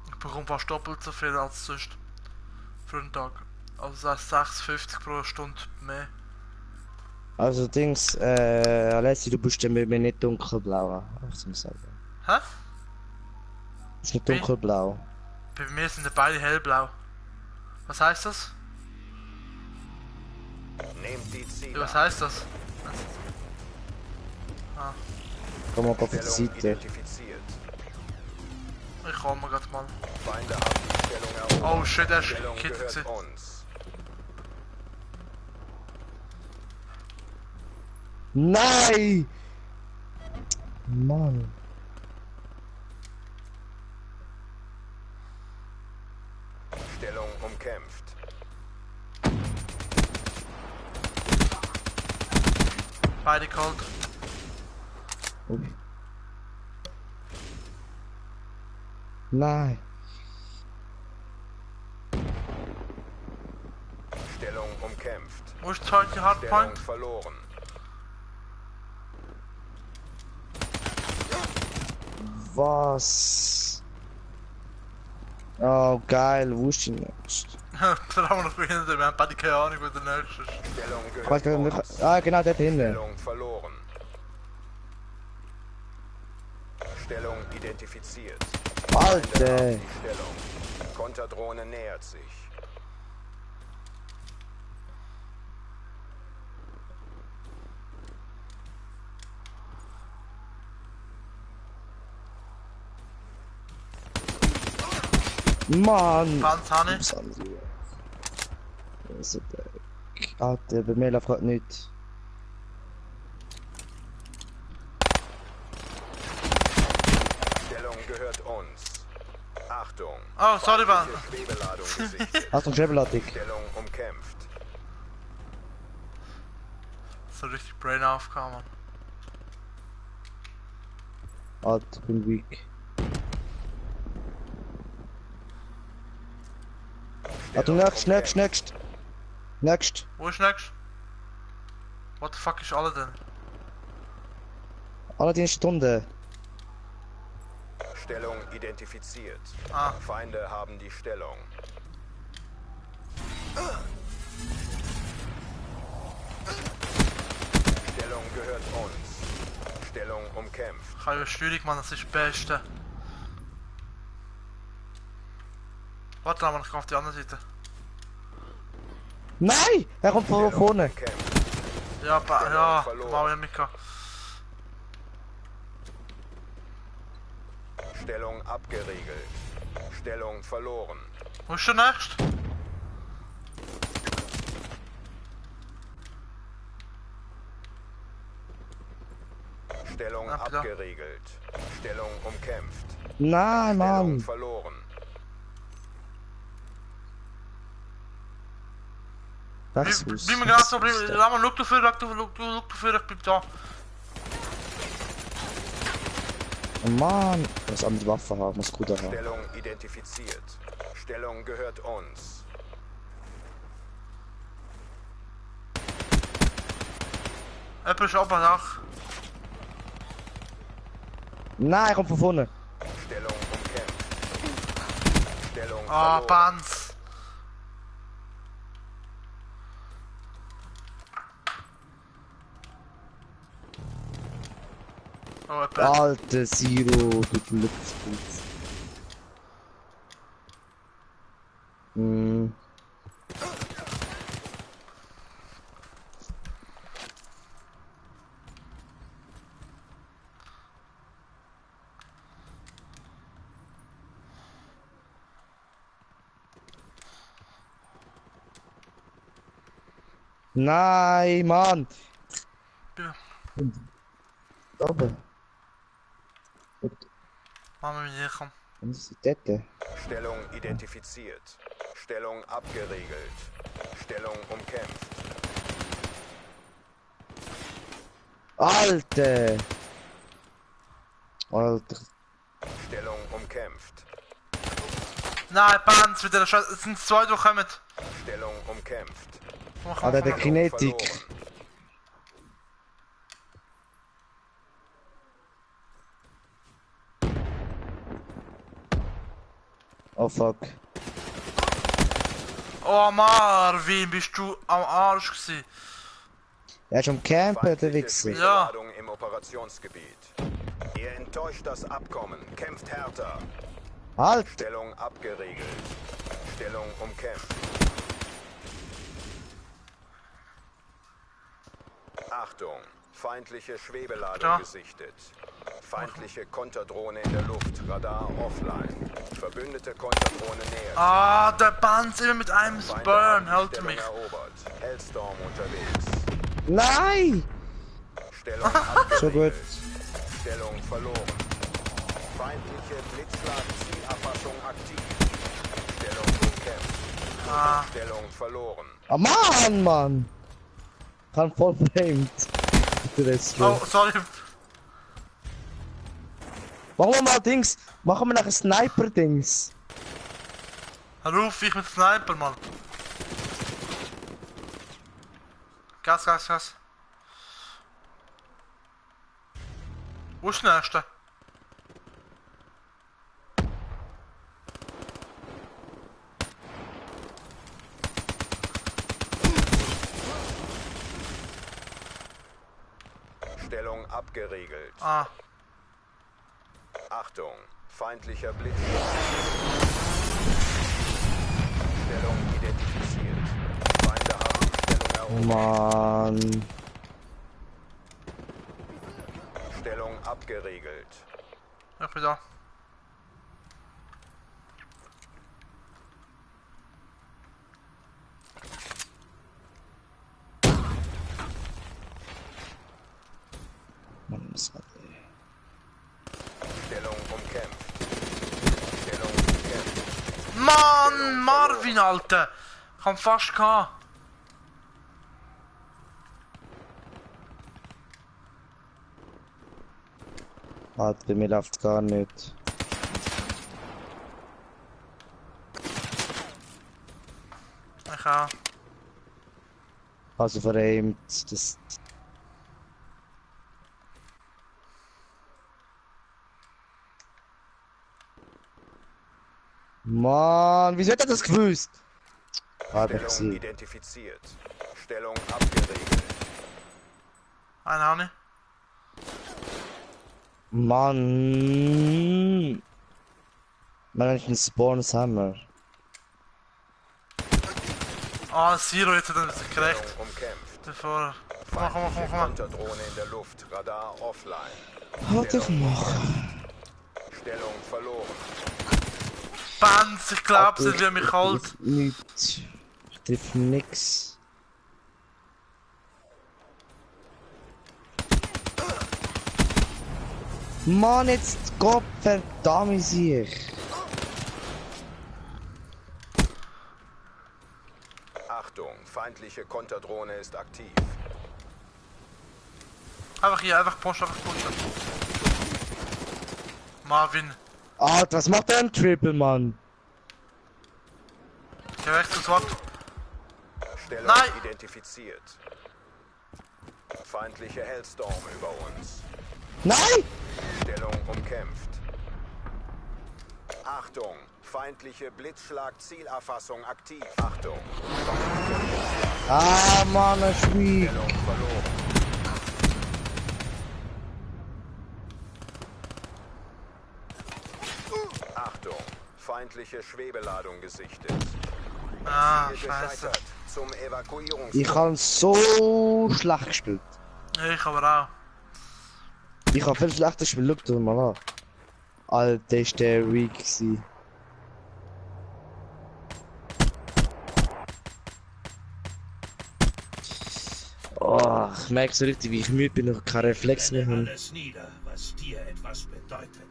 Ich bekomme fast doppelt so viel als sonst. Für einen Tag. Also das heißt 6,50 pro Stunde mehr. Also Dings, Alessi, du bist ja mit mir nicht dunkelblau, zum sagen. Hä? Ist nicht dunkelblau. Bei mir sind die beide hellblau. Was heißt das? Nehmt die Ziele. Ja, was heißt das? Ah, Komm mal auf die Stellung Seite. identifiziert. ich komme grad mal. Feinde haben die Stellung erobert. Oh shit, er ist Stellung gekittet gehört gewesen. uns. Nein! Mann. Stellung umkämpft. Beide kalt. Okay. Nein. umkämpft. Wo ist die zweite Stellung Hardpoint? verloren. Was? Oh, geil, wo ist die nächste? Da haben wir noch behindert, wir haben beide keine Ahnung, wo der nächste ist. Stellung Was gehört kann uns. ich... Ah, genau, dort hinten. Stellung verloren. Stellung identifiziert. Alter! Die Stellung. Konterdrohne nähert sich. Mann! Panz habe ich. Alter, bei mir läuft grad nicht. Stellung gehört uns. Achtung. Oh, sorry, Mann. Feindliche Schwebeladung gesichtet. Achtung, Schrebeladung. Stellung umkämpft. So richtig Brain aufgekommen. Alter, ich bin weak. Achtung, next. Wo ist next? What the fuck ist alle denn? Alle die Stunde. Stellung identifiziert. Ah. Feinde haben die Stellung. Stellung gehört uns. Stellung umkämpft. Ich habe schwierig, Mann, das ist das Beste. Warte mal, ich gehe auf die andere Seite. Nein! Er kommt von vorne. Umkämpft. Ja, ja, verloren. mal mit mir. Stellung abgeriegelt. Stellung verloren. Wo ist der nächste? Stellung Ja, bitte. abgeriegelt. Stellung umkämpft. Nein, Stellung Mann! verloren. Das Bleib ist... mir gerade so, lass mal, look dafür, ich bleib da. Oh Mann! Ich muss andere Waffe haben, muss gut haben. Stellung identifiziert. Stellung gehört uns. Jemand ist oben nach. Nein, er kommt von vorne. Stellung umkämpft. Stellung Ah, verloren. Panz. Oh, jemand. Alter Zero, du Glückspilz. Hm. Nein, Mann! Ja. Aber. Machen wir mit hier kommen. Was ist die Tette? Stellung identifiziert. Stellung abgeriegelt. Stellung umkämpft. Alter! Alter. Stellung umkämpft. Nein, Panz, wieder eine Scheiße. Es sind zwei, die kommen. Stellung umkämpft. Alter, der Stellung Kinetik. verloren. Oh fuck. Oh Marvin, bist du am Arsch gewesen? Er ist schon campen, der Feindliche Wichser. Schwebeladung im Operationsgebiet. Ihr enttäuscht das Abkommen. Kämpft härter. Halt! Stellung abgeriegelt. Stellung umkämpft. Achtung! Feindliche Schwebeladung Da. gesichtet. Feindliche Konterdrohne in der Luft. Radar offline. Verbündete Konterdrohne nähert. Ah, der Panz immer mit einem Feinde Burn, haben die hält Stellung mich. erobert. Hellstorm unterwegs. Nein! Stellung abgeriegelt. So gut. Stellung verloren. Feindliche Blitzschlag-Zielerfassung aktiv. Stellung umkämpft. Ah, Stellung verloren. Ah, Mann! Kann voll framed. oh, sorry. Machen wir mal Dings. Machen wir nachher Sniper-Dings. Ruf ich mit Sniper, Mann. Gas, Gas, Gas. Wo ist der nächste? Stellung abgeriegelt. Ah. Achtung, feindlicher Blitz. Stellung identifiziert. Feinde haben die Stellung erobert. Mann. Stellung abgeriegelt. Ich bin da. Mann, das hat Stellung umkämpft. Stellung umkämpft. Mann, Marvin, Alter! Ich hab fast gehabt. Bei mir läuft gar nicht. Ich auch. Also verreimt, das... Mann, wieso hat er das gewusst? Hab ich Stellung gesehen. identifiziert. Stellung abgeriegelt. Eine habe ich. Mann. Manchen Spawns haben wir. Ah, Zero jetzt hat er sich gerecht. Stellung umkämpft. Bevor. Komm mal. Konterdrohne in der Luft. Radar offline. Hat ich noch. Stellung verloren. Bands, ich glaub, sind wir mich kalt. Nicht. Ich triff nix. Mann, jetzt Gott verdammt sich. Achtung, feindliche Konterdrohne ist aktiv. Einfach hier, einfach pushen. Marvin. Alter, was macht der ein Triple, Mann? Geh weg zu SWAT. Stellung Nein! identifiziert. Feindliche Hellstorm über uns. Nein! Stellung umkämpft. Achtung, feindliche Blitzschlag-Zielerfassung aktiv. Achtung, Ah, Mann, er schwieg. Stellung verloren. Achtung, feindliche Schwebeladung gesichtet. Ah, Ziel scheiße. gescheitert. Zum Evakuierungs... Ich habe so schlecht gespielt. Ich aber auch. Ich habe viel schlechter gespielt, schau dir mal an. Alter, ist der weak gewesen. Oh, ich merke so richtig, wie ich müde bin und keinen Reflex mehr habe. Alles nieder, was dir etwas bedeutet.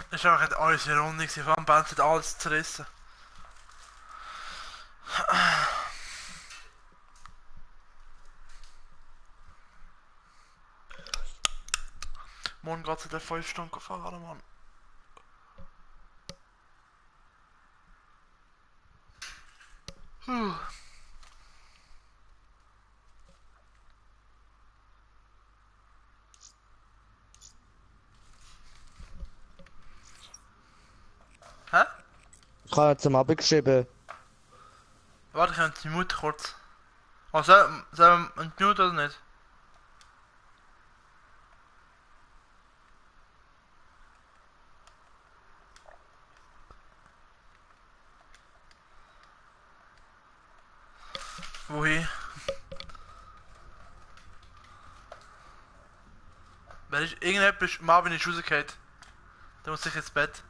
Das war auch unsere Runde, vor allem Band hat alles zerrissen. Morgen geht's in der 5 Stunden fahren, Mann. Puh. Hä? Ich habe zum Abend geschrieben. Warte, ich habe die Mute kurz. Oh, sollen wir entmute oder nicht? Wohin? Wer ist... Irgendjemand ist... Marvin ist rausgefallen. Der muss sicher ins Bett.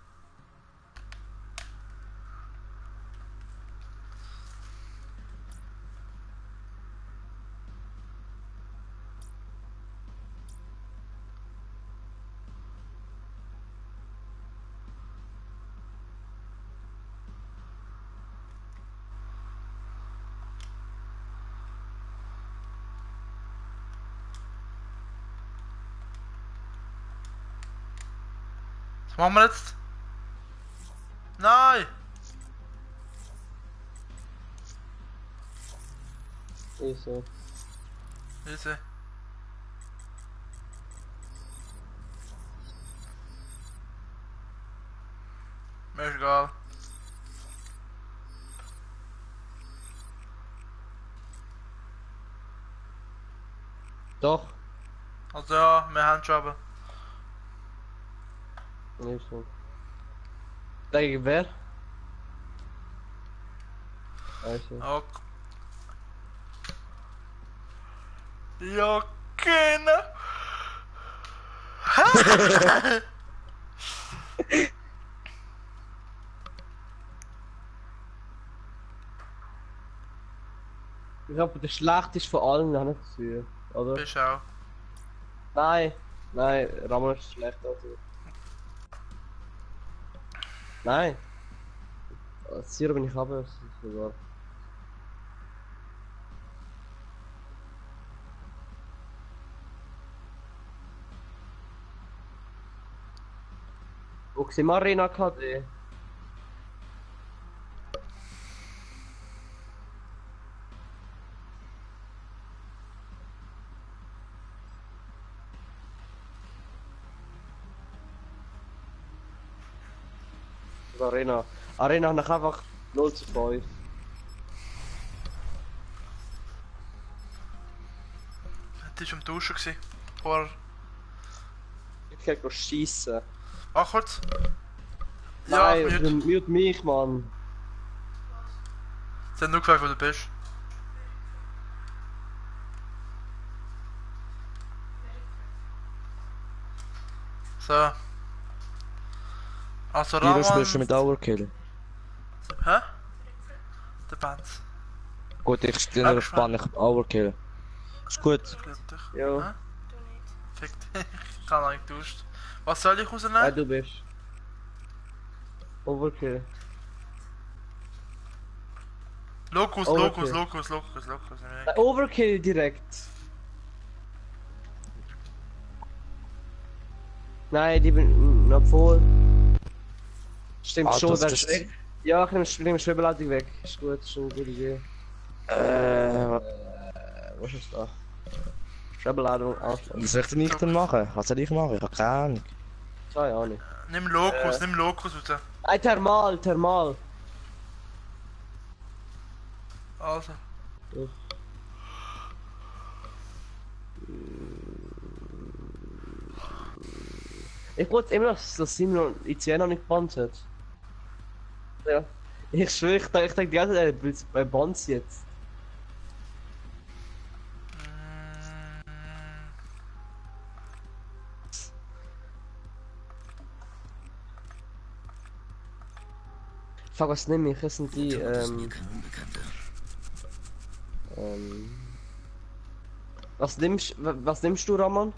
Was machen wir jetzt? Nein! Easy. Easy. Mir ist egal. Doch. Also ja, wir haben schon aber. Easy. Dagegen wer? Also. Okay. Ja, keine. Ich glaube, der schlechteste von allen habe ich gesehen, oder? Bist auch. Nein, nein, Ramon ist schlecht also. Nein. Als Zero bin ich aber, das ist sogar. Wo sind wir Arena KD? Arena. Arena nach einfach 0:5. Das war am Duschen gewesen. Vorher. Ich kann schießen. Ach kurz. Nein, mute. mute mich, Mann. Sie haben nur gefragt, wo du bist. So. Also Giro spielst du Ramon... mit Overkill. Hä? Der Benz. Gut, ich stehe auf Bahn, ich hab Overkill. Ist gut. Glücklich. Ja. Hä? Fick dich. Ich kann nicht getauscht. Was soll ich Ja, rausnehmen? du bist. Overkill. Locus, Overkill. Locus. Overkill direkt. Nein, die bin obwohl. Stimmt Ah, schon, das das ist- ist. Ja, ich nehme Schwebeladung weg. Ist gut, ist eine gute Idee. Was ist da? Schwebeladung aus. Was soll ich denn nicht machen? Was soll ich machen? Ich hab keine Ahnung. Keine Ahnung. Nimm Locus raus. Ein Thermal. Also. Ich wollte immer noch, dass Simon ICN noch nicht gebannt hat. Ja. Ich schwöre, ich denke die ganze Zeit, bei Bonds jetzt. Fuck, was nehme ich? Das sind die, Ist mir kein Unbekannter. was nimmst du, Ramon?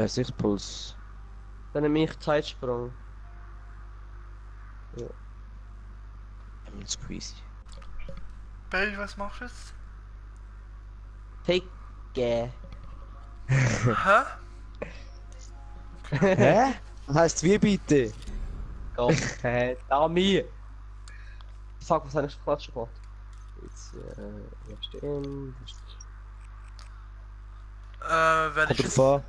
Sichtpuls. Dann nehme ich Zeitsprung. Squeezy. Baby, was machst du jetzt? Take. Hä? Hä? Was heisst wie bitte? Gott, Dami! Fuck, was habe ich Quatsch gemacht? Jetzt, ja, stehen. Wenn Kommt ich drauf an.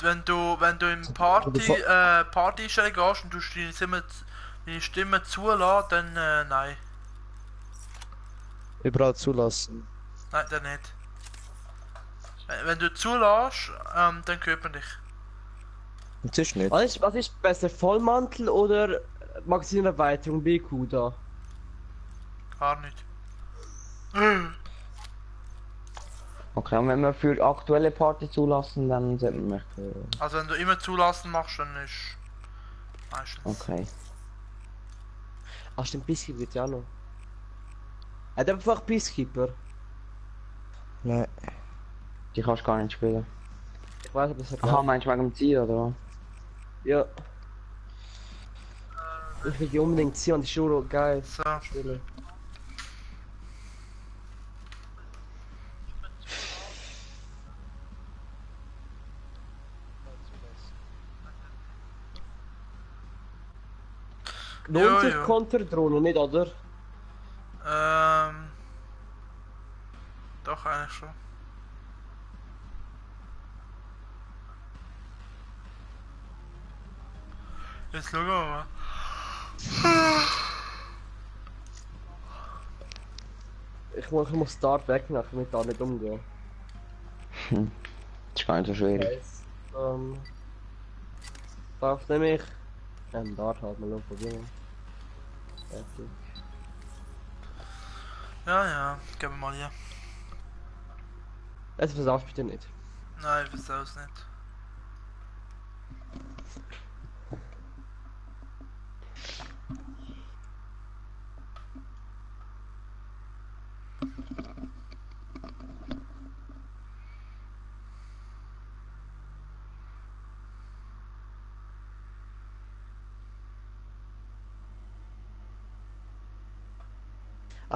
wenn du im Party-Einstellung gehst und du deine Stimme zulassen, dann nein. Überall zulassen. Nein, dann nicht. Wenn du zulässt, dann hört man dich. Und ist nicht. Was ist besser, Vollmantel oder Magaziner-Erweiterung BQ da? Gar nicht. Okay, und wenn wir für aktuelle Party zulassen, dann sollten wir Also wenn du immer zulassen machst, dann ist meistens. Okay. Ach stimmt, Peacekeeper wird ja noch. Hat er einfach Peacekeeper? Nein. Die kannst du gar nicht spielen. Ich weiß, ob das Aha, meinst du wegen dem Ziel, oder was? Ja. Ich will die unbedingt ziehen und die Shuro geil So. spielen. Lohnt sich ja. Konterdrohne nicht, oder? Doch, eigentlich schon. Jetzt schauen wir mal. Ich muss Start wegnehmen, damit da nicht umgehen. Das ist gar nicht so schwierig. Darf nehme ich. Dart halt mal probieren. Fertig. Ja, geben wir mal hier. Das versaust bitte nicht. Nein, ich weiß es nicht.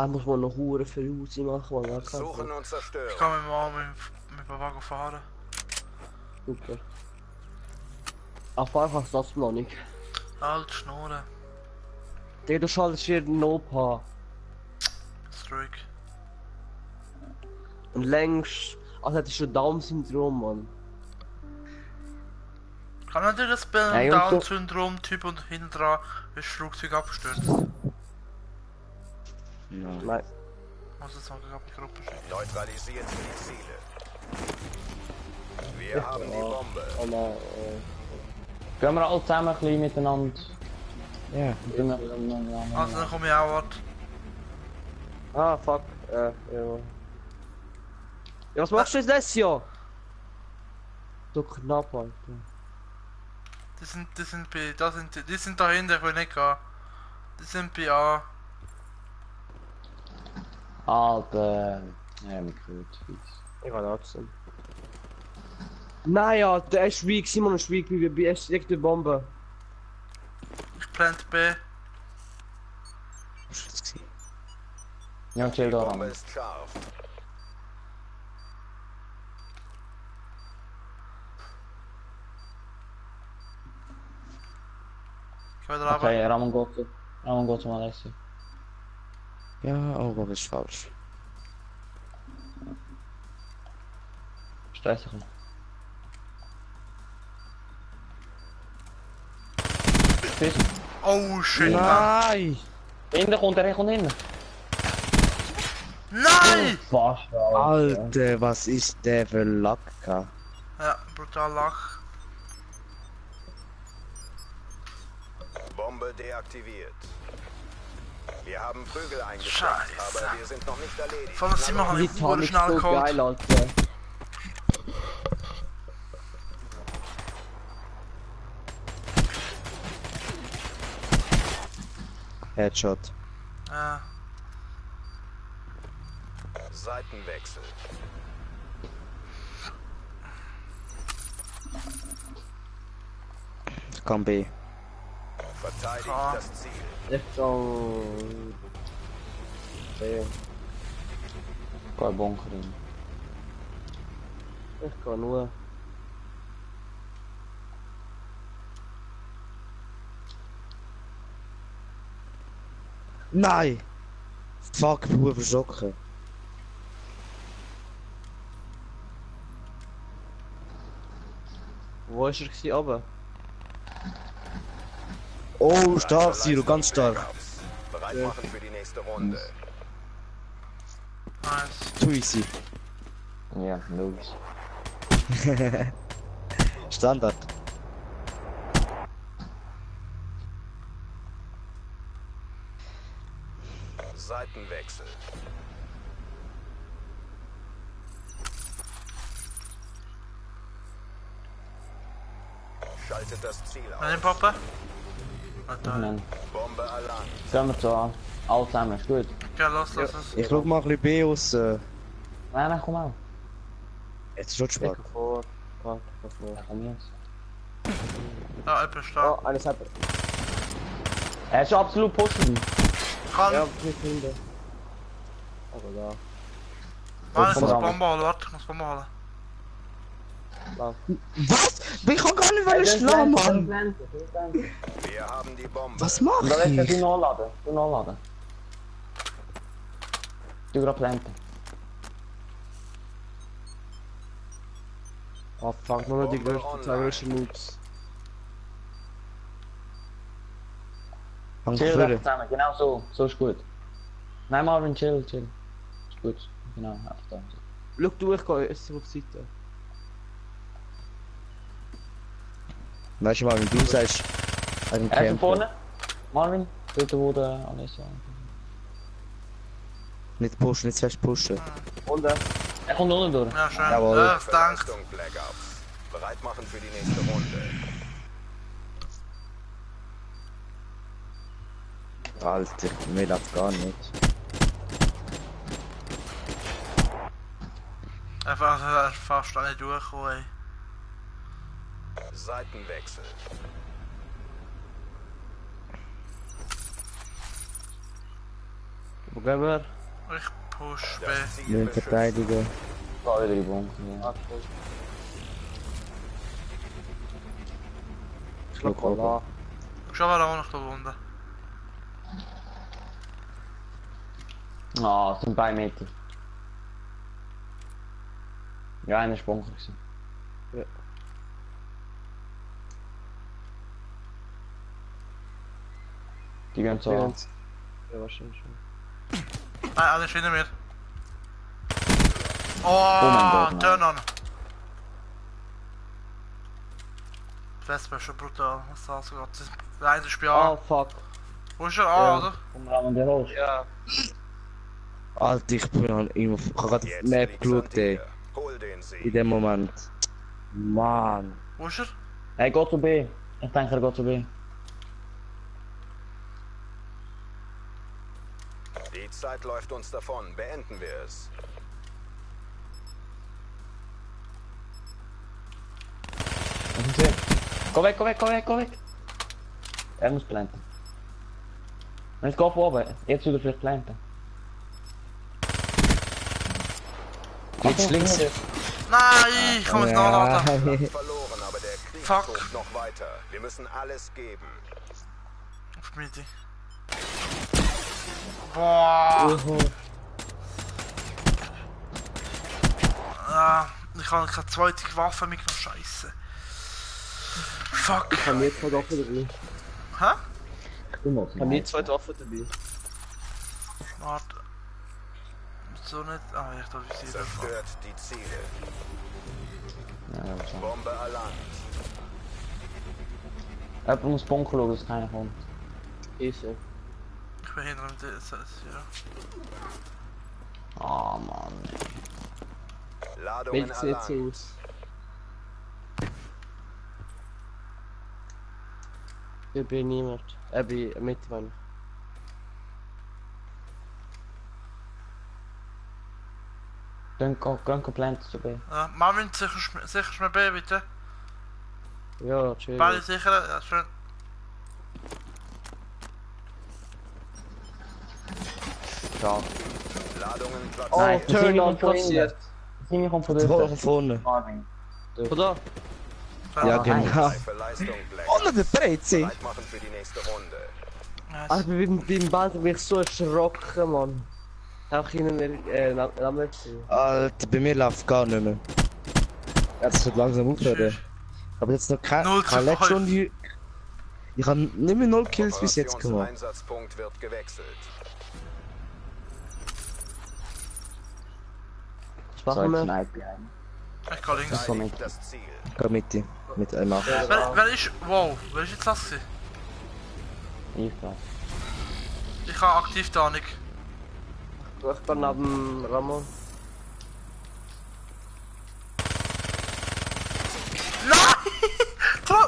Muss man noch Huren für Uzi machen, man Suchen und zerstören. Ich kann mit mal mit dem Wagen fahren. Super. Auf einfach das noch nicht. Alt Schnurren. Der du schaltest hier den Opa. Ist ruhig. Und längst. Also hättest du Down-Syndrom, Mann. Kann natürlich das Bild Hey, Down-Syndrom-Typ und hinten dran ist das Flugzeug abgestürzt. Nein. Muss jetzt mal gerade die Gruppe schicken. Neutralisiert die Ziele. Wir haben die Bombe. Oh nein, Gehen wir alle zusammen ein bisschen miteinander. Ja. Also dann komme ich auch wart. Ah, fuck. Ja. Ja, was machst du jetzt das Jahr? So knapp, Alter. Die sind bei, die sind da hinten, ich will nicht gehen. Die sind bei A. Alter. Ja, mit gut. Ich kann auch sein. Nein, ja, der ist weak, Simon ist weak, wie er steckt die Bombe. Ich plant B. Ja, chill Die da Bombe ran. ist scharf. Ich will da Okay, Ramon geht zum Alessio. Ja, oh, das ist falsch. Stressig. Schießen. Oh shit, Mann. Nein! Innen kommt er innen. Nein! Fast, Alter, was ist der für Lacker? Ja, brutal lach. Bombe deaktiviert. Wir haben Prügel eingesteckt, Scheiße. aber wir sind noch nicht erledigt. Von der Zimmer habe Die ich Tarn voll ist schnell so geholt. geil, Alter. Headshot. Ja. Seitenwechsel. Kann B. Verteidigt Ah. das Ziel. Richtung... Kein Bunker drin. Ich kann nur... Nein! Fuck, ich bin verschrocken. Wo ist er gewesen, oben? Oh, stark, Siro, ganz stark. Bereit machen für die nächste Runde. Nice. Too easy. Ja, logisch. Standard. Seitenwechsel. Schaltet das Ziel Nein, aus. Papa. Ah, da. Nein. Bombe Alarm. Gehen wir zu A. Alle zusammen, ist gut. Ja, lass es. Ich schau mal ein bisschen B aus. Nein, komm auch. Jetzt ist schon Ich spät. kann vor... Warte, was noch? Ja, komm jetzt. Da, jemand ist da. Oh, eine Seite. Er ist absolut pushen. Kann. Ja, nicht hinten. Aber da. Mann, ich muss Komm, Bombe holen, warte, ich muss Bombe holen. Was? Ich kann gar nicht schlagen, Mann! Wir haben die Bombe. Was mach Und dann lässt ich? du nachladen. Du nachladen. Du gerade planten. Oh fuck, nur noch die größten zwei größten Noobs. Fang Chill vorne. recht zusammen, genau so. So ist gut. Nein, Marvin, chill. Ist gut. Genau, einfach da. Schau du, ich gehe jetzt auf die Seite. Weißt du mal, wenn du sagst, ein Er ist Camp, vorne. Marvin, dort wo der Alessio. nicht pushen, nicht zuerst pushen. Und Er kommt unten durch. Ja, schön. Jawohl. Ja, danke. Leistung, Black Ops. Bereit machen für die nächste Runde. Alter, mir läuft gar nicht. Einfach fast nicht durchgekommen, ey. Seitenwechsel. wo gehen wir? Ich push B. Das Ziel Wir beschützen. verteidigen. Da wieder die Bunker. Ja. Ich schlag mal an. Schon mal auch noch da unten. Ah, es sind 2 Meter. Ja, einer ist Bunker gewesen. Ja. Die gehen so Ja, an. ja, wahrscheinlich schon. Nein, alles hinter mir. Oh Oh, mein Gott, turn on. Das wäre schon brutal. Was sagst du gerade? Der eine ist bei A. Oh fuck. Wo ist er? A, Ja. oder? Komm ran, der holst. Ja. Alter, ich bin an ihm, ich hab grad auf die Jetzt Map liegt's an geschaut, ey. dir. Hol den Sieg. In dem Moment. Mann. Wo ist er? Hey, geht zu B. Ich denke, er geht zu B. Die Zeit läuft uns davon. Beenden wir es. Was ist hier? Go weg. Er muss planten. Jetzt geh von oben. Jetzt wieder vielleicht planten. Jetzt links. Nein, ich komme jetzt nachladen. Verloren, aber der Krieg Fuck. tobt noch weiter. Wir müssen alles geben. Auf Mitte. Boah. Ah, ich habe keine zweite Waffe mitgenommen, scheiße. Fuck. Ich habe nie zwei Waffen dabei. Hä? Ich habe nie zwei Waffen dabei. Warte. So nicht. Ah, ich dachte, ich sehe das. Zerstört die Ziele. Ja, das schon. Bombe erlangt. Jemand muss Bunker schauen, dass keiner kommt. Easy. Ich bin hinter dem DSS, ja. Ah, Mann. Ladungen Bild sieht erlangt. so aus. Ich bin niemand. Ich bin mit, meine ich. Gehen planten zu B. Ja, Marvin, sicherst mir B, bitte. Ja, chill. Beide sichern, ja, schön. Schade. Ladungen platziert. Oh, Nein, Turn Simi on kommt von passiert. Simi kommt von Da dort. vorne. Marvin. Von da? Ja, genau. Reife Leistung, Black Oh, der Ops. Prezi. Bereit machen für die nächste Runde. Ah, beim Band bin ich so erschrocken, Mann. Auch ihnen Namen gesehen. Alter, bei mir läuft gar nicht mehr. Ja, das wird langsam aufhören. Aber jetzt noch keine 0 zu letzte 5. Runde. Ich habe nicht mehr 0 Kills bis jetzt gemacht. Operationseinsatzpunkt wird gewechselt. Was So, machen jetzt wir? Snipe ein. Ich kann links. So mit. Verteidigt das Ziel. Geh mit dir. Mit einem Acht. Wer ist. Wow, wer ist jetzt das gewesen? Ich da. Ich habe aktiv da nicht. Ich bin neben Ramon. Nein!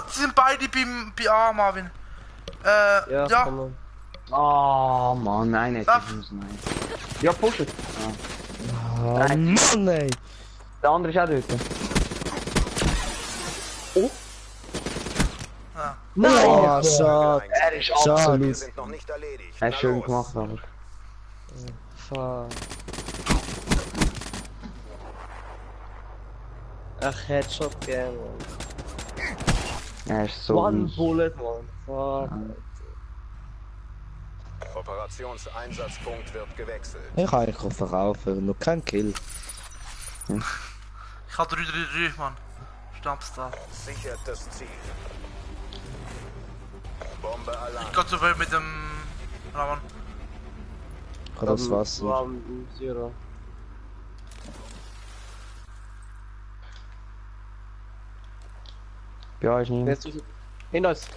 Sie sind beide bei A, Marvin. Ja, ja. kann man. Oh Mann, nein, nicht. Darf- Das muss nein. Ja, push it. Oh Mann, ey. Der andere ist auch dort. Nein! Oh, schade. Er ist Wir Schade. sind noch nicht erledigt. Er Na ist schön los. gemacht, aber. Fuck. Ach, Headshot gegeben, Mann. Er ist so One mies. Bullet, Mann. Fuck. Operationseinsatzpunkt wird gewechselt. Ich kann eigentlich auch verkaufen, noch kein Kill. Ich hab 3-3-3, Mann. Stammst da. Sichert das Ziel. Bombe Alarm. Ich geh zu weit mit dem Raman. Ich habe das Wasser. Zero. Ja, ist niemand. Hinter uns.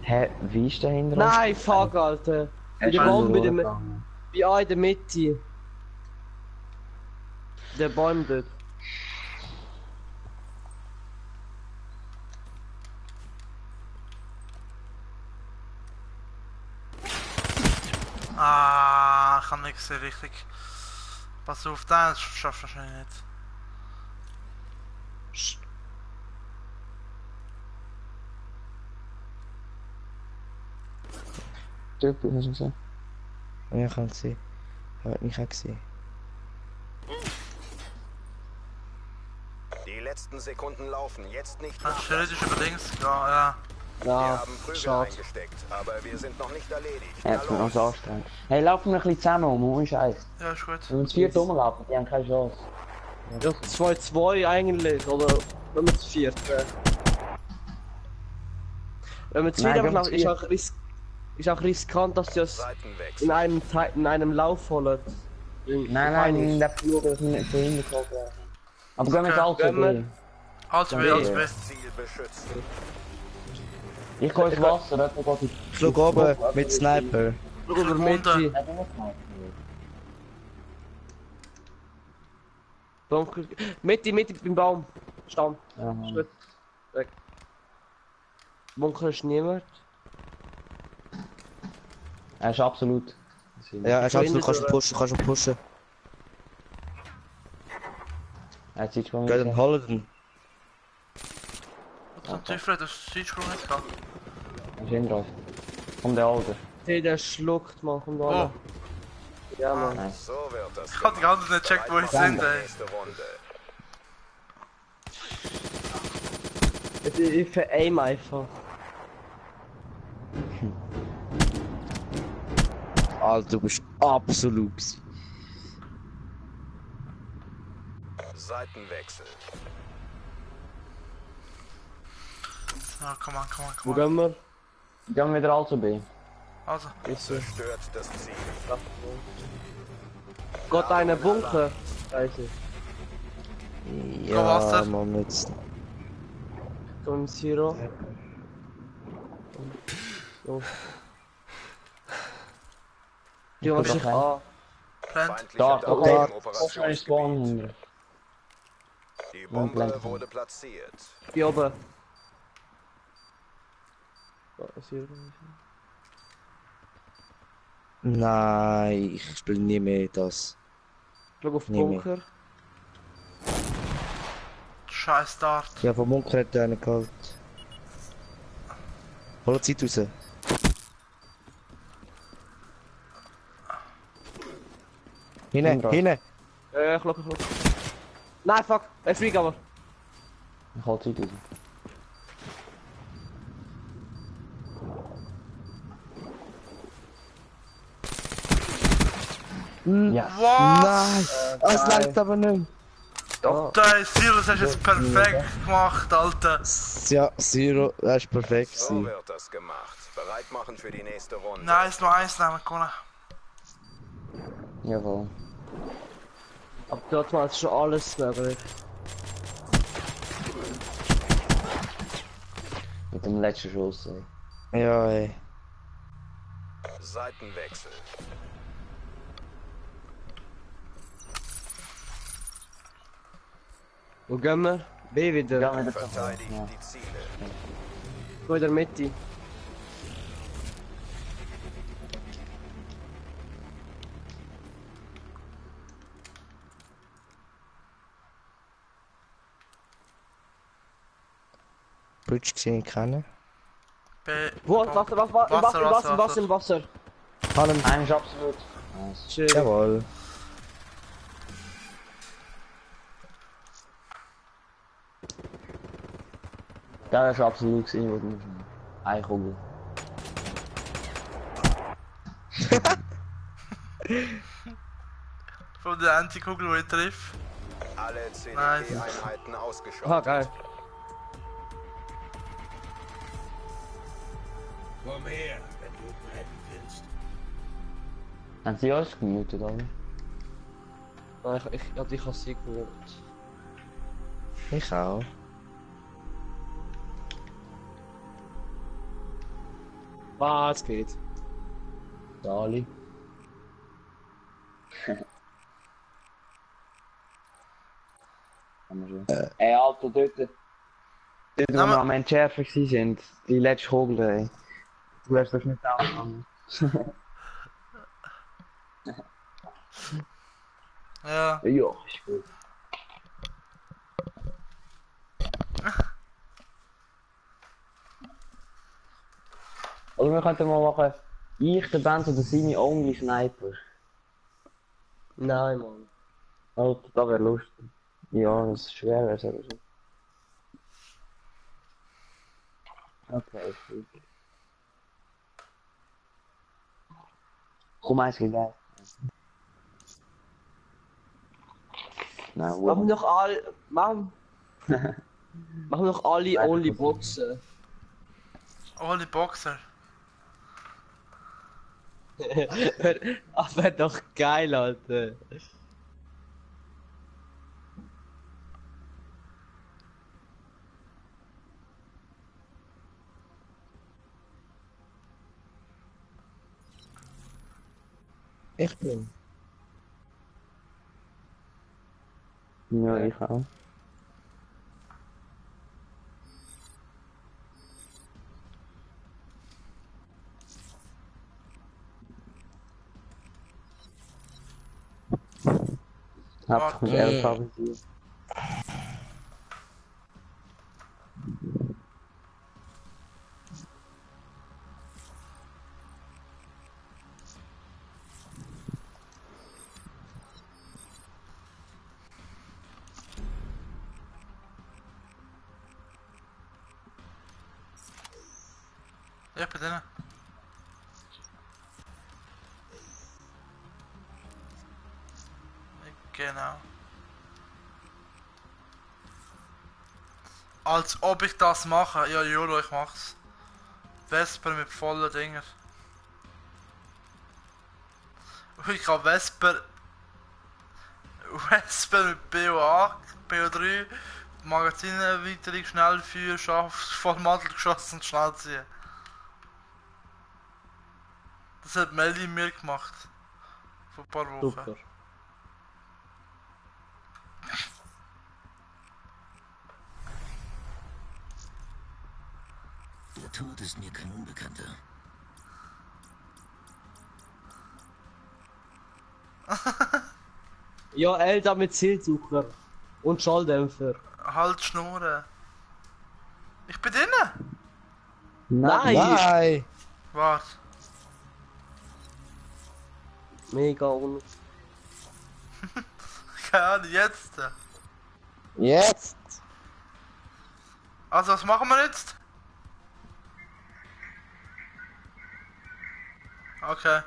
Hä, wie ist der hinter uns? Nein, fuck, Alter. Er ist Die Bombe in der durchgegangen. Ja, in der Mitte. Der Baum dort. Ah, ich hab nicht gesehen, richtig. Pass auf, den schaffst du wahrscheinlich nicht. Typ, hast du gesehen? Ja, ich kann es sehen. Ich habe mich auch gesehen. Die letzten Sekunden laufen, jetzt nicht Ah, nachlassen. Schritt ist über links, ja. Wir Ja, haben Prügel schade. eingesteckt, aber wir sind noch nicht erledigt. Ja, Na jetzt wird uns los. anstrengend. Hey, laufen wir ein bisschen zusammen ohne Scheiß. Ja, ist gut. Wenn wir uns 4 rumlaufen, die haben keine Chance. Ja, 2-2 eigentlich, oder wenn wir zu viert Wenn wir zu Nein, viert wenn wir einfach zu ist auch riskant, dass sie es Seitenwechsel. in einem Lauf holen. Nein, in der Flur ist nicht von hinten gekommen. Aber gehen wir jetzt alles Gehen wir. vorbei. Alles B, alles B. Ziel beschützt. Ich gehe ins Wasser, dort geht die... Ich schau oben mit Sniper. Schau über Runter. Mitte. Ja, du musst mal. Bunker. Mitte beim Baum. Stamm. Ja, Ist Mann. gut. Weg. Bunker ist niemand. Er ist absolut. Ja, ich hab's, du kannst ihn pushen, Er hat sich schon Geh dann holen den. Was zum Teufel, das Seitsprung nicht gehabt. Er ist hinter uns. Komm der Alter. Hey, der schluckt, man. Kommt Oh, an. Ja, man. Nice. So wird das ich hab die ganze Zeit nicht gecheckt, wo ich sind, ey. Nächste Runde. Ich ver-aim einfach. Alter, du bist absolut. Seitenwechsel. Ja, komm an. Wo gehen wir? Gehen wir wieder alle zu B. Also, Zerstört das Ziel. Gott, eine Bunker. Scheiße. Ja, Wasser. Mann, jetzt. Komm, Zero. So. Die haben sich an. brennt. Feindlicher Da, Down okay. im Auch schnell Operations- Spawn hinter. Die Bombe Blank. wurde platziert. Hier oben. Da ist Zero. Nein, ich spiele nie mehr das. Schau auf Nee, nee. Bunker. Scheiß Start. Ja, vom Bunker hat einer geholt. Hol die Zeit raus. Hinten. Klok. Nein, fuck. Er fliegt aber. Ich hol Zeit raus. Ja. Was? Nein! Es langt aber nicht. Der Silas hast jetzt perfekt gemacht, Alter. Ja, Zero, das ist perfekt. So gewesen. wird das gemacht. Bereit machen für die nächste Runde. Nice, nur eins nehmen können. Jawohl. Aber dort mal ist schon alles möglich. Mit dem letzten Schuss, ey. Ja, ey. Seitenwechsel. Wo gehen wir? B wieder. Ja, wieder Verteidigt ja. die Ziele. Go in der Mitte. Bridge gesehen, keine. B. Wo? Wasser, im Wasser. Kann Einer ist absolut. Nice. Schön. Jawohl. Der ist absolut gewesen, wo du. Eine Kugel. Von der Antikugel, die ich treffe. Alle Nice. CDP-Einheiten ausgeschaltet. Ah, geil. Komm her, wenn du brennen willst. Haben sie alles gemutet, oder? Nein, ich habe sie gemutet. Ich auch. Was geht? Dali. Haben wir schon. Ey, Alter, dort, wo wir am Entschärfen waren, die letzte Kugel, ey. Du hast das nicht angefangen. Ja. Ja, ist gut. Oder wir könnten mal machen, ich, der Band oder seine Only Sniper. Nein, Mann. Alter, das wäre lustig. Ja, das ist schwer, wäre es aber so. Okay, gut. Komm, eins geht geil. Nein, Machen doch alle. Machen doch alle Only Boxen. Alle Boxer. Aber doch geil, Alter. Ich bin. Ja, ich auch. Hab mit LK besiegt. Ja, bei denen. Genau. Als ob ich das mache. Ja, Jolo, ich mach's. Vesper mit vollen Dinger. Ich kann Vesper mit BO8, BO3, Magazinerweiterung, Schnellfeuer, Vollmantelgeschoss und schnell ziehen. Das hat Melly mir gemacht. Vor ein paar Wochen. Super. Der Tod ist mir kein Unbekannter. Ja, Elda mit Zielsucher. Und Schalldämpfer. Halt Schnurren. Ich bin drinnen! Nein! Nein! Warte. Mega un... Keine Ahnung, jetzt. Jetzt! Also, was machen wir jetzt? Okay.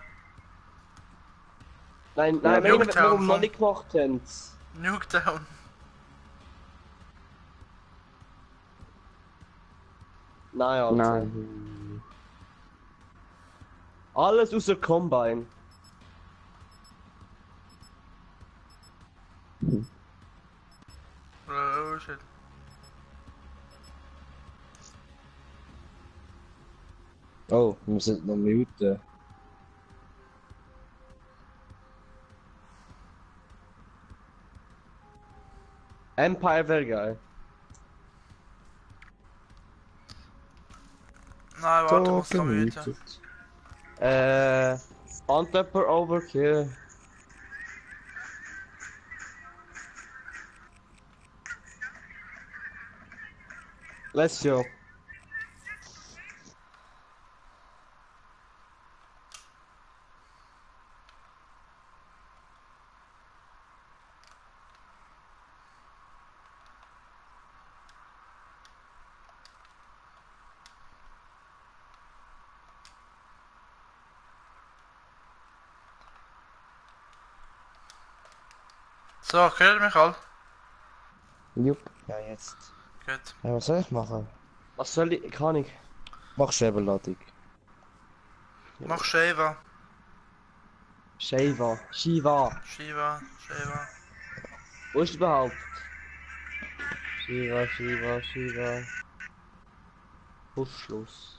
Nein, Ja, nein, wenn wir Nuketown noch nicht gemacht haben. Nuketown. Nein, Alter. Nein. Alles außer Combine. Oh shit. Oh, wir müssen noch muten. Empire wäre geil. Nein, warte, ich muss noch müde. Untapper Overkill. Let's go. So, hört ihr mich alle? Jupp. Ja, jetzt. Gut. Ja, was soll ich machen? Was soll ich? Kann ich. Mach Schäberladung. Mach Sheva. Shiva. Shiva. Shiva. Wo ist überhaupt? Shiva. Busschluss.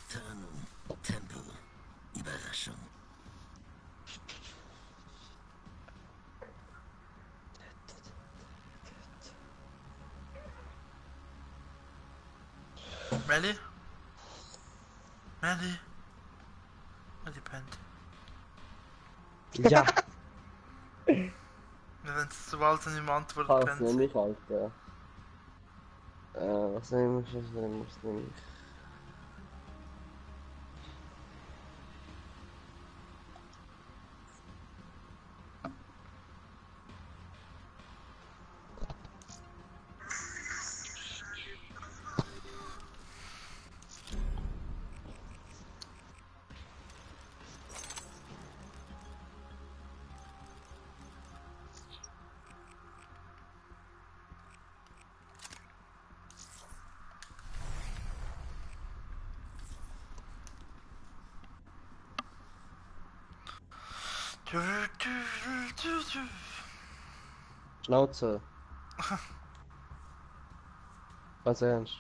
Tarnung, Tempo, Überraschung. Melly? Melly pennt. Ja. Wenn es zu bald nicht mehr antwortet, Was pennt. nehme ich, Alter? Was nehme ich? Schnauze. Was ernst?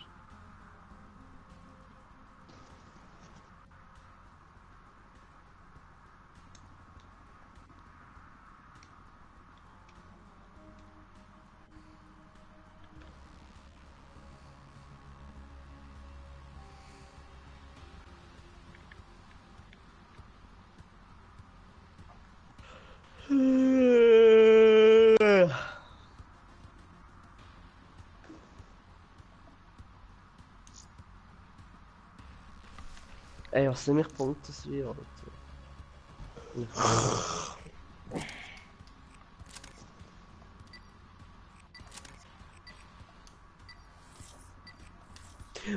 Ey, was sind mich Punkte, Alter?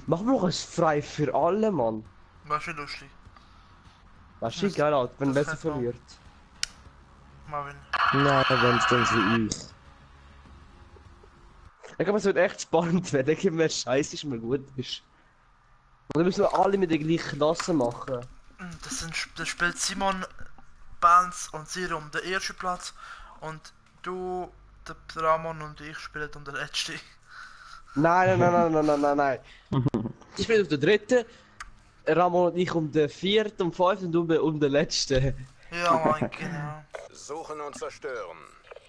Machen wir doch ein frei für alle, Mann. Was ist lustig? Weißt du, geil, Alter, wenn das besser hat man. verliert. Marvin. Nein, wenn es dann wie uns. Ich glaube, es wird echt spannend werden. Ich gebe mir Scheiße, ist mir gut ist. Und dann müssen wir alle mit der gleichen Klasse machen. Das spielt Simon, Benz und Sirum den ersten Platz und du, der Ramon und ich spielen um den letzten. Nein. Ich spiele auf der dritten, Ramon und ich um den vierten, um den fünften und du um den letzten. Ja, Mann, genau. Suchen und zerstören.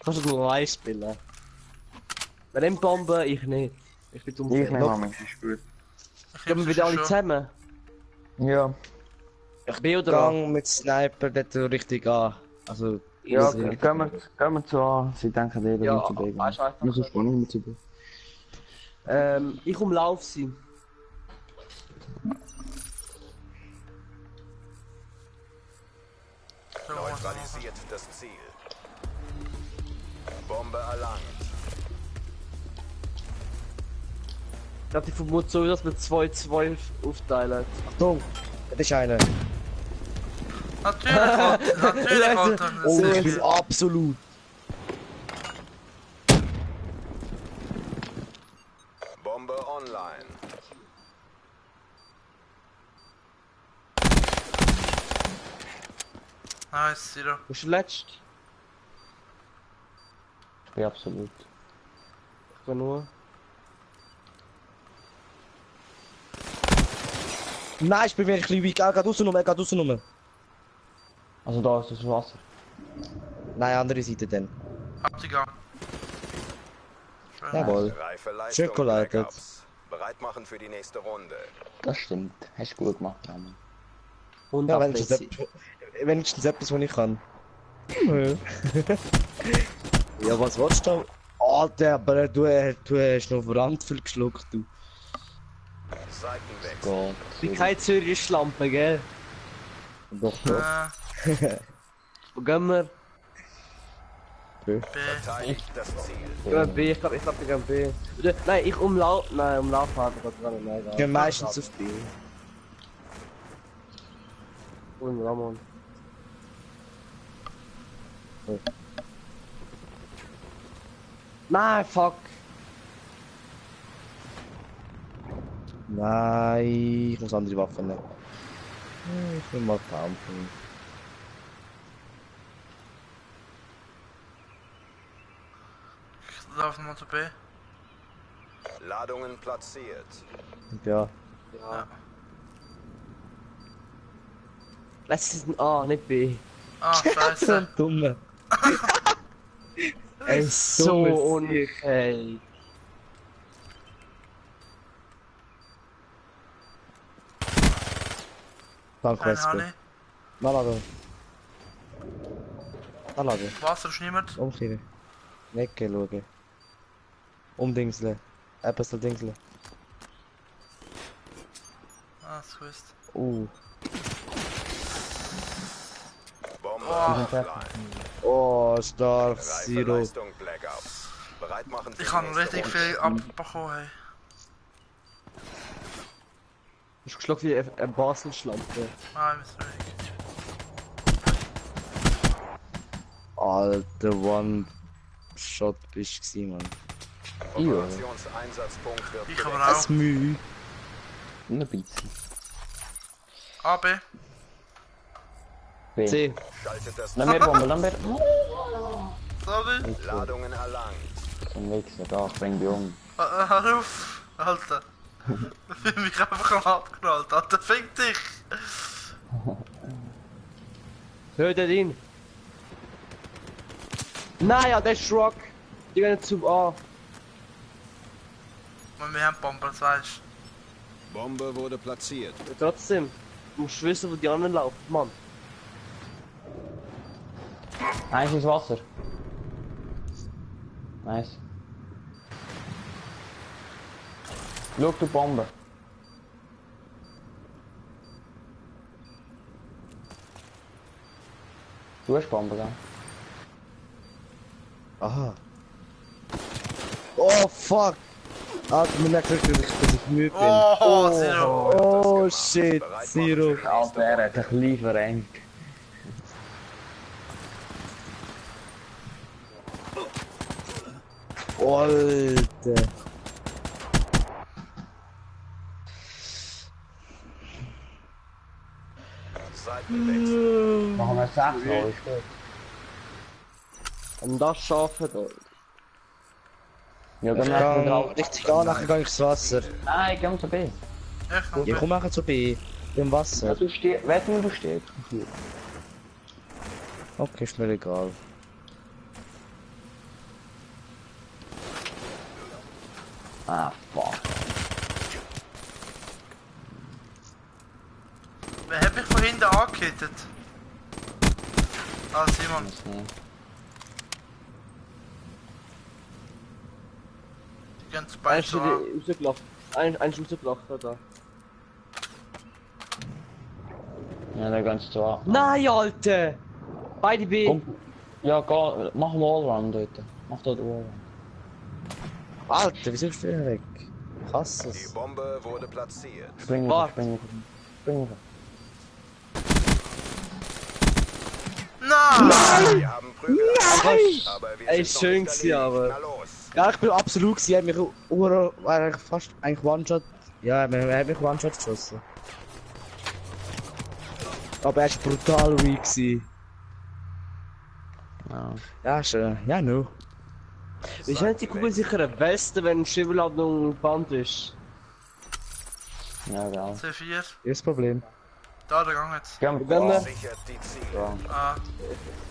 Kannst du nur allein spielen? Wer nimmt Bomben? Ich nicht. Ich bin dumm. Ich nehme an, ist gut. Gehen wir wieder alle zusammen? Ja. Ich bin oder A? Gang mit Sniper, dort so richtig an. Also, Ja, easy. gehen wir zu A. Sie denken, jeder Ja, muss zu B gehen. weißt du, einfach- Muss ich nicht zu B. Ich umlauf sie. Neutralisiert das Ziel. Bombe erlangt. Ich glaube, die vermuten so, dass wir 2-2 aufteilen. Achtung, das ist einer. Natürlich, Alter. Oh, Das ich bin absolut. Bombe online. Nice, Zero. Wo ist der letzte? Ich bin absolut. Ich bin nur. Nein, ich bin mir ein bisschen weak. Gerade rausgenommen. Also da ist das Wasser. Nein, andere Seite dann. Habt ihr gar. Jawohl. Reife Leistung. Schön geleitet. Backups. Bereit machen für die nächste Runde. Das stimmt. Hast du gut gemacht, Ramon. Ja, 100 wenigstens etwas, was ich kann. Ja, was willst du da? Alter, aber du hast noch verdammt viel geschluckt, du. Seitenwechsel. Gott. Ich bin keine Zürich Schlampe, gell? Doch, doch. Wo gehen wir? B. Verteidigt das Ziel. Gehen wir B, ich glaube, wir gehen B. Oder, nein, ich umlauf. Nein, umlaufhaben geht gar nicht. Nein, Ich gehe meistens auf B. Und Ramon. Oh. Nein, fuck. Nein, ich muss andere Waffen nehmen. Ich will mal kämpfen. Ich laufe mal zu B. Ladungen platziert. Ja. Ja. Lass es ein A, nicht B. Ah, scheiße. Dumme. Ey, so unfair. Danke, Ein Wesker. Honey. Nalade. Nalade. Wasser ist niemand. Umkehren. Necke schauen. Umdingseln. Etwas dingseln. Ah, das gewusst. Bombe Oh. offline. Oh, stark. Reife Zero. Leistung, Black Ops. Bereit machen für Ich die habe nächste richtig Runde. viel abbekommen. Hey. Ich geschlagen wie ein Basel-Schlampe. Ah, ich bin ruhig. Alter, One-Shot bist du gewesen, Mann. Operationseinsatzpunkt wird Ich gewechselt. aber auch. Das Mühe. Ein bisschen. A, B. B. C. Schaltet das Lass mir Bombe, lass mir. Sorry. Ladungen erlangt. So ein Wichser, da, ich bring die um. Hör auf. Alter. Ich bin mich einfach abgeknallt. Alter, fick dich. Hör den ihn. Nein, ja, der ist Rock. Die gehen zum A. Man, wir haben Bomben, das weißt Bombe wurde platziert. Ja, trotzdem. Du musst wissen, wo die anderen laufen, Mann. Eins ins Wasser. Nice. Schau die Bombe. Du hast Bombe, gell? Aha. Oh, fuck. Alter, mir merkt wirklich, dass ich müde bin. Oh, Zero. Oh, shit. Zero. Alter, er hat dich lieber verrenkt. Alter. Seitenwechsel. Machen wir 6 noch, ist gut. Und das schaffen da. Ja, dann Ich machen wir gehe drauf. richtig an, nachher gehe ich ins Wasser. Nein, komm zu B. Ich komm Ja, B. komm nachher zu B. Im Ja, Wasser. du stehst, wetten du stehst. Okay, ist mir egal. Ah, fuck. Wer hat mich von hinten angehittet? Ah, Simon. Weiß nicht. Die gehen zu Eins beiden ist zu A. rausgelaufen. Eins ist rausgelaufen da. Ja, dann ganz zu A. Nein, Alter! Beide B. Komm. Ja, geh, mach einen Allround dort. Mach dort Allround. Alter, wieso bist du wieder weg? Ich hasse Die es. Bombe wurde platziert. Spring Wart. spring spring Nein! Wir haben Prügel. Aber wir Ey, sind noch schön nicht gewesen, erledigt. aber- Na los. Ja, ich bin absolut gewesen. Er hat mich eigentlich fast One-Shot. Ja, er hat mich One-Shot geschossen. Aber er ist brutal weak gewesen. Ja. Ja, schön. Ja, no. Wie schnell die Kugel sicher eine Weste, wenn eine Schiebladung Band ist? Ja, geil. C4. Ist Problem. Da, der Gang jetzt. Komm, Wenn wir- Sichert die Ziele. Ah,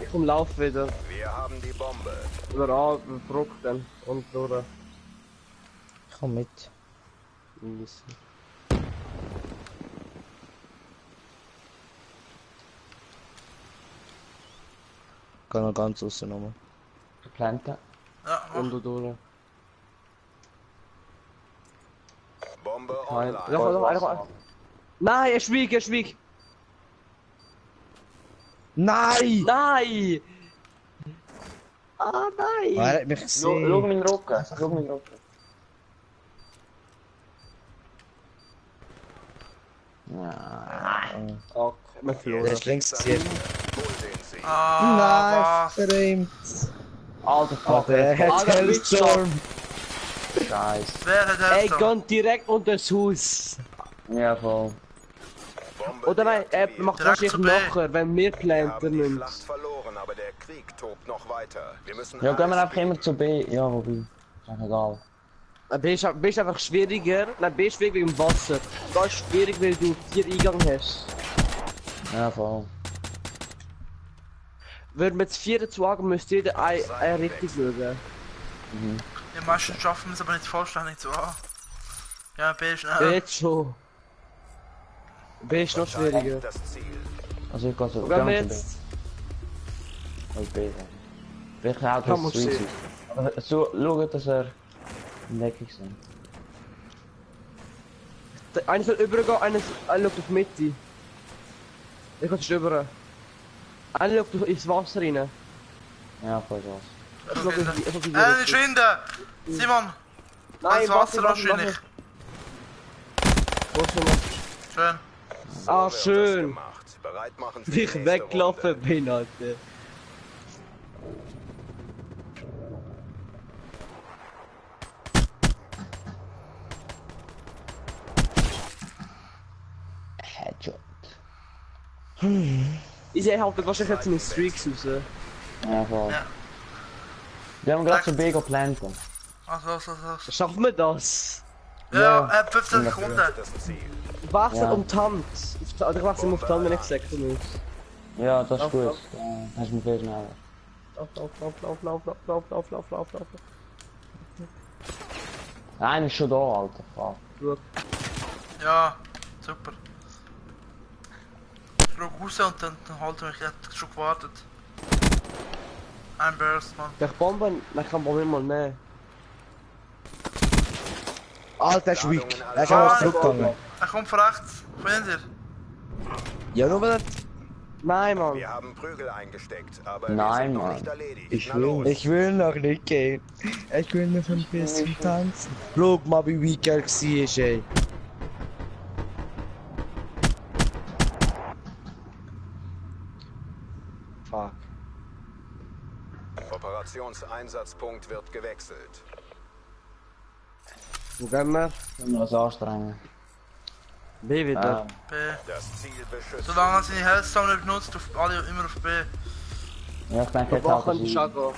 Ich komm Lauf wieder. Wir haben die Bombe. Über A, Druck dann. Und durch. Ich komm mit. Easy. Kann noch ganz außen nochmal. Planten. ja, mach. Und durch. Bombe Bombe Nein, online. doch. Nein, er schwieg. Nein! Nein! Ah, nein! Er hat mich Schau gesehen. meinen Rücken. Schau meinen Rücken. Ja. Okay, wir Der verloren. ist links gesehen. Hol den Sieg. Ah, was? Verdammt. Alter Fuck. Der hat Alter, Hellstorm. Scheiße. Wer hat Ey, das? geh direkt unter das Haus. Ja, voll. Bombe Oder nein, er deaktiviert. macht Direkt wahrscheinlich zu B. nachher, wenn wir Wir planten haben die müssen. Schlacht verloren, aber der Krieg tobt noch weiter. Wir müssen Ja, gehen wir alles einfach immer zu B. Ja, wobei. Ist auch egal. B ist einfach schwieriger. Nein, B ist schwierig wegen dem Wasser. Da ist schwierig, weil du 4 Eingang hast. Ja, voll. Würden wir jetzt 4 zuhagen, müsste jeder eine richtig schauen. Die meisten schaffen es aber nicht vollständig zu A. Ja, B ist Ja, schnell. jetzt schon. B ist noch schwieriger. das Ziel. Also ich gehe so. Wo gehen wir zu B. jetzt? Auf B. Vielleicht auch Kann man das Suicide. sehen. Aber so, schau, dass er in Deckung sind. Einer soll übergehen, einer schaut auf die Mitte. Ich kann rüber. Einer schaut ins Wasser rein. Ja, voll was. Ich schaue auf die Nicht schwinden! Simon! Nein, Ins Wasser wahrscheinlich. Wo ist er noch? Schön. Ah, wird das schön. gemacht. Bereit machen für Wie die ich nächste weggelaufen Runde. bin, Alter. Headshot. Ich sehe halt wahrscheinlich jetzt meine Streaks raus. Ja, voll. Ja. Wir haben gerade zu B geplant. Also. Schaffen wir das? Ja, 15 Sekunden. Das Ziel. Wechsel Ja. um die Hand. Ich wechsle auf die Hand, wenn ich gesagt habe. Ja, das ist Lauf, gut. lauf. Das ist mir viel schneller. Lauf. Einer ist schon da, Alter. Fuck. Schau. Ja, super. Ich schau raus und dann halt mich, ich hab schon gewartet. Ein Burst, Mann. Der Bomben, dann kann Bomben mal nehmen. Alter, der ist weak. Er ist Ah, einfach zurückgegangen. Er kommt von rechts. Von hinter. Ja, nur weil Nein, Mann. Wir haben Prügel eingesteckt, aber Nein, wir sind noch Mann. nicht erledigt. Ich Na will los. ich will noch nicht gehen. Ich will noch ein bisschen tanzen. Schau mal, wie weak er war, ey. Fuck. Operationseinsatzpunkt wird gewechselt. Wo gehen wir? Wir müssen uns anstrengen. B wieder. B. Das Ziel beschützt. Solange er seine Healthstone nicht benutzt, auf alle immer auf B. Ja, ich denke Wir jetzt auch, machen dass die ich... Chago.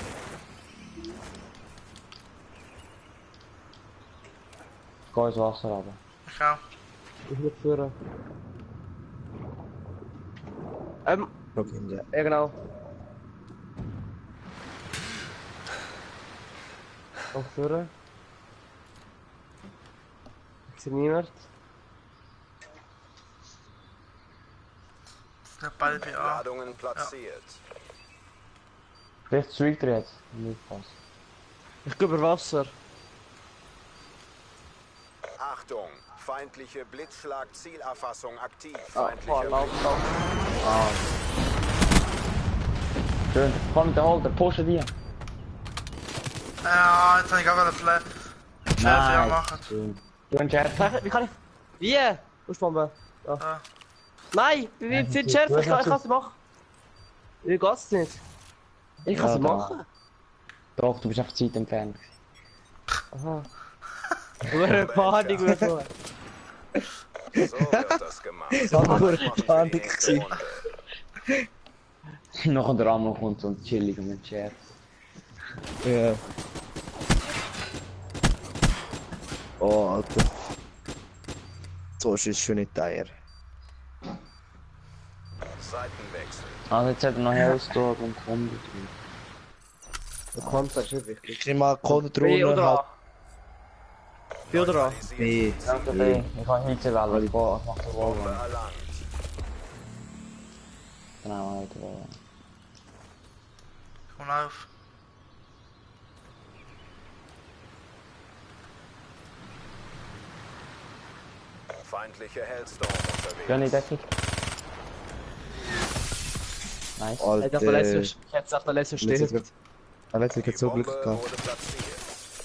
Ich gehe ins Wasser runter. Ich auch. Ich muss führen. Schau hinten. Ja genau. Auch führen. Ich sehe niemand. Der Ball bei A. Ladungen platziert. Vielleicht streakt er jetzt. Nicht was. Ich gehe über Wasser. Achtung! Feindliche Blitzschlag-Zielerfassung aktiv. Ah, Feindliche lauf. Schön. Komm mit der Holter, pushe die. Ja, jetzt habe ich auch einen Flash. Schärfe ja machen. Schön. Du ein Chat. Wie kann ich? Wie? Ausbomben. Ja. Ah. Nein, wie viel Schärfe? Ich kann es machen. Wie geht's nicht? Ich kann es Ja, machen. Doch, du bist einfach Zeit entfernt. Aha. Eine Panik oder so. So wird das gemacht. Das war nur Bereit machen für die Panik nächste gewesen. Runde. Noch der Rammel kommt so chillig mit Chat. Ja. Oh, Alter. So ist es schon nicht teuer. Seitenwechsel. Also jetzt hat er noch Hellstorm und Combi. Der Konter ist nicht wichtig. Ich nehme mal B Kontrolle oder halt. A? B oder A? B. Danke, B. Ich kann nicht wählen, ich mache den Bombe Wall. erlangt. Genau, heute wählen. Komm auf. Feindliche Hellstorm Geh unterwegs. nicht Deckung. Nice. Alter, verletzt ich hätte gesagt, der letzte steht. Der letzte hat so Glück Bombe gehabt. wurde platziert.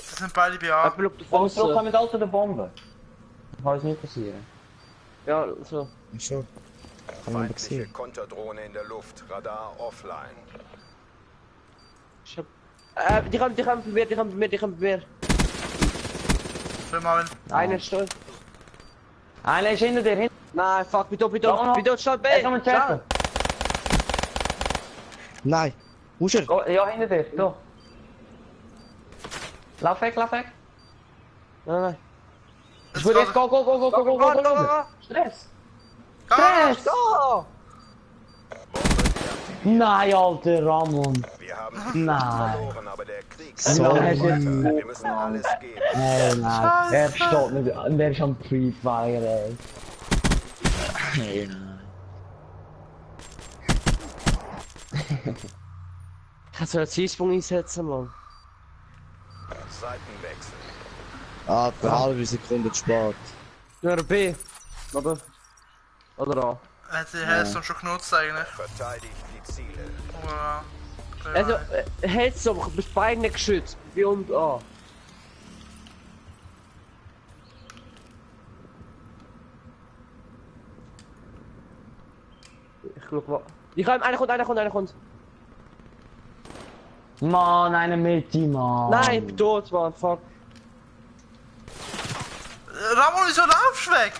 Das sind beide bei A. Einfach auf die Komm zurück Fuß. mit alter der Bombe. Kann uns nicht passieren. Ja, so. Schon. Kann man aber Feindliche sehen. Konterdrohne in der Luft. Radar offline. Ich hab... die kommen bei mir. Schön, Marvin. Einer steht. Einer ist hinter dir, hinter Nein, fuck, bitte, schnell B! dir. Komm und checken. Nein! Wo ist er? Oh, ja, hinter dir, da. Lauf weg, lauf weg. Nein. Ich will jetzt, go. Stress. Stress! Go! Nein, alter Ramon. Wir haben die Schlacht Nein. verloren, aber der Krieg So. geht weiter. Wir müssen alles geben. Nein. Er steht mit, der ist am Free Fire, ey. Kannst du einen Zeitsprung einsetzen, Mann? Seitenwechsel. Ah, eine halbe Sekunde zu spät. Nur B. Oder A. Hat die Hellstorm schon genutzt eigentlich. Verteidigt die Ziele. Ja. Also, hältst du aber mit beiden geschützt. B und A. Ich glaube, einer kommt. Mann, eine Mitte, Mann. Nein, ich bin tot, Mann, fuck. Ramon, wieso laufst du weg?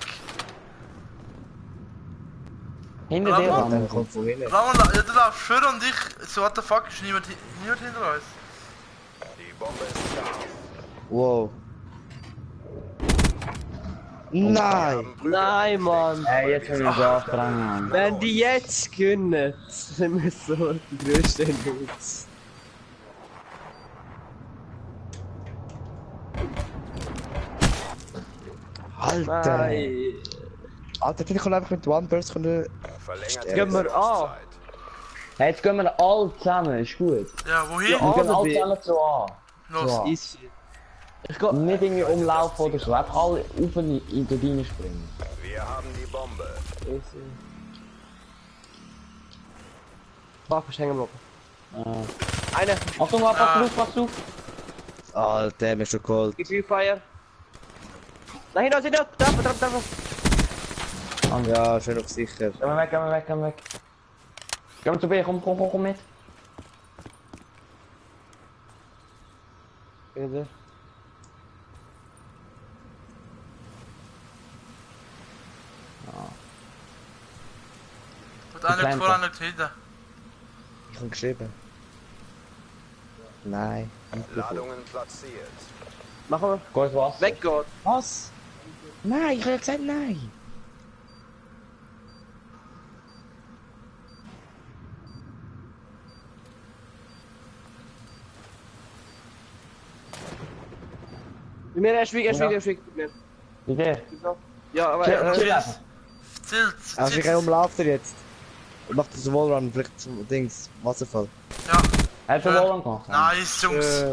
Hinter dir, Ramon. Ramon. Kommt von hinten. Ramon, ja, du laufst vor und ich... So, what the fuck, ist niemand hinter uns? Die Bombe ist scharf. Wow. Nein! Nein, Mann. Hey, jetzt können wir so anstrengen. Wenn die jetzt gewinnen, sind wir so die größten Nuts. Alter! Nein. Alter, ich kann einfach mit One Burst können. Verlängert Gehen wir an. Hey, jetzt gehen wir alle zusammen, ist gut. Ja, wohin? Ja. Wir gehen oder alle wie? zusammen zu A. Los. Ja. Easy. Ich geh... Nicht irgendwie umlaufen oder so, einfach alle auf und in die Linie springen. Wir haben die Bombe. Waffe ist hängen geblieben. Einer. Achtung, pass auf. Alter, der ist schon cold. Gefühl Fire. Nein, da sind da. Ja, schön auf sicher. Gehen wir weg. Gehen wir zu B, komm mit. Bitte. Und einer Kleiner. voran nicht hinten. Ich habe geschrieben. Nein. Ladungen platziert. Machen wir. Geh ins Wasser. Weggehen. Was? Nein, ich habe gesagt nein. Bei mir, er schwiegt. Wie der? Ja, aber... Chill einfach. Zielt. Also ich umlauft er jetzt. Und macht das Wallrun, vielleicht zum Dings, Wasserfall. Ja. Er hat schon Wall gemacht. Nice, Jungs.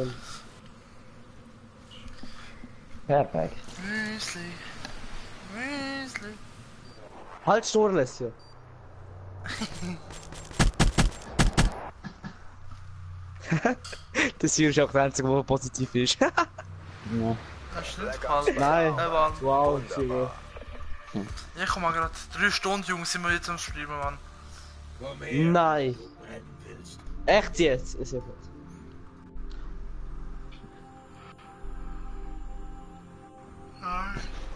Perfekt. Müsli. Halt Storles, ja. Das hier ist auch der einzige, der positiv ist. Ja. Das stimmt, Mann. Nein. Mann. Wow, Zero. Ich komm mal grad 3 Stunden, Jungs, sind wir jetzt am Streamen, Mann. Nein. Echt jetzt? Ist ja gut.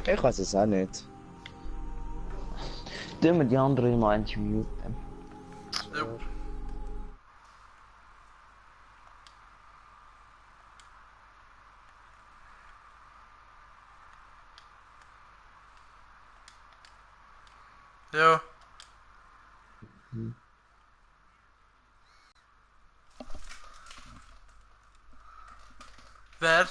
Ich weiß es auch nicht. Tun wir die anderen mal interviewen. Jo. Jo. Wer?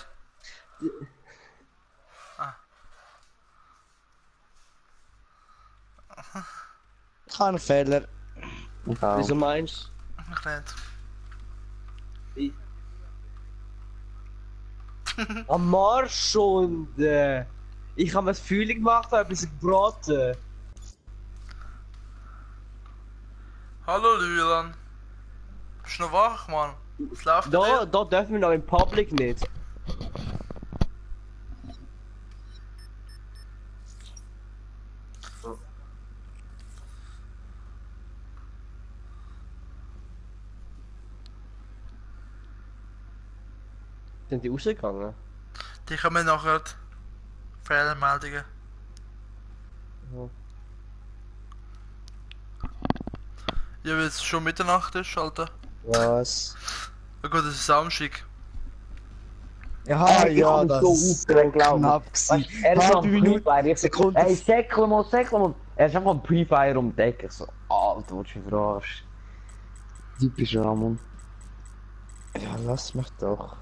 Kein Fehler. Wieso meinst Ich nicht. du? Am Marsch und... Ich habe mir das Fühling gemacht, ein bisschen gebraten. Hallo Lylan. Bist du noch wach, Mann? Was läuft Da dürfen wir noch im Public nicht. Sind die rausgegangen? Die kommen nachher. Fehlermeldungen. Ja. Ja, weil es schon Mitternacht ist, Alter. Was? Ja gut, es ist Samstag. Ja, Ich ja, hab mich das so ist aufgeregt, glaub ich. knapp gewesen. Er ist Halbe am Minute, Pre-Fire, ich so, Sekunde. hey, säckle mal. Er ist einfach am Pre-Fire um die Ecke, ich so, Alter, was du verarschst. Typisch Ramon. Ja, lass mich doch.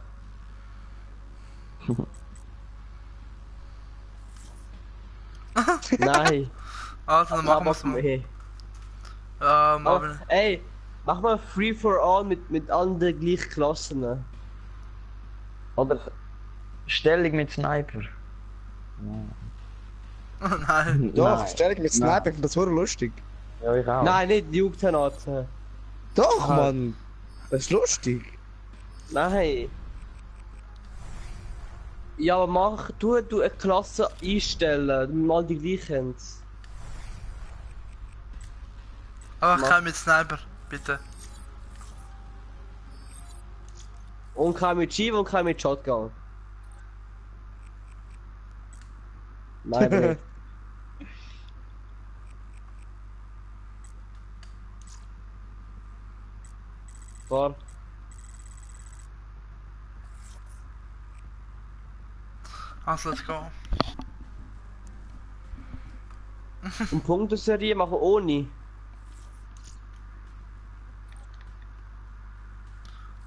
Nein. Also, dann machen wir es mal. Hey. Marvin. Ey, mach mal Free for All mit allen der gleichen Klassen. Oder Stellung mit Sniper. Nein. Doch, Nein. stell dich mit Sniper, ich find das voll lustig. Ja, ich auch. Nein, nicht Jugendgranaten. Doch, Ah. Mann. Das ist lustig. Nein. Ja, aber mach, du eine Klasse einstellen, mal die gleichen. Aber kein mit Sniper, bitte. Und kein mit Jeep und kein mit Shotgun. Nein, aber nicht. War. Also, let's go. Und Punkteserie machen ohne.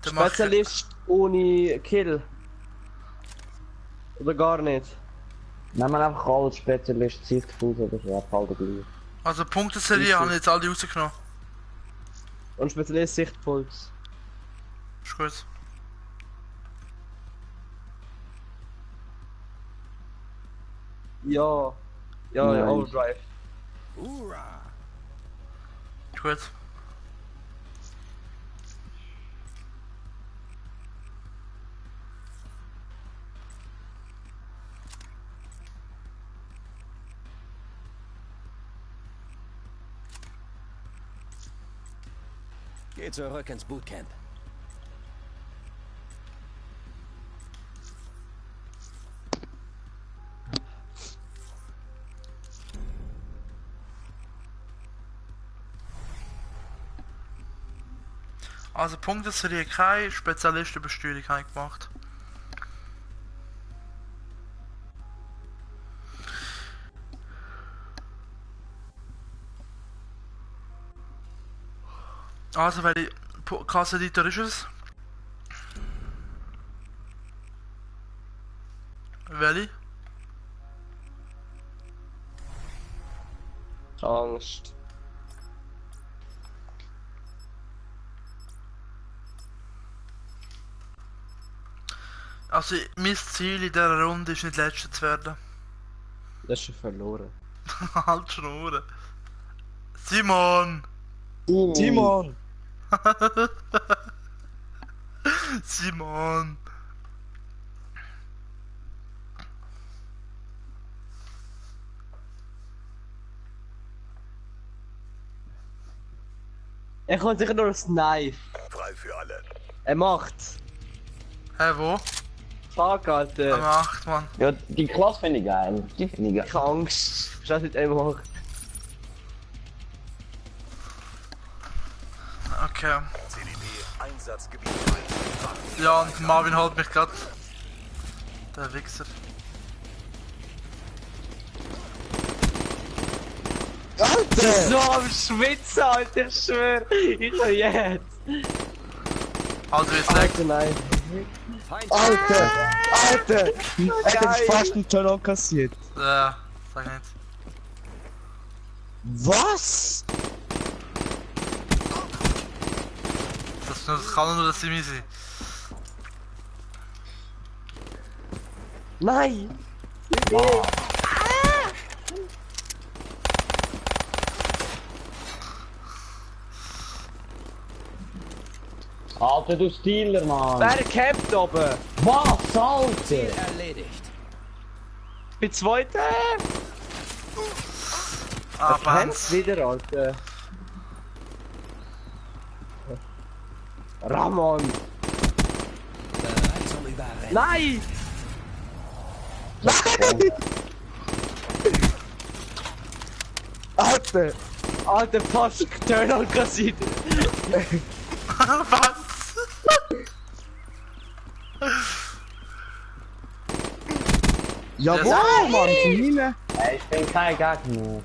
Dann mach ich... Spezialist ohne Kill. Oder gar nicht. Nehmen wir einfach alle Spezialist, Sichtfuß oder so, einfach alle gleich. Also, Punkteserie habe ich jetzt alle rausgenommen. Und Spezialist Sichtpuls. Ist gut. Ja. Ja, ja, Nice. Overdrive. Ist gut. Geh zurück ins Bootcamp. Also, Punkteserie keine Spezialistenbesteuerung habe ich gemacht. Also, welche Kassenleiter ist es? Welche? Angst. Also, mein Ziel in dieser Runde ist nicht Letzter zu werden. Das ist schon verloren. Halt Schnurren. Simon! Simon! Simon! Er kommt sicher nur das Knife. Frei für alle. Er macht's. Hä, wo? Fuck, Alter. Am 8, Mann. Ja, die Klasse finde ich geil. Die finde ich geil. Ich habe Angst. Scheiß mit einem macht. Okay. CDB Einsatzgebiet ein. Ja, und Marvin holt mich grad. Der Wichser. Alter! So am Schwitzen, Alter, ich schwör. Ich so jetzt. Also, jetzt lag. Alter, nein. Alter! Alter! Er hat jetzt fast einen Turn-on kassiert. Ja, sag nicht. Was? Das kann nur das Simi sein. Nein! Alter, du Stealer, Mann! Wer campt oben? Was, Alter? Erledigt. Ich bin Zweiter! Ah, Campt Bands. wieder, Alter. Ramon! Bereit zum Überrennen. Nein! Nein! Alter! Alter, fast Turn-on kassiert! Was? Jawohl, Mann, von hinten. Ey, ich bin kein Gegner.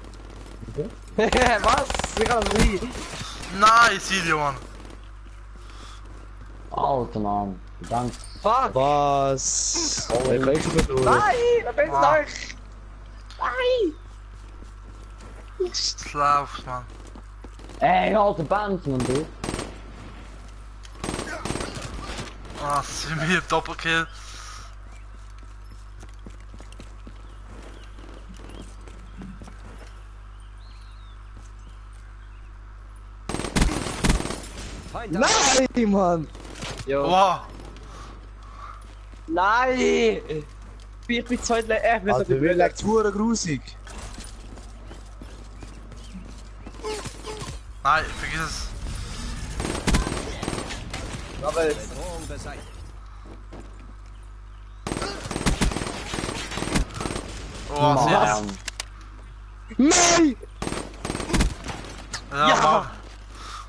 Was? Wie kann das sein? Nice, Video, Mann. Alter, Mann. Danke. Fuck! Was? Wer kann ich schon durch? Nein! Wer bin's Ah. euch? Nein! Es läuft, Mann. Ey, alter Band, Mann, du. Ah, sind wir Doppelkill. Nein, Mann! Jo. Wow. Nein! Ich bin Zweiter. Alter, mir leckt hure grusig. Nein, vergiss es. Aber Bedrohung beseitigt. Oh, sehr. Mann. Nein! Ja, Ja. Mann.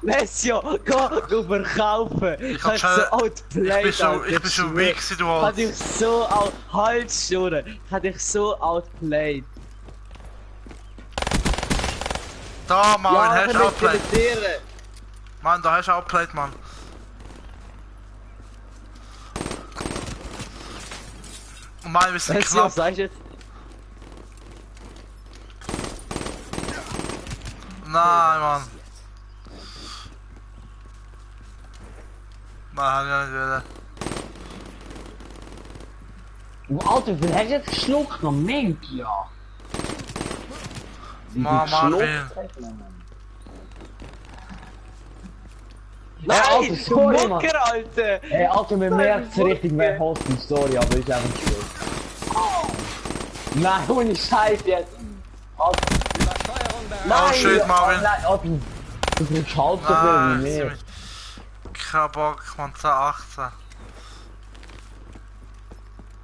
Lesio, go verkaufen! Ich hab hab schon- so outplayed, Ich bin schon weak gewesen, du Ich hab Alter. dich so out... Halt schon! Ich hab dich so outplayed. Da, Mann, Ja, hast ich du kann outplayed. nicht kommentieren. Mann, da hast du outplayed, Mann. Oh Mann, wir sind Lesio, knapp. was sagst du jetzt? Nein, Mann. Nein, ja nicht wieder. Alter, wie hast du jetzt geschluckt? Noch mehr, ja. Mann, Marvin. Nein, Alter, sorry, du Mann. Mucker, Alter! Ey, Alter, man merkt es richtig, wer host die Story, aber ist einfach nicht schlimm. Nein, ohne Scheiß jetzt. Alter, Übersteuerung bereit. Oh shit, Marvin. nein, Alter, du kriegst halb so viel Nein, wie mir. kein Bock, man, 10-18.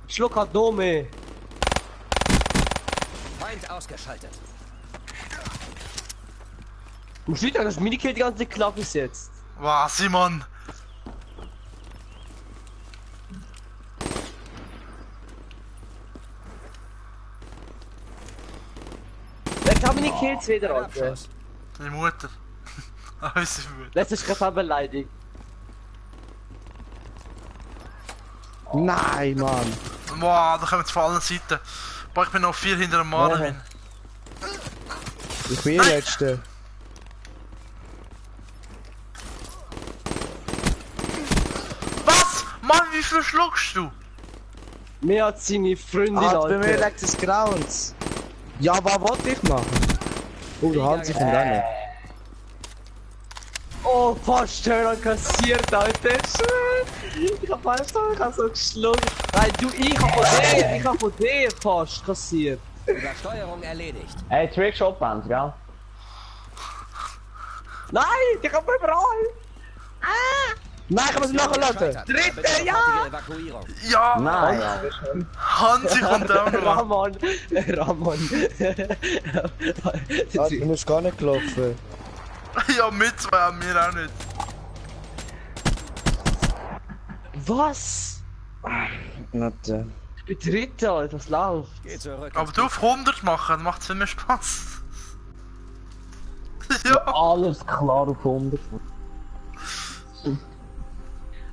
Schluck hat noch mehr. Feind ausgeschaltet. Musst du wieder, dass Minikill die ganze Zeit knapp ist jetzt? Wow, Simon. Wer kann meine Kills wieder, Alter? Abschuss. Die Mutter. Unsere Mutter. Letztes ist gerade beleidigt. Nein, Mann! Wow, da kommen jetzt von allen Seiten. Boah, ich bin noch 4 hinter dem Marvin. Ich bin der Letzte. Was? Mann, wie viel schluckst du? Mehr als seine Freundin, Alter, bei mir Alter. leckt es Grauens. Ja, was wollte ich machen? Oh, du hast sich von deiner. Oh, fast Turn kassiert, Alter. Ich hab fast ich hab so geschluckt. Nein, du, ich hab von dir fast kassiert. Übersteuerung erledigt. Ey, Trickshot Band, gell? Nein, ich hab überall. Nein, ich muss nachladen! Gescheitert. Dritte, Bitte ja! sofortige Evakuierung. Ja! Nein, Hansi kommt auch noch. Ramon. Ramon. Alter, du musst gar nicht gelaufen. Ja, mit 2 an mir auch nicht. Was? Warte. Ich bin Dritter, Alter, was läuft? Geh zurück. Aber du auf 100 machen, dann macht es viel mehr Spaß. Ja! alles klar auf 100.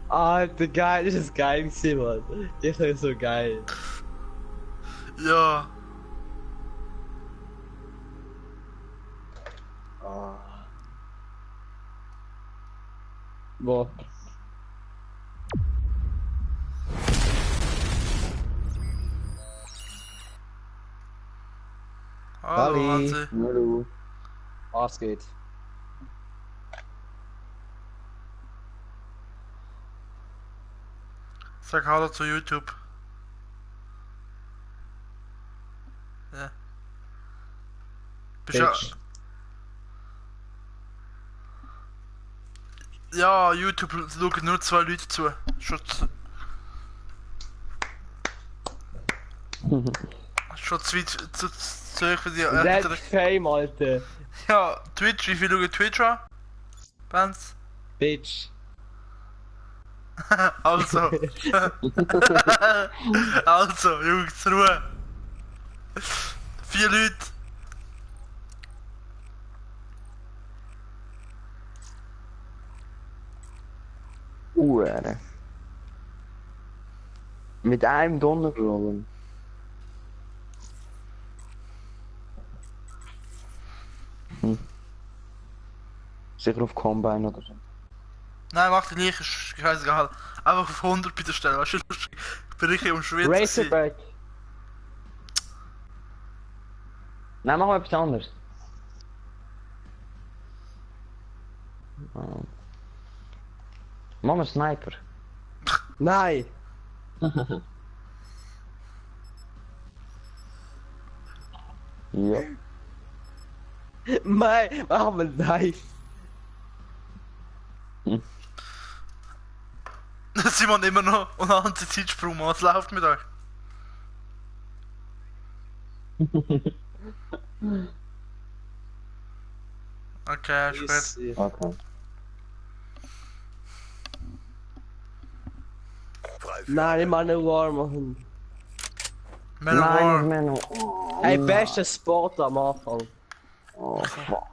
Alter, geil, das ist geil gewesen, Mann. Ich finde so geil. Ja! Wo? Hallo, Ali. Hansi. Hallo. Was geht? Sag Hallo zu YouTube. Ja. Bist ja... Bitch. Ja, YouTube schauen nur 2 Leute zu. Schon zu weit zu euch für die Red Fame, Alter. Ja, Twitch, wie viel schauen Twitch an? Bands? Bitch. Also. Also, Jungs, Ruhe. 4 Leute. Mit einem Donnergrollen. Sicher auf Combine oder so. Nein, mach die gleich, ist scheißegal. Einfach auf 100 bitte stellen, weißt du, ich bin richtig am Schwitzen. Razorback. Nein, machen wir etwas anderes. Machen wir Sniper. Nein. Ja. Nein, machen wir nein. Simon immer noch und an die Zeitsprung, was läuft mit euch? Okay, spät. Okay. Nein, ich meine War machen. Manowar. Manowar. Ey, bester Spot am Anfang. Oh, fuck.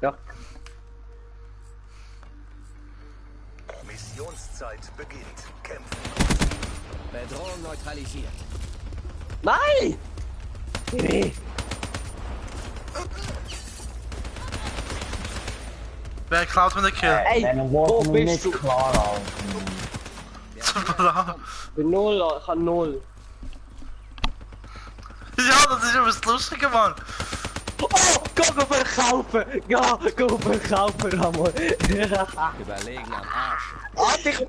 Ja. Missionszeit beginnt. Kämpfen. Bedrohung neutralisiert. Nein! Nee. Wer klaut mir den Kill? Ey, wo bist du? Klar, Alter. Super. Ich bin 0, ich habe 0. Ja, das ist aber das Lustige, Mann. Oh, go verkaufen! Go verkaufen, Ramon! Überlegen am Arsch. Warte, ich...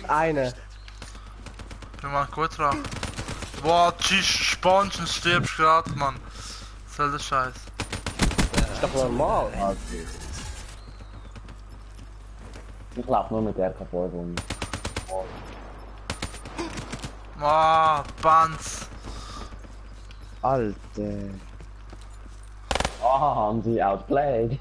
Eine. Wir machen gut dran. Boah, tschüss, Spongen, stirbst grad, Mann. Was soll der Scheiß? Ist doch normal. Okay. Ich laufe nur mit RK rum. Ah, Banz. Alter. Ah, haben sie outplayed.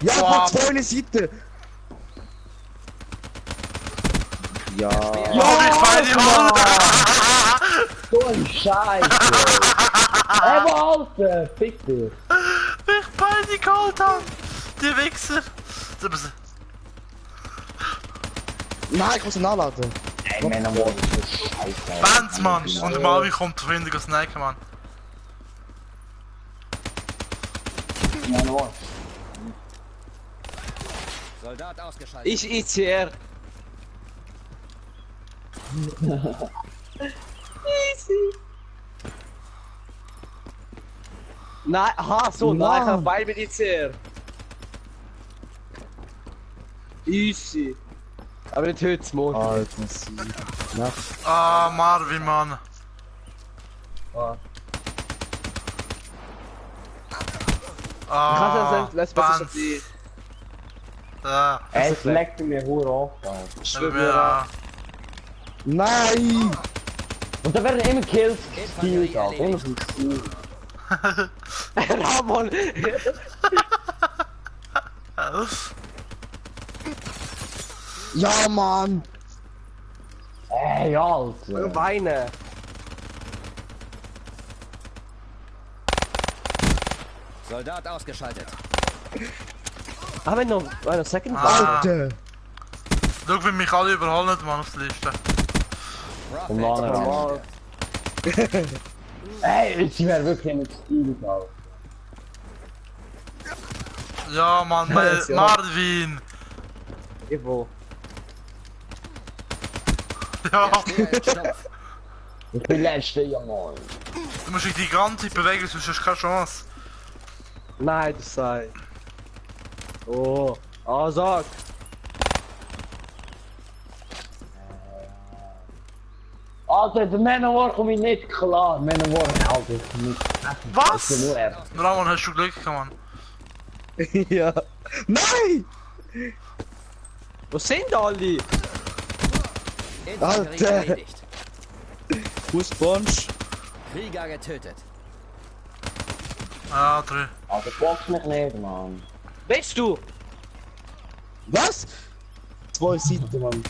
Ja, Boah. von vorne Seite! Ja. Ja, ich fall die Halle! So ein Scheiße! Alter! Fick dich! Ich fall die geholt haben! Die Wichser! Nein, ich muss ihn nachladen. Ey, Manowar ist so scheiße. Banz, Mann! Und Marvin kommt zu finden, snacken, Mann. Manowar. Soldat ausgeschaltet. Ich ICR. Easy. Nein, aha, so, nein, ich hab beide mit ICR. Easy. Aber nicht heute, morgen. Alter, sie. Ja. Ah, Marvin, Mann. Ich kann Ah, das nicht, lass Banz. die. Ja, Es leckt mir hure auf, Alter. ja. Nein! Und da werden immer Kills gespielt, Alter. Immer vom Spiel. Ramon! Ja, Mann! Ey, Alter. Weine! Soldat ausgeschaltet. Haben wir noch eine Second? Ah. Alter! Schau, wie mich alle überholen, Mann, auf der Liste. Vom Laner an. Normal. Ey, sie wäre wirklich immer gespielt, Alter. Ja, Mann, Ja. Marvin! Irgendwo. Ja, Ich bin letzter, ja Mann. du musst dich die ganze Zeit bewegen, sonst hast du keine Chance. Nein, das sei. Oh, sag. Alter, der Manowar komme ich nicht klar. Manowar, Alter, ich komme nicht. Was? Ich bin nur er. Ramon, hast du Glück, Mann. Ja. Nein! Wo sind alle? Alter! Fußbonsch. Krieger getötet. Ah, 3. Alter, box mich nicht, Mann. Bist du? Was? 2 Seiten, Mann.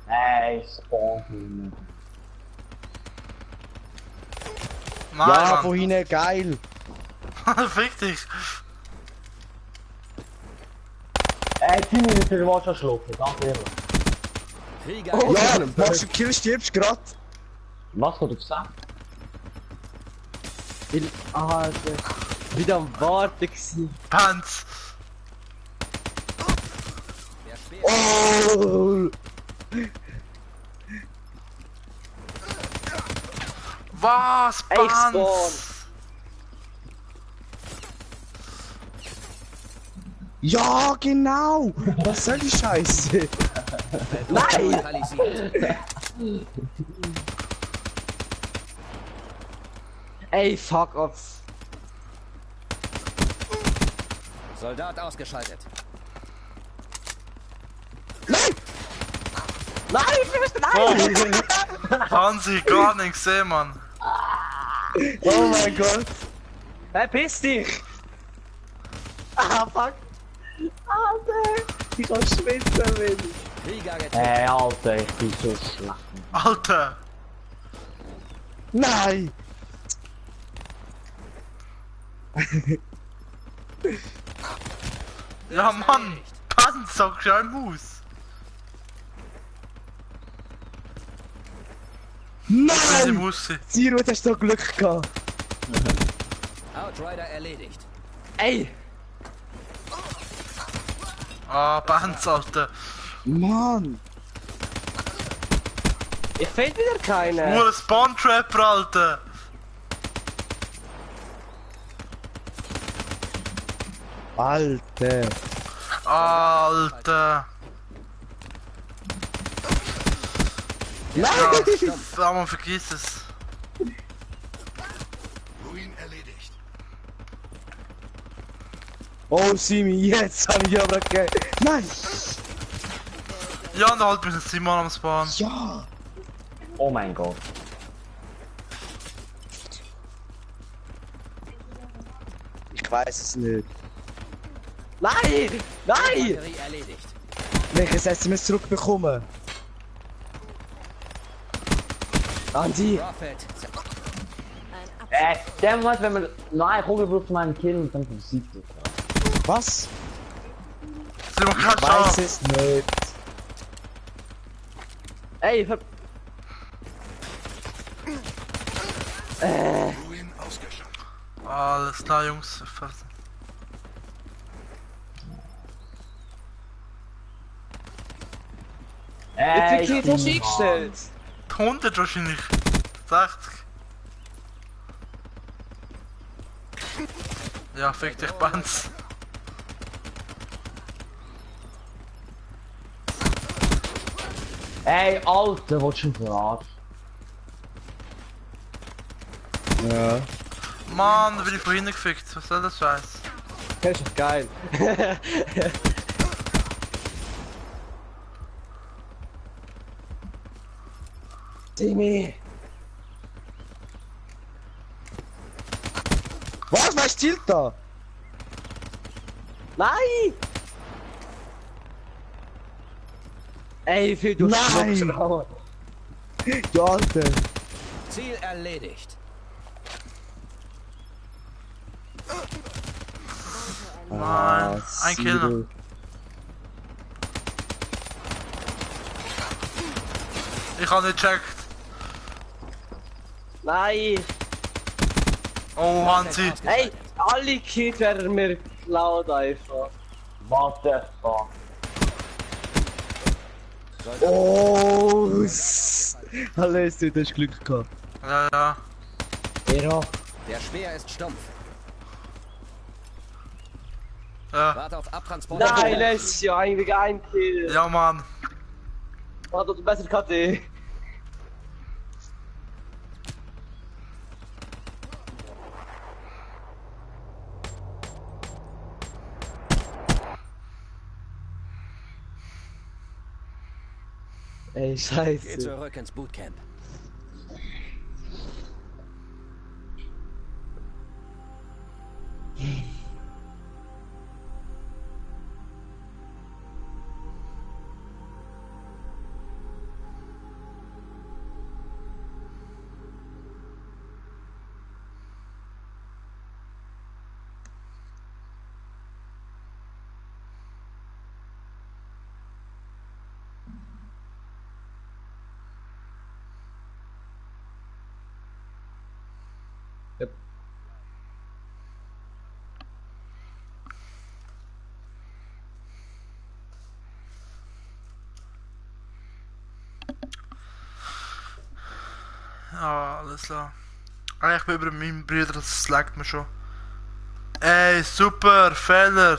Hey, spawn. Nein, Ja, Mann. von hinten, geil. Fick dich. Ey, 10 Minuten der Watch schlucken, ganz ehrlich. Krieger Ja, getötet. machst du Kill, stirbst grad. Was geht auf Sack? Alter. Wieder am Warten gewesen. Pants. Der Speer. Oh! Was? Ey, Pants? Spawn. Ja, genau! Was soll die Scheiße? Nein! Neutralisiert. Ey, fuck off. Soldat ausgeschaltet. Nein, nein! Hansi, gar nichts gesehen, Mann. Oh mein Gott! Hey, piss dich! Ah, fuck! Alter! Ich kann schwitzen, Mann! Krieger getötet. Ey, Alter, ich bin so schlecht. Alter. Nein! Ja, Mann. Pants, sag ich ein Mus. Sie Nein! muss sie. Zero, hast du Glück gehabt. Outrider erledigt. Ey! Ah, Pants, Alter. Mann! Ich finde wieder keine! Nur ein Spawn-Trapper, Alter. Alter! Alter. Nein! Ja, man vergiss es. Oh, Simi, jetzt habe ich aber gegeben. Nein! Ja, und halt müssen sie mal am Spawn. Ja! Oh mein Gott. Ich weiß es nicht. Nein! Nein! Batterie erledigt. Welches SMS zurückbekommen? Andi! Prophet. Der Moment, wenn man noch eine Kugel braucht, man einen Kill und dann versiegt es. Was? Sie machen keinen Ich weiß Schaden. es nicht. Ey, ver... Alles klar, Jungs. Wie viel Kills hast du eingestellt? 100 wahrscheinlich. 60. Ja, fick dich, Pants. Ey, Alter, was schon verraten? Ja. Mann, da bin ich vorhin gefickt. Was soll das Scheiß? Das ist doch geil. Timmy! Was? Was stiehlt da? Nein! Ey, wie viel du Nein! schluckst. Ja, Alter! Ziel erledigt. Nein, ein Kill noch. Zero. Ich hab nicht gecheckt. Nein! Oh, Hansi. Ey, alle Kills werden mir laut einfach. What the fuck? Oh! Alles, du hast Glück gehabt. Ja, ja. Era. Der Speer ist stumpf. Ja, Warte auf Abtransport. Nein, das ist ja eigentlich ein Kill. ja Mann. Man hat doch besser KD. Ey, Geh scheiße. zurück ins Bootcamp. Ja, alles klar. Ah, ich bin über meinen Bruder, das laggt mir schon. Ey, super, Fehler.